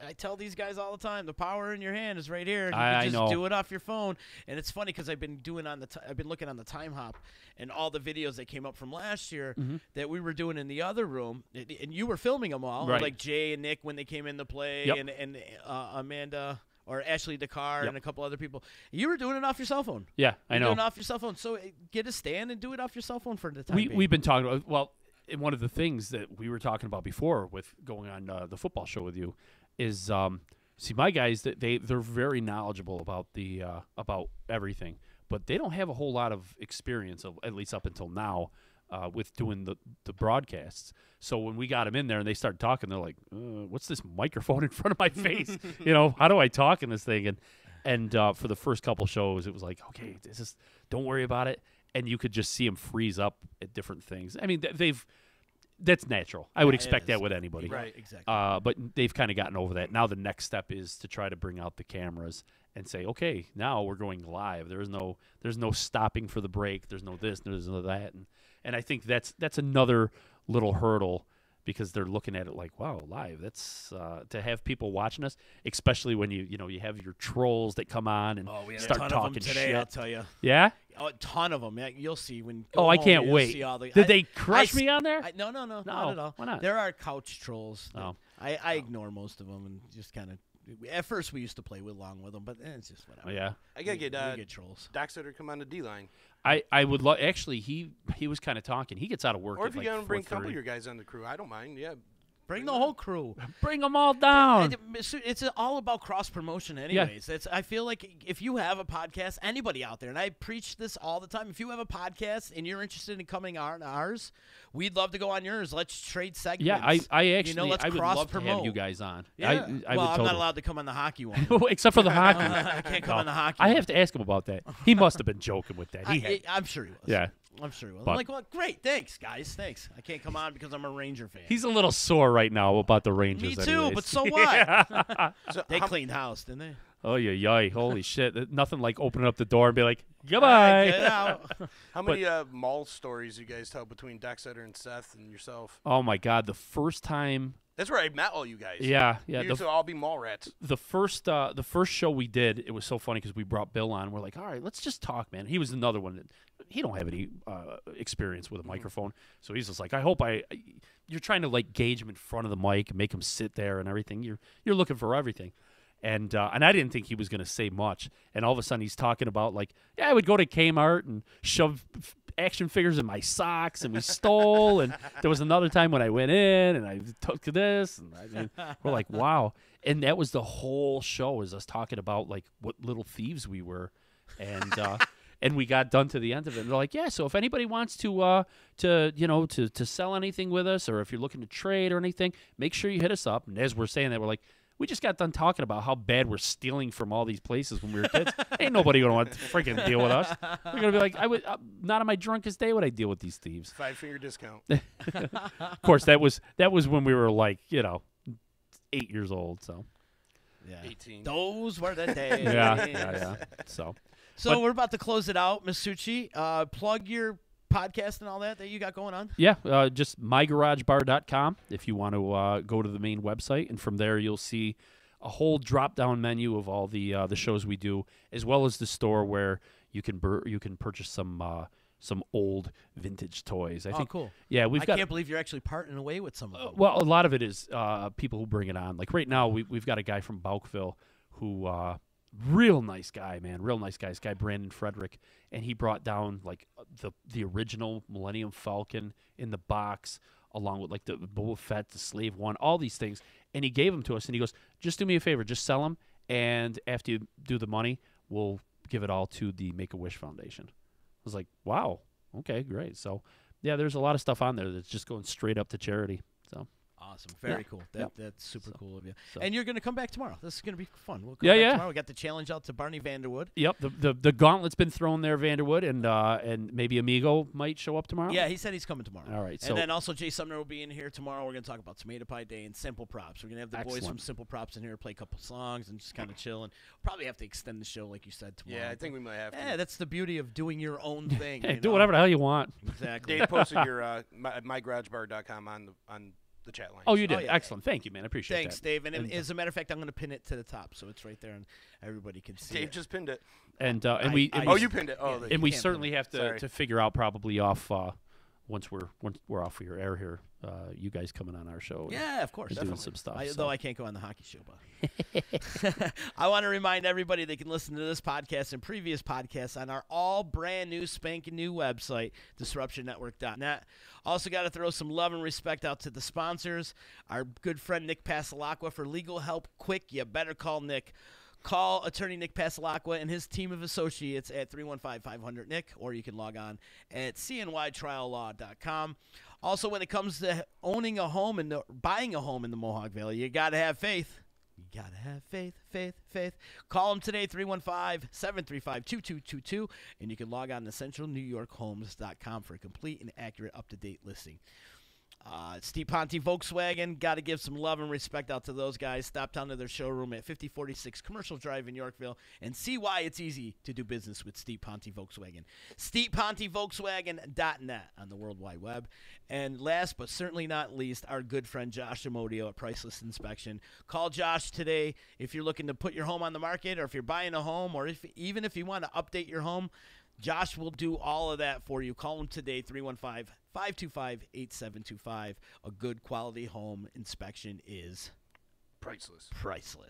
I tell these guys all the time, the power in your hand is right here. You I can just know. do it off your phone. And it's funny because I've been looking on the Time Hop and all the videos that came up from last year that we were doing in the other room, and you were filming them all, Right. like Jay and Nick when they came in to play, Yep. and Amanda or Ashley Dakar and a couple other people. You were doing it off your cell phone. Yeah, I know. Doing it off your cell phone. So get a stand and do it off your cell phone for the time being. We've been talking about, well, and one of the things that we were talking about before with going on the football show with you is, see, my guys, they're very knowledgeable about about everything, but they don't have a whole lot of experience, at least up until now, with doing the broadcasts. So when we got them in there and they started talking, they're like, what's this microphone in front of my face? How do I talk in this thing? And for the first couple shows, it was like, okay, don't worry about it. And you could just see them freeze up at different things. I mean, that's natural. I would expect that with anybody. Right, exactly. But they've kind of gotten over that. Now the next step is to try to bring out the cameras and say, okay, now we're going live. There's no stopping for the break. There's no this, there's no that. And I think that's another little hurdle because they're looking at it like, wow, live. That's to have people watching us, especially when you have your trolls that come on and we had start a ton talking of them today, shit. I'll tell you. Yeah. Oh, a ton of them. Yeah, you'll see when. Oh, I can't you'll wait. see all the- Did they crush me on there? No, not at all. Why not? There are couch trolls. Oh. I ignore most of them and just kind of. At first, we used to play along with them, but it's just whatever. Oh, yeah. I gotta get we get trolls. Dexter to come on the D line. I would love. Actually, he was kind of talking. He gets out of work. Or at if you're like gonna bring a couple 4:30. of your guys on the crew, I don't mind. Yeah. Bring the whole crew. Bring them all down. It's all about cross promotion, anyways. I feel like if you have a podcast, anybody out there, and I preach this all the time. If you have a podcast and you're interested in coming on ours, we'd love to go on yours. Let's trade segments. Yeah, I actually let's I would cross love to have promote. you guys on. Yeah. I well, would I'm totally. not allowed to come on the hockey one. Except for the hockey. I can't come on the hockey I one. have to ask him about that. He must have been joking with that. I'm sure he was. Yeah. I'm sure he will. But- I'm like, well, great, thanks, guys, thanks. I can't come on because I'm a Ranger fan. He's a little sore right now about the Rangers. Me too, anyways. but so what? Yeah. They cleaned house, didn't they? Oh yeah, holy shit! Nothing like opening up the door and be like, All goodbye. right, get out. How many mall stories you guys tell between Dexter and Seth and yourself? Oh my God, the first time. That's where I met all you guys. Yeah. You used to all be mall rats. The first show we did, it was so funny because we brought Bill on. We're like, all right, let's just talk, man. He was another one that he don't have any experience with a microphone, so he's just like, I hope you're trying to like gauge him in front of the mic and make him sit there and everything. You're looking for everything. And I didn't think he was going to say much. And all of a sudden he's talking about like, yeah, I would go to Kmart and shove action figures in my socks, and we stole. And there was another time when I went in and I took this. And I mean, we're like, wow. And that was the whole show, is us talking about like what little thieves we were. And and we got done to the end of it. And they're like, yeah, so if anybody wants to sell anything with us, or if you're looking to trade or anything, make sure you hit us up. And as we're saying that, we're like, we just got done talking about how bad we're stealing from all these places when we were kids. Ain't nobody gonna want to freaking deal with us. We're gonna be like, not on my drunkest day would I deal with these thieves. 5-finger discount. Of course, that was when we were like 8 years old. So yeah, 18. Those were the days. yeah. So we're about to close it out, Massucci. Plug your podcast and all that you got going on. Yeah, just mygaragebar.com if you want to go to the main website, and from there you'll see a whole drop-down menu of all the shows we do, as well as the store where you can purchase some old vintage toys. I think. Cool. Yeah, I can't believe you're actually parting away with some of them. Well, a lot of it is people who bring it on. Like right now, we've got a guy from Bouckville who. Real nice guy, man. Real nice guy. This guy, Brandon Frederick. And he brought down, like, the original Millennium Falcon in the box, along with, like, the Boba Fett, the Slave One, all these things. And he gave them to us, and he goes, just do me a favor. Just sell them, and after you do the money, we'll give it all to the Make-A-Wish Foundation. I was like, wow. Okay, great. So, yeah, there's a lot of stuff on there that's just going straight up to charity. So. Awesome. Very cool. That's super cool of you. So. And you're going to come back tomorrow. This is going to be fun. We'll come Yeah, back yeah. tomorrow. We got the challenge out to Barney Vanderwood. Yep. The gauntlet's been thrown there, Vanderwood, and maybe Amigo might show up tomorrow. Yeah, he said he's coming tomorrow. All right. And then also Jay Sumner will be in here tomorrow. We're going to talk about Tomato Pie Day and Simple Props. We're going to have the boys from Simple Props in here play a couple songs and just kind of chill. And probably have to extend the show, like you said, tomorrow. Yeah, I think we might have to. Yeah, that's the beauty of doing your own thing. Hey, do whatever the hell you want. Exactly. Dave posted your mygaragebar.com on the chat line. Oh, you did. Oh, yeah. Excellent. Thank you, man. I appreciate Thanks, that. Dave. And as a matter of fact, I'm going to pin it to the top, so it's right there, and everybody can see Dave it. just pinned it. And you pinned it. Oh, and we can't certainly pin have to figure out probably off once we're off your air here. You guys coming on our show? Yeah, of course. and doing some stuff. Though I can't go on the hockey show, but I want to remind everybody they can listen to this podcast and previous podcasts on our all brand new spanking new website, disruptionnetwork.net. Also got to throw some love and respect out to the sponsors. Our good friend Nick Pasalacqua for legal help quick. You better call Nick. Call attorney Nick Pasalacqua and his team of associates at 315-500-NICK, or you can log on at cnytriallaw.com. Also, when it comes to owning a home and buying a home in the Mohawk Valley, you got to have faith. You got to have faith. Call them today, 315-735-2222, and you can log on to centralnewyorkhomes.com for a complete and accurate up-to-date listing. Steve Ponte Volkswagen, got to give some love and respect out to those guys. Stop down to their showroom at 5046 Commercial Drive in Yorkville and see why it's easy to do business with Steve Ponte Volkswagen. StevePonteVolkswagen.net on the World Wide Web. And last but certainly not least, our good friend Josh Amodio at Priceless Inspection. Call Josh today if you're looking to put your home on the market, or if you're buying a home, or even if you want to update your home. Josh will do all of that for you. Call him today, 315-525-8725. A good quality home inspection is priceless.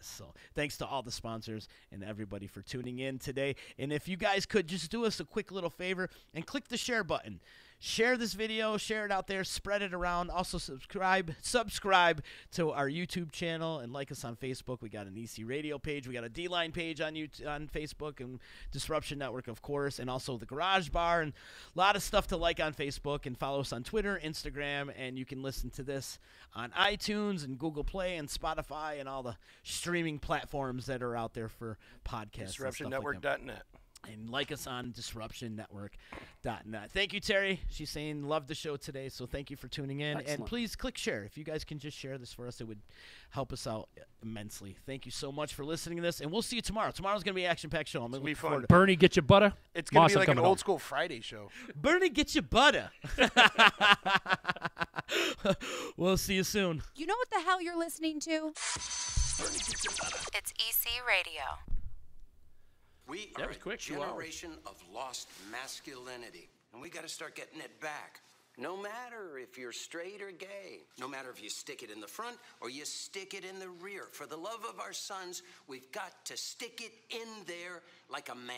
So thanks to all the sponsors and everybody for tuning in today. And if you guys could just do us a quick little favor and click the share button. Share this video, share it out there, spread it around. Also subscribe to our YouTube channel and like us on Facebook. We got an EC Radio page. We got a D-Line page on Facebook, and Disruption Network, of course, and also the Garage Bar, and a lot of stuff to like on Facebook, and follow us on Twitter, Instagram, and you can listen to this on iTunes and Google Play and Spotify and all the streaming platforms that are out there for podcasts. DisruptionNetwork.net. And like us on DisruptionNetwork.net. Thank you, Terry. She's saying love the show today, so thank you for tuning in. Excellent. And please click share. If you guys can just share this for us, it would help us out immensely. Thank you so much for listening to this, and we'll see you tomorrow. Tomorrow's going to be an action-packed show. I'm going to be fun. Bernie, get your butter. It's going to be like an coming old home. school Friday show. Bernie, get your butter. We'll see you soon. You know what the hell you're listening to? It's EC Radio. We That are was quick, a 2 hours. generation of lost masculinity, and we got to start getting it back. No matter if you're straight or gay, no matter if you stick it in the front or you stick it in the rear. For the love of our sons, we've got to stick it in there like a man.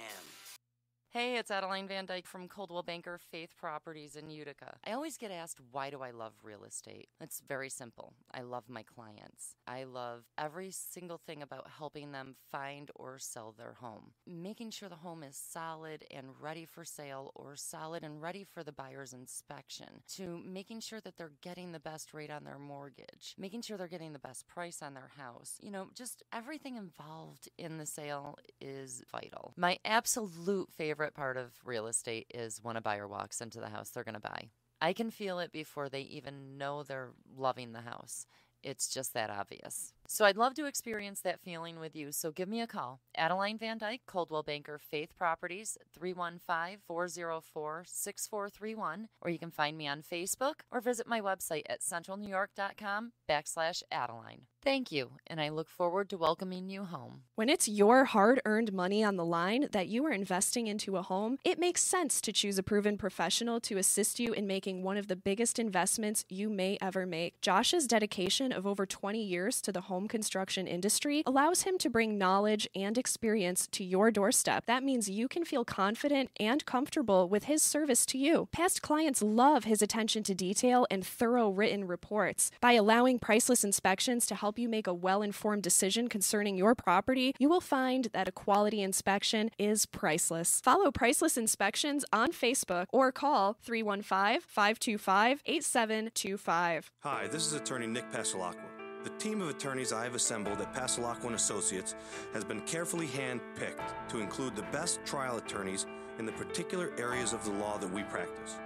Hey, it's Adeline Van Dyke from Coldwell Banker Faith Properties in Utica. I always get asked, why do I love real estate? It's very simple. I love my clients. I love every single thing about helping them find or sell their home. Making sure the home is solid and ready for sale, or solid and ready for the buyer's inspection, to making sure that they're getting the best rate on their mortgage, making sure they're getting the best price on their house. You know, just everything involved in the sale is vital. My absolute favorite part of real estate is when a buyer walks into the house they're going to buy. I can feel it before they even know they're loving the house. It's just that obvious. So I'd love to experience that feeling with you. So give me a call. Adeline Van Dyke, Coldwell Banker Faith Properties, 315-404-6431. Or you can find me on Facebook or visit my website at centralnewyork.com/Adeline. Thank you, and I look forward to welcoming you home. When it's your hard-earned money on the line that you are investing into a home, it makes sense to choose a proven professional to assist you in making one of the biggest investments you may ever make. Josh's dedication of over 20 years to the home construction industry allows him to bring knowledge and experience to your doorstep. That means you can feel confident and comfortable with his service to you. Past clients love his attention to detail and thorough written reports. By allowing Priceless Inspections to help you make a well-informed decision concerning your property, you will find that a quality inspection is priceless. Follow Priceless Inspections on Facebook or call 315-525-8725. Hi, this is attorney Nick Passalacqua. The team of attorneys I have assembled at Passalacqua & Associates has been carefully hand-picked to include the best trial attorneys in the particular areas of the law that we practice.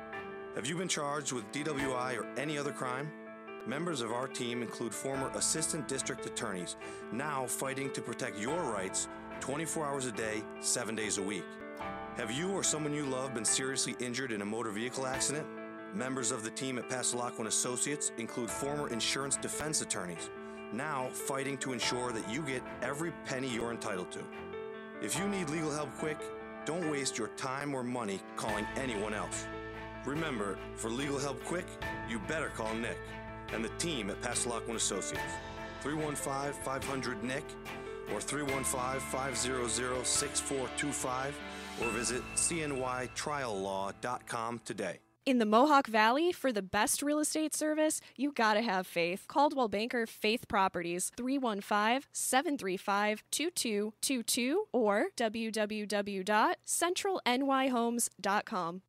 Have you been charged with DWI or any other crime? Members of our team include former assistant district attorneys, now fighting to protect your rights 24 hours a day, 7 days a week. Have you or someone you love been seriously injured in a motor vehicle accident? Members of the team at Passalacqua & Associates include former insurance defense attorneys, now fighting to ensure that you get every penny you're entitled to. If you need legal help quick, don't waste your time or money calling anyone else. Remember, for legal help quick, you better call Nick and the team at Passalacqua & Associates. 315-500-NICK or 315-500-6425 or visit cnytriallaw.com today. In the Mohawk Valley, for the best real estate service, you gotta have faith. Coldwell Banker Faith Properties, 315-735-2222 or www.centralnyhomes.com.